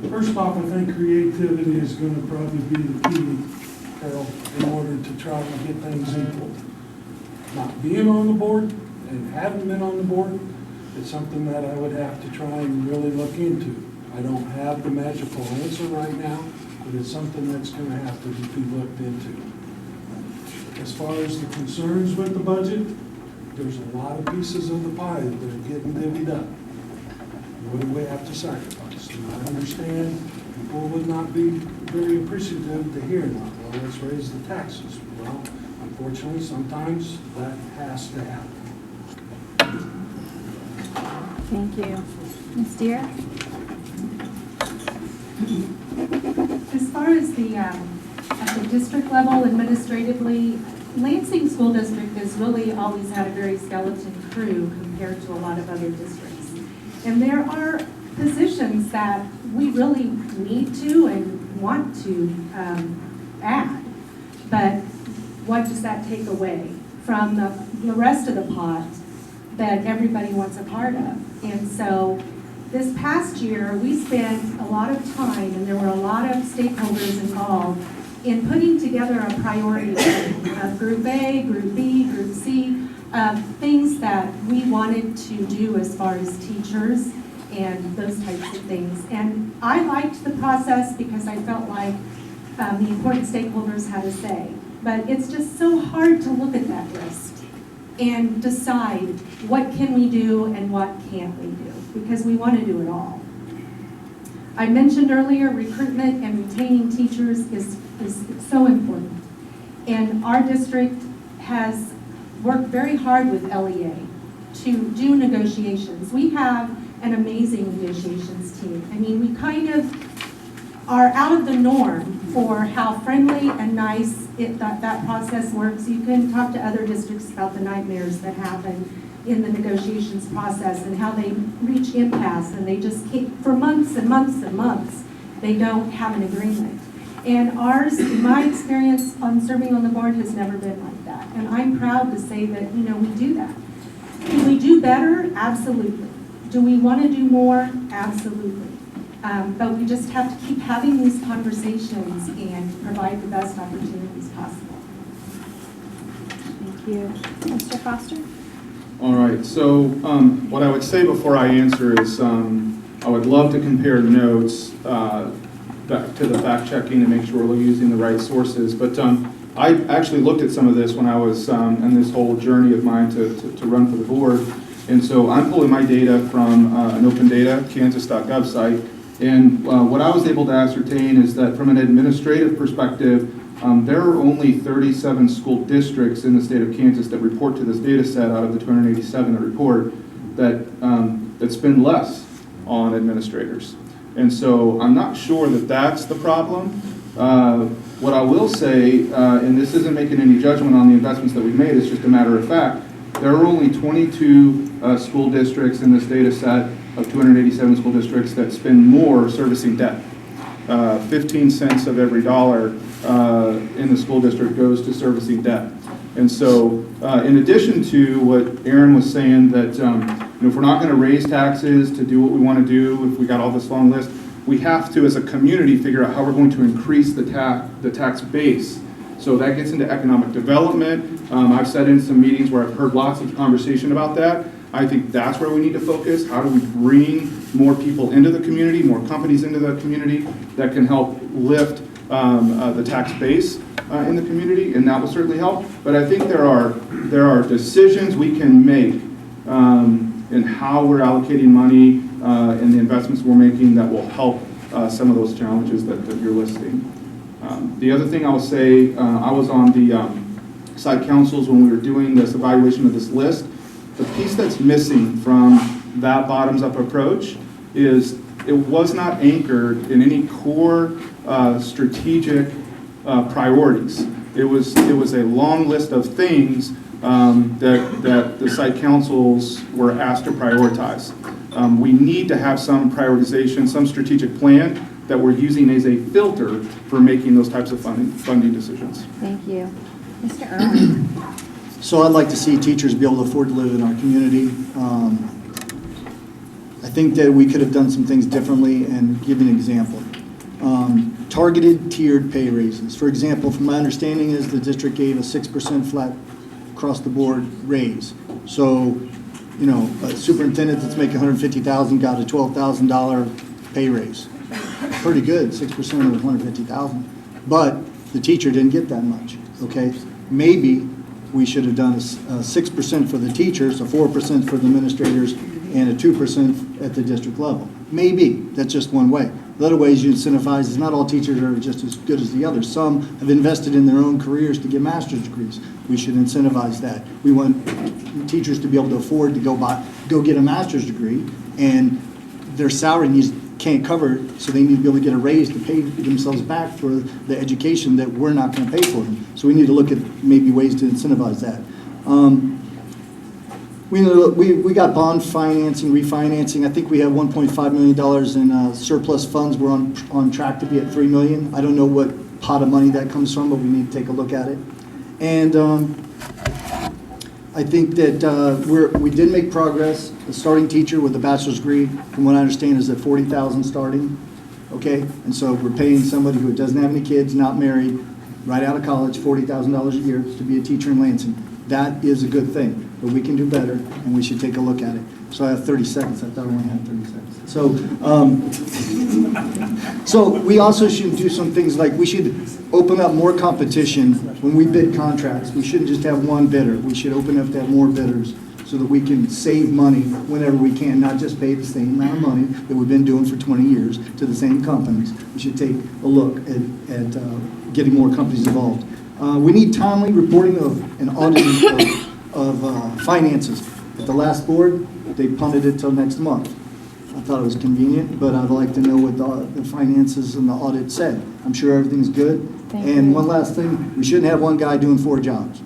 First off, I think creativity is going to probably be the key, Carol, in order to try to get things equal. Not being on the board and having been on the board, it's something that I would have to try and really look into. I don't have the magical answer right now, but it's something that's going to have to be looked into. As far as the concerns with the budget, there's a lot of pieces of the pie that are getting divvied up. What do we have to sacrifice? And I understand people would not be very appreciative to hear that. Well, let's raise the taxes. Well, unfortunately, sometimes that has to happen. Thank you. Ms. Deere? As far as at the district level administratively, Lansing School District has really always had a very skeleton crew compared to a lot of other districts. And there are positions that we really need to and want to add. But what does that take away from the rest of the pot that everybody wants a part of? And so this past year, we spent a lot of time, and there were a lot of stakeholders involved in putting together a priority of Group A, Group B, Group C, things that we wanted to do as far as teachers and those types of things. And I liked the process because I felt like the important stakeholders had a say. But it's just so hard to look at that list and decide what can we do and what can't we do, because we want to do it all. I mentioned earlier, recruitment and retaining teachers is so important. And our district has worked very hard with LEA to do negotiations. We have an amazing negotiations team. I mean, we kind of are out of the norm for how friendly and nice that process works. You can talk to other districts about the nightmares that happen in the negotiations process and how they reach impasse and they just keep, for months and months and months, they don't have an agreement. And ours, in my experience on serving on the board, has never been like that. And I'm proud to say that, you know, we do that. Can we do better? Absolutely. Do we want to do more? Absolutely. But we just have to keep having these conversations and provide the best opportunities possible. Thank you. Mr. Foster? All right, so what I would say before I answer is I would love to compare notes back to the fact checking and make sure we're using the right sources. But I actually looked at some of this when I was in this whole journey of mine to run for the board. And so I'm pulling my data from an open data, kansas.gov site. And what I was able to ascertain is that from an administrative perspective, there are only 37 school districts in the state of Kansas that report to this data set out of the 287 that report that spend less on administrators. And so I'm not sure that that's the problem. What I will say, and this isn't making any judgment on the investments that we've made, it's just a matter of fact, there are only 22 school districts in this data set of 287 school districts that spend more servicing debt. 15 cents of every dollar in the school district goes to servicing debt. And so in addition to what Aaron was saying, that if we're not going to raise taxes to do what we want to do, if we got all this long list, we have to, as a community, figure out how we're going to increase the tax base. So that gets into economic development. I've sat in some meetings where I've heard lots of conversation about that. I think that's where we need to focus. How do we bring more people into the community, more companies into the community that can help lift the tax base in the community, and that will certainly help. But I think there are decisions we can make in how we're allocating money and the investments we're making that will help some of those challenges that you're listing. The other thing I will say, I was on the site councils when we were doing this evaluation of this list. The piece that's missing from that bottoms-up approach is it was not anchored in any core strategic priorities. It was a long list of things that the site councils were asked to prioritize. We need to have some prioritization, some strategic plan that we're using as a filter for making those types of funding decisions. Thank you. Mr. Irwin? So I'd like to see teachers be able to afford to live in our community. I think that we could have done some things differently, and give an example. Targeted tiered pay raises. For example, from my understanding is the district gave a 6% flat across the board raise. So, you know, a superintendent that's making $150,000 got a $12,000 pay raise. Pretty good, 6% of $150,000. But the teacher didn't get that much, okay? Maybe we should have done a 6% for the teachers, a 4% for the administrators, and a 2% at the district level. Maybe, that's just one way. The other ways you incentivize is not all teachers are just as good as the others. Some have invested in their own careers to get master's degrees. We should incentivize that. We want teachers to be able to afford to go get a master's degree, and their salary can't cover it, so they need to be able to get a raise to pay themselves back for the education that we're not going to pay for them. So we need to look at maybe ways to incentivize that. We got bond financing, refinancing. I think we have $1.5 million in surplus funds. We're on track to be at $3 million. I don't know what pot of money that comes from, but we need to take a look at it. And I think that we did make progress. The starting teacher with a bachelor's degree, from what I understand, is at $40,000 starting. Okay, and so we're paying somebody who doesn't have any kids, not married, right out of college, $40,000 a year to be a teacher in Lansing. That is a good thing, but we can do better, and we should take a look at it. So I have 30 seconds. I thought I only had 30 seconds. So we also should do some things like we should open up more competition when we bid contracts. We shouldn't just have one bidder. We should open up to have more bidders so that we can save money whenever we can, not just pay the same amount of money that we've been doing for 20 years to the same companies. We should take a look at getting more companies involved. We need timely reporting of and auditing of finances. At the last board, they punted it till next month. I thought it was convenient, but I'd like to know what the finances and the audit said. I'm sure everything's good. And one last thing, we shouldn't have one guy doing 4 jobs.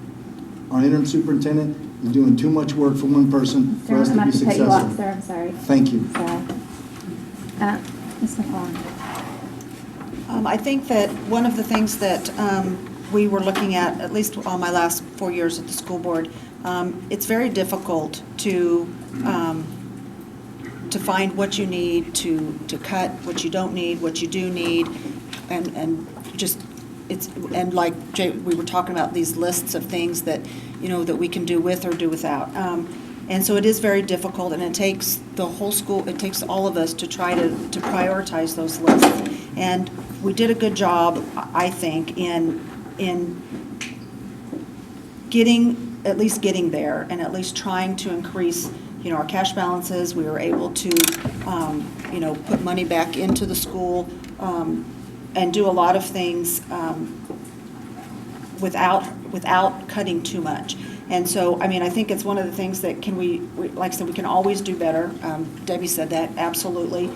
Our interim superintendent is doing too much work for one person for us to be successful. Sir, I'm sorry. Thank you. Ms. McClellan. I think that one of the things that we were looking at least on my last 4 years at the school board, it's very difficult to find what you need, to cut what you don't need, what you do need, and just and like Jay, we were talking about these lists of things that that we can do with or do without. And so it is very difficult, and it takes the whole school, it takes all of us to try to prioritize those lists. And we did a good job, I think, in at least getting there, and at least trying to increase our cash balances. We were able to put money back into the school and do a lot of things without cutting too much. And so, I think it's one of the things that like I said, we can always do better. Debbie said that, absolutely.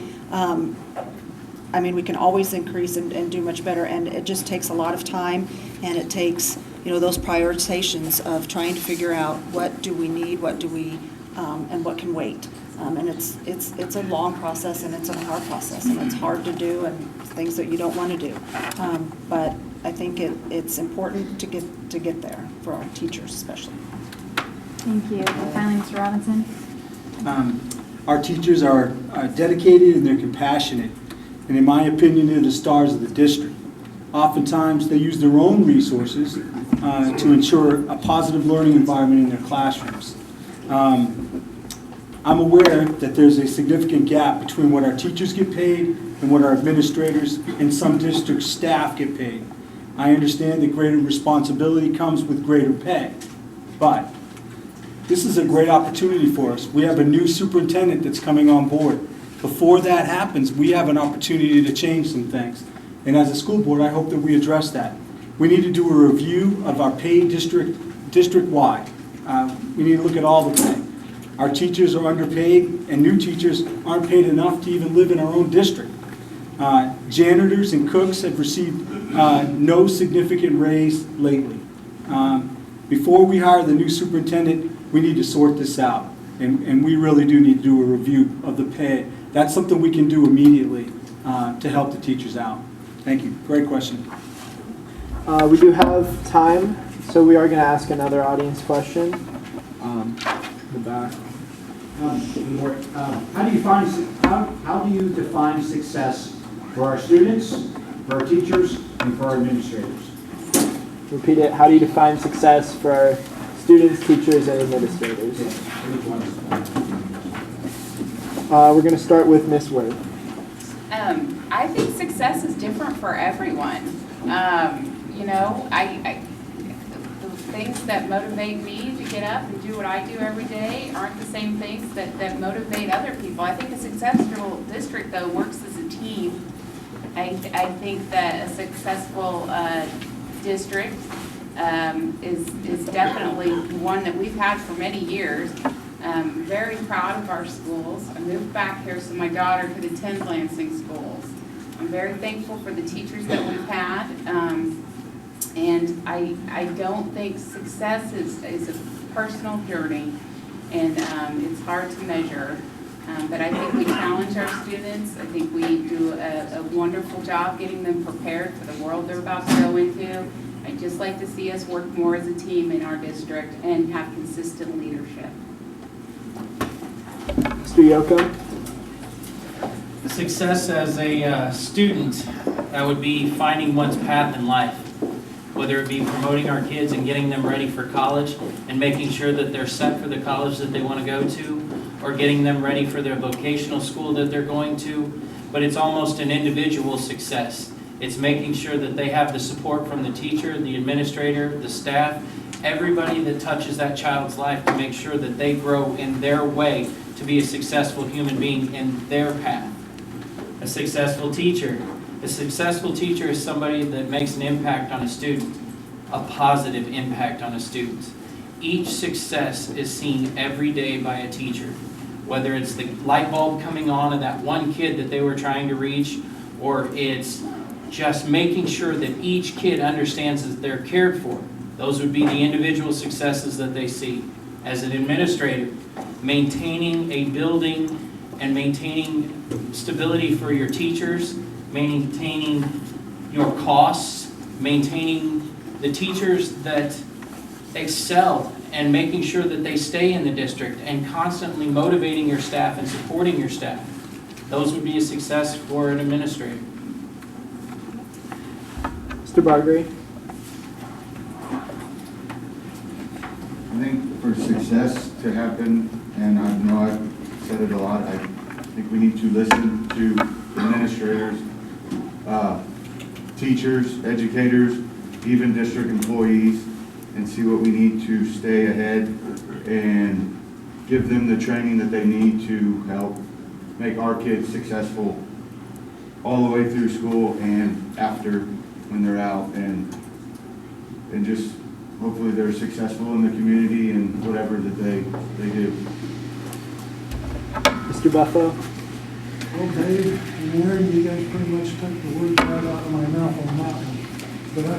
We can always increase and do much better, and it just takes a lot of time, and it takes, those prioritizations of trying to figure out what do we need, what do we, and what can wait. And it's a long process, and it's a hard process, and it's hard to do, and things that you don't want to do. But I think it's important to get there for our teachers especially. Thank you. And finally, Mr. Robinson. Our teachers are dedicated and they're compassionate, and in my opinion, they're the stars of the district. Oftentimes, they use their own resources to ensure a positive learning environment in their classrooms. I'm aware that there's a significant gap between what our teachers get paid and what our administrators and some district staff get paid. I understand that greater responsibility comes with greater pay, but this is a great opportunity for us. We have a new superintendent that's coming on board. Before that happens, we have an opportunity to change some things. And as a school board, I hope that we address that. We need to do a review of our pay district-wide. We need to look at all the pay. Our teachers are underpaid, and new teachers aren't paid enough to even live in our own district. Janitors and cooks have received no significant raise lately. Before we hire the new superintendent, we need to sort this out, and we really do need to do a review of the pay. That's something we can do immediately to help the teachers out. Thank you. Great question. We do have time, so we are going to ask another audience question. In the back. How do you define success for our students, for our teachers, and for our administrators? Repeat it. How do you define success for our students, teachers, and administrators? We're going to start with Ms. Worth. I think success is different for everyone. The things that motivate me to get up and do what I do every day aren't the same things that motivate other people. I think a successful district, though, works as a team. I think that a successful district is definitely one that we've had for many years. Very proud of our schools. I moved back here so my daughter could attend Lansing schools. I'm very thankful for the teachers that we've had. And I don't think success is a personal journey. and it's hard to measure. But I think we challenge our students. I think we do a wonderful job getting them prepared for the world they're about to go into. I'd just like to see us work more as a team in our district and have consistent leadership. Mr. Yocum? Success as a student, that would be finding one's path in life, whether it be promoting our kids and getting them ready for college and making sure that they're set for the college that they want to go to, or getting them ready for their vocational school that they're going to. But it's almost an individual success. It's making sure that they have the support from the teacher, the administrator, the staff, everybody that touches that child's life to make sure that they grow in their way to be a successful human being in their path. A successful teacher. A successful teacher is somebody that makes an impact on a student, a positive impact on a student. Each success is seen every day by a teacher, whether it's the light bulb coming on of that one kid that they were trying to reach, or it's just making sure that each kid understands that they're cared for. Those would be the individual successes that they see. As an administrator, maintaining a building and maintaining stability for your teachers, maintaining your costs, maintaining the teachers that excel and making sure that they stay in the district, and constantly motivating your staff and supporting your staff. Those would be a success for an administrator. Mr. Bargary? I think for success to happen, and I know I've said it a lot, I think we need to listen to administrators, teachers, educators, even district employees, and see what we need to stay ahead and give them the training that they need to help make our kids successful all the way through school and after when they're out, and just hopefully they're successful in the community and whatever that they do. Mr. Buffalo? Well, Dave and Aaron, you guys pretty much took the words right out of my mouth on that one. But I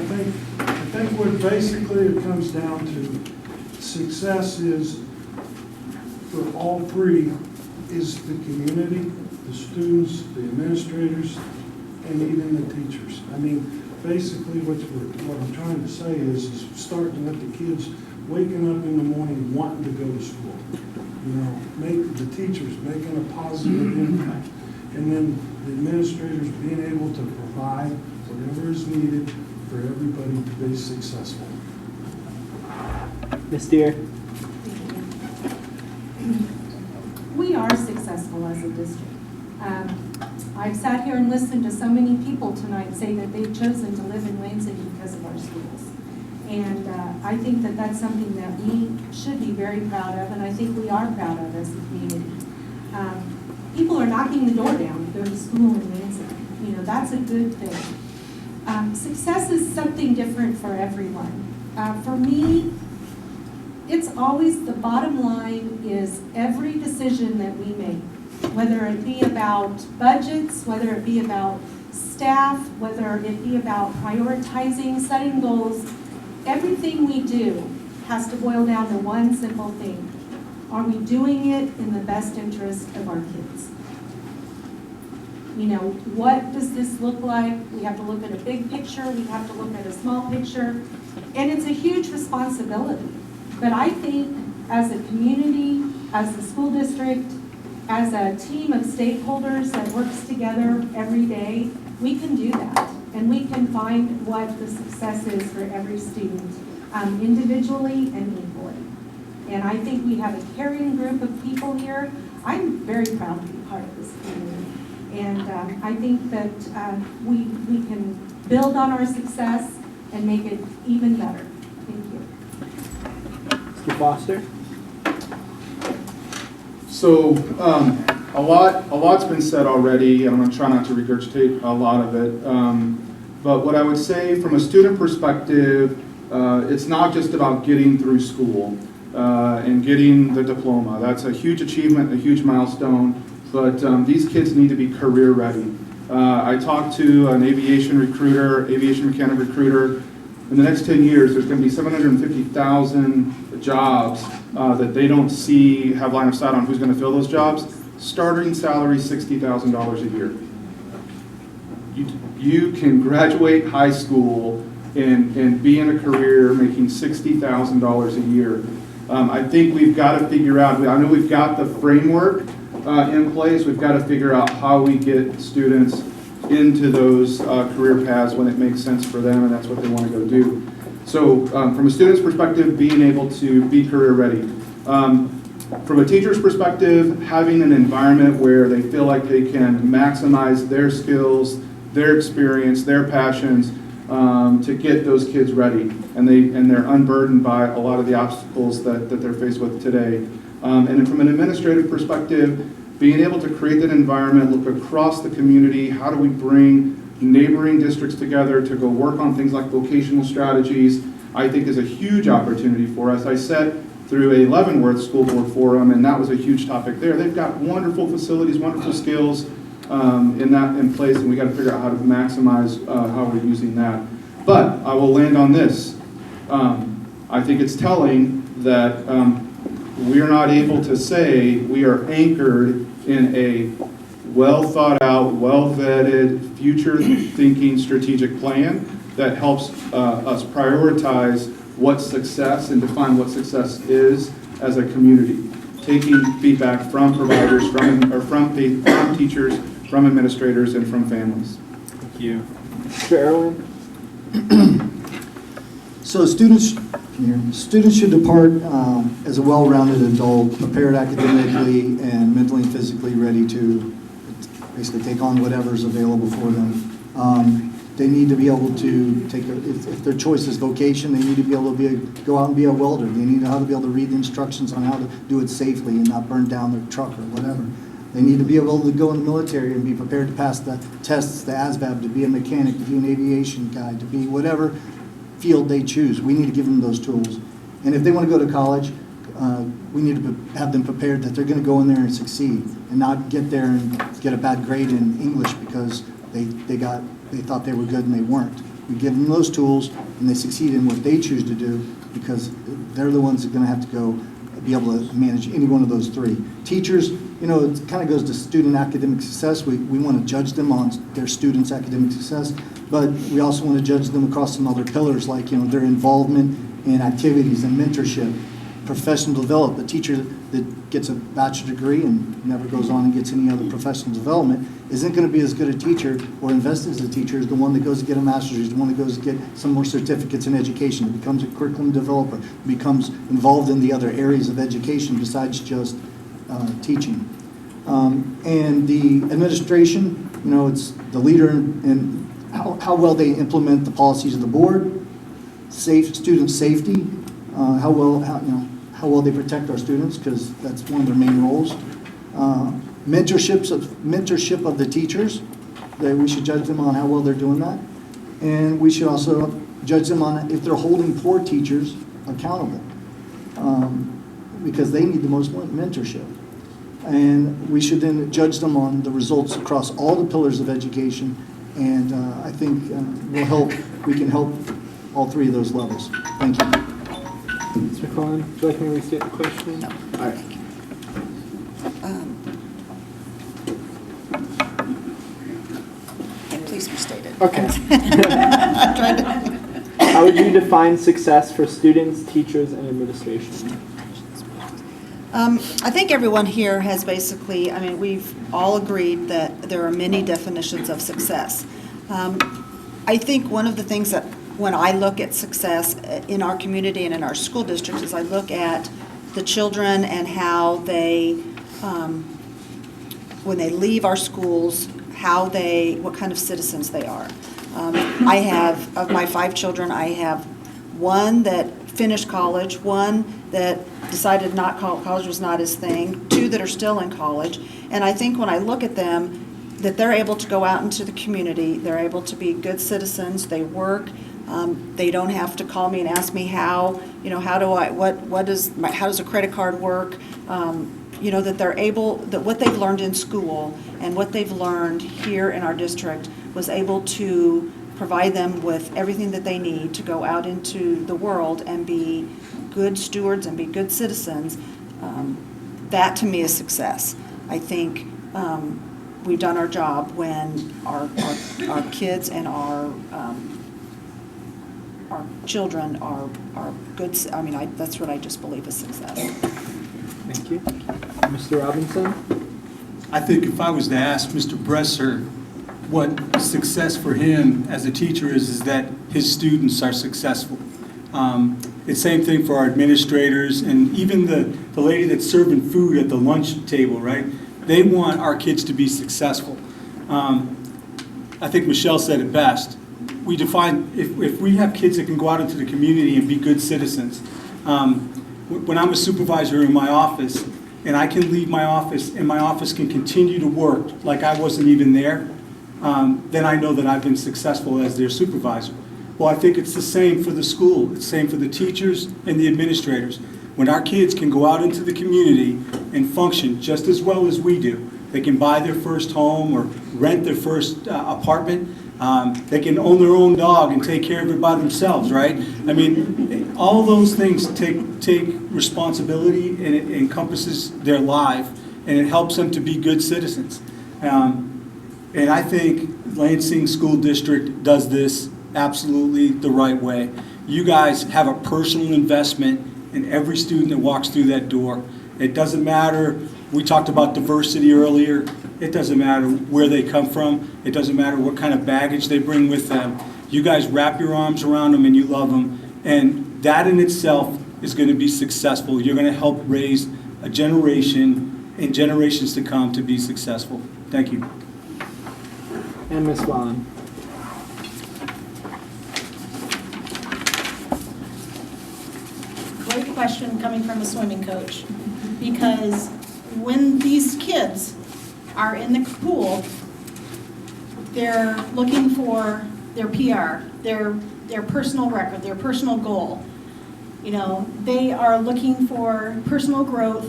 think what basically it comes down to, success is, for all three, is the community, the students, the administrators, and even the teachers. I mean, basically what I'm trying to say is starting with the kids waking up in the morning wanting to go to school. You know, make the teachers making a positive impact, and then the administrators being able to provide whatever is needed for everybody to be successful. Ms. Deere? We are successful as a district. I've sat here and listened to so many people tonight say that they've chosen to live in Lansing because of our schools. And I think that that's something that we should be very proud of, and I think we are proud of as a community. People are knocking the door down to go to school in Lansing. You know, that's a good thing. Success is something different for everyone. For me, it's always the bottom line is every decision that we make, whether it be about budgets, whether it be about staff, whether it be about prioritizing, setting goals, everything we do has to boil down to one simple thing. Are we doing it in the best interest of our kids? You know, what does this look like? We have to look at a big picture, we have to look at a small picture, and it's a huge responsibility. But I think as a community, as the school district, as a team of stakeholders that works together every day, we can do that. And we can find what the success is for every student, individually and equally. And I think we have a caring group of people here. I'm very proud to be part of this community. And I think that we can build on our success and make it even better. Thank you. Mr. Foster? So a lot's been said already, and I'm going to try not to regurgitate a lot of it. But what I would say from a student perspective, it's not just about getting through school and getting the diploma. That's a huge achievement, a huge milestone, but these kids need to be career ready. I talked to an aviation mechanic recruiter. In the next 10 years, there's going to be 750,000 jobs that they don't see, have line of sight on who's going to fill those jobs, starting salary $60,000 a year. You can graduate high school and be in a career making $60,000 a year. I think we've got to figure out, I know we've got the framework in place, we've got to figure out how we get students into those career paths when it makes sense for them and that's what they want to go do. So from a student's perspective, being able to be career ready. From a teacher's perspective, having an environment where they feel like they can maximize their skills, their experience, their passions to get those kids ready. And they're unburdened by a lot of the obstacles that they're faced with today. And then from an administrative perspective, being able to create that environment, look across the community, how do we bring neighboring districts together to go work on things like vocational strategies, I think is a huge opportunity for us. I sat through a Leavenworth School Board Forum, and that was a huge topic there. They've got wonderful facilities, wonderful skills in place, and we got to figure out how to maximize how we're using that. But I will land on this. I think it's telling that we are not able to say we are anchored in a well thought out, well vetted, future thinking strategic plan that helps us prioritize what success and define what success is as a community. Taking feedback from providers, from teachers, from administrators, and from families. Thank you. Mr. Erwin? So students should depart as a well-rounded adult, prepared academically and mentally and physically ready to basically take on whatever's available for them. They need to be able to take, if their choice is vocation, they need to be able to go out and be a welder. They need to be able to read the instructions on how to do it safely and not burn down their truck or whatever. They need to be able to go in the military and be prepared to pass the tests, the ASVAB, to be a mechanic, to be an aviation guy, to be whatever field they choose. We need to give them those tools. And if they want to go to college, we need to have them prepared that they're going to go in there and succeed and not get there and get a bad grade in English because they thought they were good and they weren't. We give them those tools and they succeed in what they choose to do because they're the ones that are going to have to go be able to manage any one of those three. Teachers, it kind of goes to student academic success. We want to judge them on their students' academic success, but we also want to judge them across some other pillars like their involvement in activities and mentorship, professional development. The teacher that gets a bachelor's degree and never goes on and gets any other professional development isn't going to be as good a teacher or invested as a teacher as the one that goes to get a master's, the one that goes to get some more certificates in education, that becomes a curriculum developer, becomes involved in the other areas of education besides just teaching. And the administration, it's the leader in how well they implement the policies of the board, student safety, how well they protect our students, because that's one of their main roles. Mentorship of the teachers, that we should judge them on how well they're doing that. And we should also judge them on if they're holding poor teachers accountable, because they need the most mentorship. And we should then judge them on the results across all the pillars of education, and I think we can help all three of those levels. Thank you. Mr. Collin, would you like me to restate the question? No. All right. And please restate it. Okay. I'm trying to. How would you define success for students, teachers, and administration? I think everyone here has basically, we've all agreed that there are many definitions of success. I think one of the things that when I look at success in our community and in our school districts is I look at the children and how they, when they leave our schools, what kind of citizens they are. I have, of my 5 children, I have one that finished college, one that decided college was not his thing, 2 that are still in college. And I think when I look at them, that they're able to go out into the community, they're able to be good citizens, they work, they don't have to call me and ask me how does a credit card work, that they're able, that what they've learned in school and what they've learned here in our district was able to provide them with everything that they need to go out into the world and be good stewards and be good citizens, that to me is success. I think we've done our job when our kids and our children are good. I mean, that's what I just believe is success. Thank you. Mr. Robinson? I think if I was to ask Mr. Bresser what success for him as a teacher is that his students are successful. It's same thing for our administrators and even the lady that's serving food at the lunch table, right? They want our kids to be successful. I think Michelle said it best. We define, if we have kids that can go out into the community and be good citizens, when I'm a supervisor in my office and I can leave my office and my office can continue to work like I wasn't even there, then I know that I've been successful as their supervisor. Well, I think it's the same for the school. It's the same for the teachers and the administrators. When our kids can go out into the community and function just as well as we do, they can buy their first home or rent their first apartment. They can own their own dog and take care of it by themselves, right? I mean, all those things take responsibility, and it encompasses their life, and it helps them to be good citizens. And I think Lansing School District does this absolutely the right way. You guys have a personal investment in every student that walks through that door. It doesn't matter, we talked about diversity earlier, it doesn't matter where they come from, it doesn't matter what kind of baggage they bring with them. You guys wrap your arms around them and you love them, and that in itself is going to be successful. You're going to help raise a generation and generations to come to be successful. Thank you. And Ms. Vaughn. Great question coming from a swimming coach, because when these kids are in the pool, they're looking for their PR, their personal record, their personal goal. You know, they are looking for personal growth,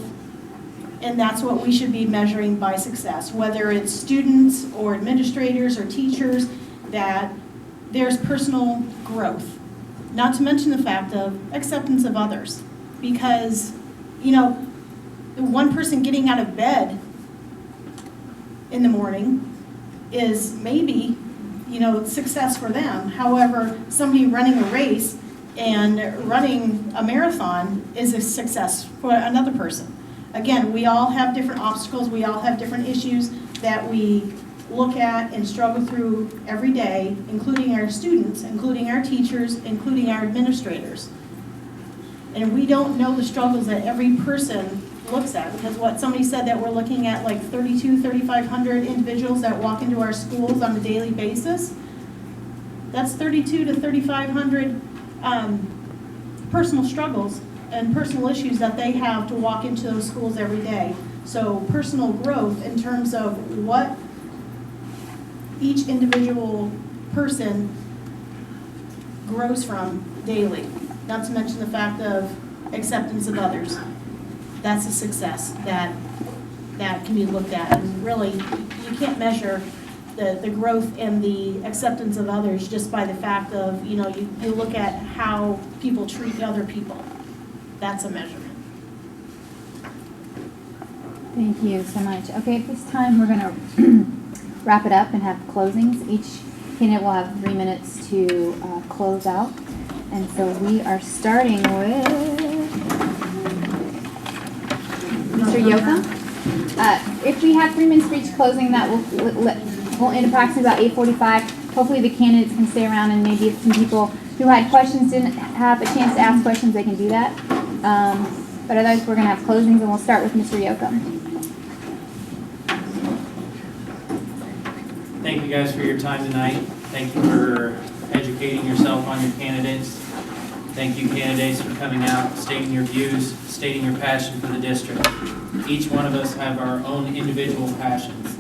and that's what we should be measuring by success, whether it's students or administrators or teachers, that there's personal growth. Not to mention the fact of acceptance of others, because, you know, one person getting out of bed in the morning is maybe, you know, success for them. However, somebody running a race and running a marathon is a success for another person. Again, we all have different obstacles, we all have different issues that we look at and struggle through every day, including our students, including our teachers, including our administrators. And we don't know the struggles that every person looks at, because what somebody said that we're looking at like 3,500 individuals that walk into our schools on a daily basis. That's 3,200 to 3,500 personal struggles and personal issues that they have to walk into those schools every day. So personal growth in terms of what each individual person grows from daily, not to mention the fact of acceptance of others. That's a success that can be looked at. And really, you can't measure the growth and the acceptance of others just by the fact of, you know, you look at how people treat other people. That's a measurement. Thank you so much. Okay, at this time, we're going to wrap it up and have closings. Each candidate will have 3 minutes to close out. And so we are starting with Mr. Yoakum. If we have 3 minutes for each closing, that will end approximately about 8:45. Hopefully the candidates can stay around, and maybe if some people who had questions didn't have a chance to ask questions, they can do that. But otherwise, we're going to have closings, and we'll start with Mr. Yoakum. Thank you guys for your time tonight. Thank you for educating yourself on your candidates. Thank you, candidates, for coming out, stating your views, stating your passion for the district. Each one of us have our own individual passions.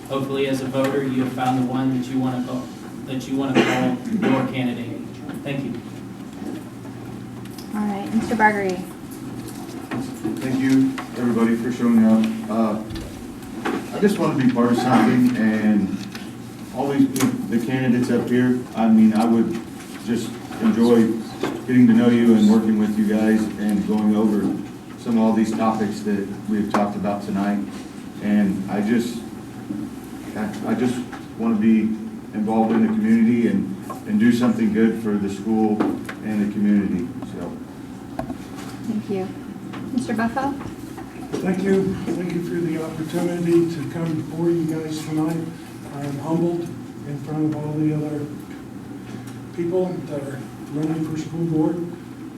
Hopefully, as a voter, you have found the one that you want to call your candidate. Thank you. All right, Mr. Bargery. Thank you, everybody, for showing up. I just want to be part of something, and all these, the candidates up here, I mean, I would just enjoy getting to know you and working with you guys and going over some of all these topics that we've talked about tonight. And I just want to be involved in the community and do something good for the school and the community, so. Thank you. Mr. Buffo? Thank you. Thank you for the opportunity to come before you guys tonight. I am humbled in front of all the other people that are running for school board.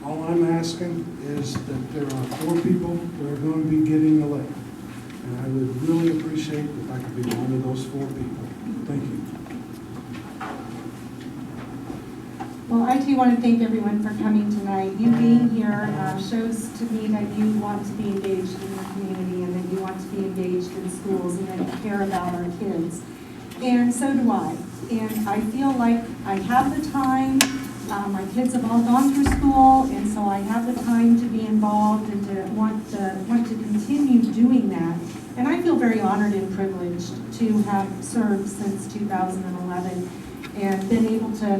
All I'm asking is that there are 4 people that are going to be getting elected. And I would really appreciate if I could be one of those 4 people. Thank you. Well, I too want to thank everyone for coming tonight. You being here shows to me that you want to be engaged in the community and that you want to be engaged in schools and that you care about our kids. And so do I. And I feel like I have the time. My kids have all gone through school, and so I have the time to be involved and to want to continue doing that. And I feel very honored and privileged to have served since 2011 and been able to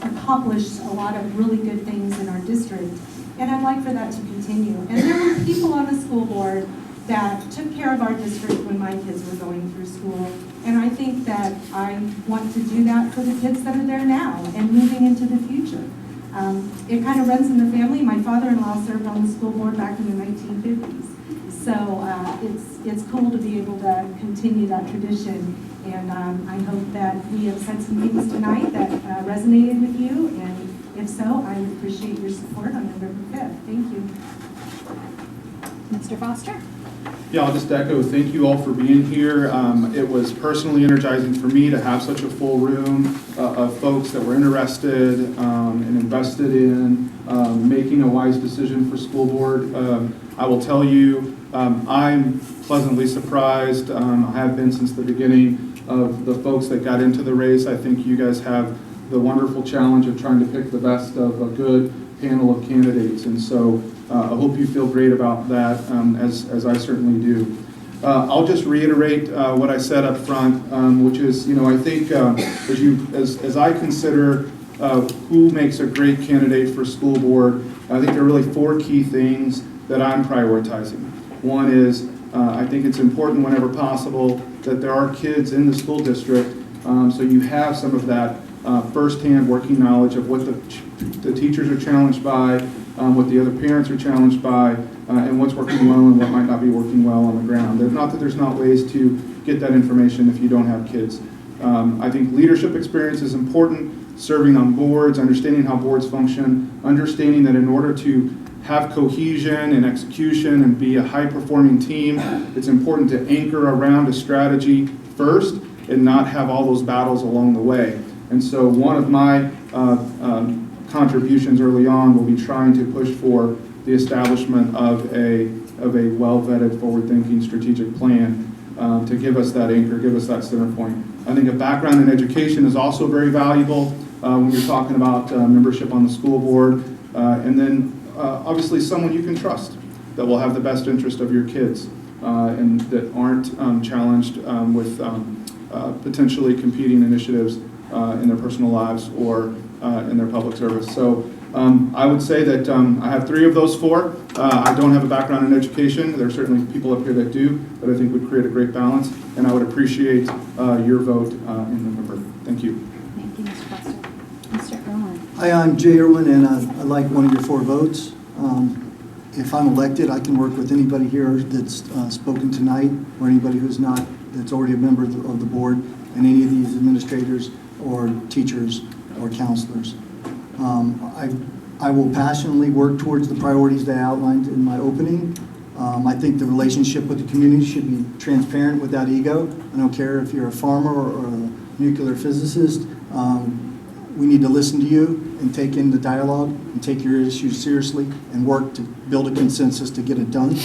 accomplish a lot of really good things in our district. And I'd like for that to continue. And there were people on the school board that took care of our district when my kids were going through school. And I think that I want to do that for the kids that are there now and moving into the future. It kind of runs in the family. My father-in-law served on the school board back in the 1950s. So it's cool to be able to continue that tradition. And I hope that we have said some things tonight that resonated with you. And if so, I would appreciate your support on November 5th. Thank you. Mr. Foster? Yeah, I'll just echo, thank you all for being here. It was personally energizing for me to have such a full room of folks that were interested and invested in making a wise decision for school board. I will tell you, I'm pleasantly surprised. I have been since the beginning of the folks that got into the race. I think you guys have the wonderful challenge of trying to pick the best of a good panel of candidates. And so I hope you feel great about that, as I certainly do. I'll just reiterate what I said up front, which is, I think as I consider who makes a great candidate for school board, I think there are really 4 key things that I'm prioritizing. One is I think it's important whenever possible that there are kids in the school district, so you have some of that firsthand working knowledge of what the teachers are challenged by, what the other parents are challenged by, and what's working well and what might not be working well on the ground. Not that there's not ways to get that information if you don't have kids. I think leadership experience is important, serving on boards, understanding how boards function, understanding that in order to have cohesion and execution and be a high-performing team, it's important to anchor around a strategy first and not have all those battles along the way. And so one of my contributions early on will be trying to push for the establishment of a well-vetted, forward-thinking strategic plan to give us that anchor, give us that center point. I think a background in education is also very valuable when you're talking about membership on the school board. And then obviously someone you can trust that will have the best interest of your kids and that aren't challenged with potentially competing initiatives in their personal lives or in their public service. So I would say that I have 3 of those 4. I don't have a background in education. There are certainly people up here that do, but I think would create a great balance, and I would appreciate your vote in November. Thank you. Thank you, Mr. Foster. Mr. Irwin? Hi, I'm Jay Irwin, and I like one of your 4 votes. If I'm elected, I can work with anybody here that's spoken tonight, or anybody who's not, that's already a member of the board, and any of these administrators or teachers or counselors. I will passionately work towards the priorities that I outlined in my opening. I think the relationship with the community should be transparent without ego. I don't care if you're a farmer or a nuclear physicist. We need to listen to you and take in the dialogue and take your issues seriously and work to build a consensus to get it done.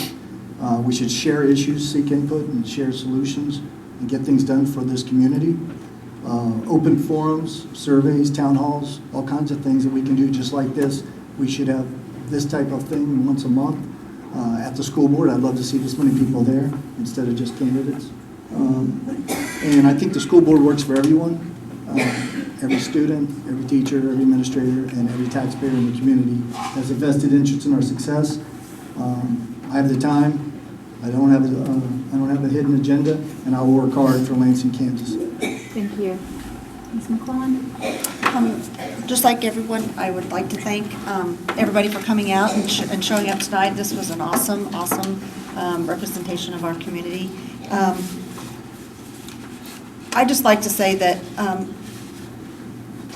We should share issues, seek input, and share solutions and get things done for this community. Open forums, surveys, town halls, all kinds of things that we can do just like this. We should have this type of thing once a month at the school board. I'd love to see this many people there instead of just candidates. And I think the school board works for everyone. every student, every teacher, every administrator, and every taxpayer in the community has a vested interest in our success. I have the time. I don't have a hidden agenda, and I will work hard for Lansing, Kansas. Thank you. Ms. McClellan? Just like everyone, I would like to thank everybody for coming out and showing up tonight. This was an awesome representation of our community. I'd just like to say that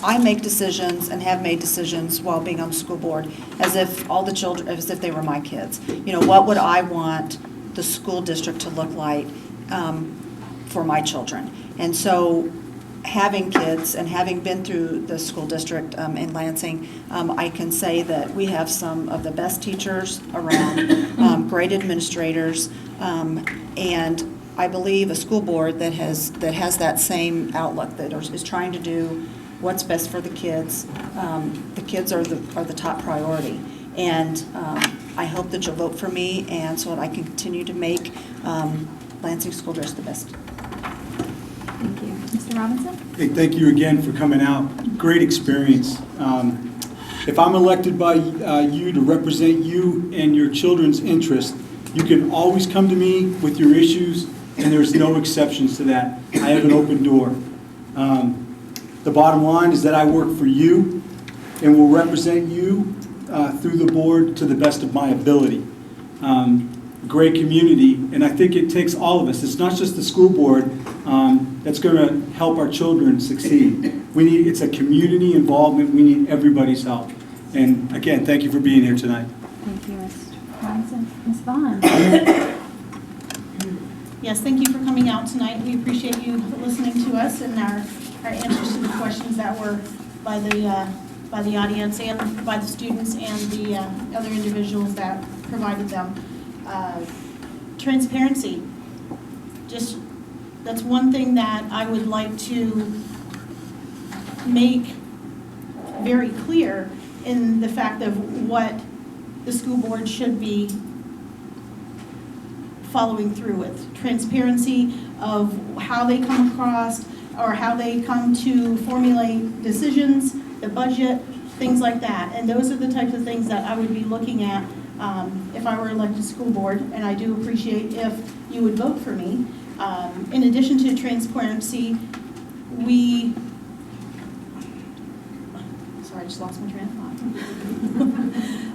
I make decisions and have made decisions while being on the school board as if all the children, as if they were my kids. You know, what would I want the school district to look like for my children? And so having kids and having been through the school district in Lansing, I can say that we have some of the best teachers around, great administrators, and I believe a school board that has that same outlook, that is trying to do what's best for the kids. The kids are the top priority, and I hope that you'll vote for me, and so that I can continue to make Lansing School District the best. Thank you. Mr. Robinson? Hey, thank you again for coming out. Great experience. If I'm elected by you to represent you and your children's interest, you can always come to me with your issues, and there's no exceptions to that. I have an open door. The bottom line is that I work for you and will represent you through the board to the best of my ability. Great community, and I think it takes all of us. It's not just the school board that's going to help our children succeed. It's a community involvement. We need everybody's help. And again, thank you for being here tonight. Thank you, Ms. Robinson. Ms. Vaughn? Yes, thank you for coming out tonight. We appreciate you listening to us and our answers to the questions that were by the audience and by the students and the other individuals that provided them. Transparency. Just, that's one thing that I would like to make very clear in the fact of what the school board should be following through with. Transparency of how they come across or how they come to formulate decisions, the budget, things like that. And those are the types of things that I would be looking at if I were elected school board, and I do appreciate if you would vote for me. In addition to transparency, sorry, I just lost my train of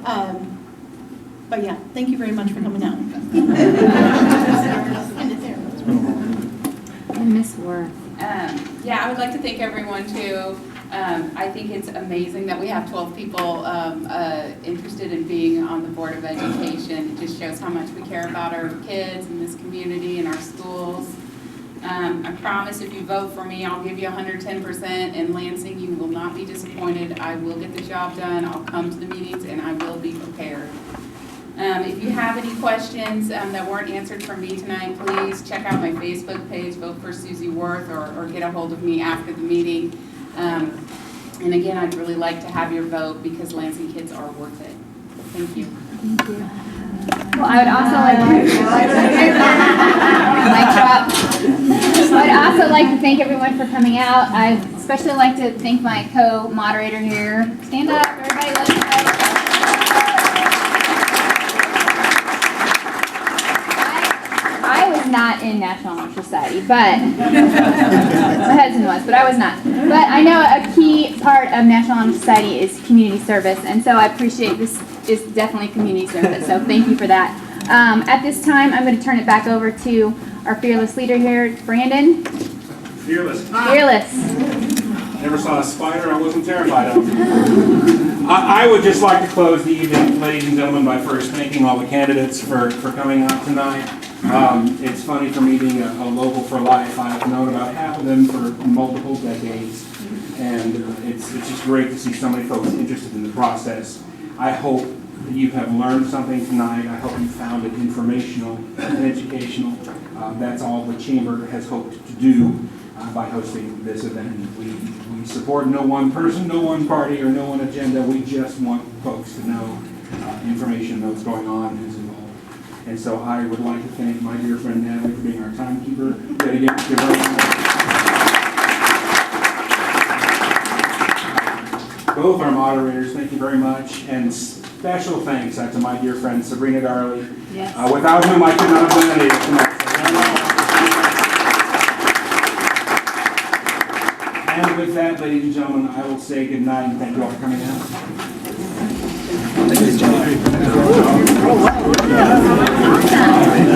thought. But yeah, thank you very much for coming out. And Ms. Worth? Yeah, I would like to thank everyone too. I think it's amazing that we have 12 people interested in being on the Board of Education. It just shows how much we care about our kids and this community and our schools. I promise if you vote for me, I'll give you 110%. In Lansing, you will not be disappointed. I will get the job done. I'll come to the meetings and I will be prepared. If you have any questions that weren't answered from me tonight, please check out my Facebook page, vote for Susie Worth, or get a hold of me after the meeting. And again, I'd really like to have your vote because Lansing kids are worth it. Thank you. Thank you. Well, I would also like to thank everyone for coming out. I'd especially like to thank my co-moderator here. Stand up, everybody. Let's go. I was not in National Honor Society, but my husband was, but I was not. But I know a key part of National Honor Society is community service, and so I appreciate this is definitely community service, so thank you for that. At this time, I'm going to turn it back over to our fearless leader here, Brandon. Fearless. Fearless. Never saw a spider I wasn't terrified of. I would just like to close the evening, ladies and gentlemen, by first thanking all the candidates for coming out tonight. It's funny for me being a local for life. I've known about half of them for multiple decades, and it's just great to see so many folks interested in the process. I hope that you have learned something tonight. I hope you found it informational and educational. That's all the Chamber has hoped to do by hosting this event. We support no one person, no one party, or no one agenda. We just want folks to know information, know what's going on, who's involved. And so I would like to thank my dear friend Natalie for being our timekeeper. Yet again, give her both our moderators, thank you very much. And special thanks to my dear friend Sabrina Darley, Yes. without whom I could not have done any of it tonight. And with that, ladies and gentlemen, I will say good night and thank you all for coming out. Thank you,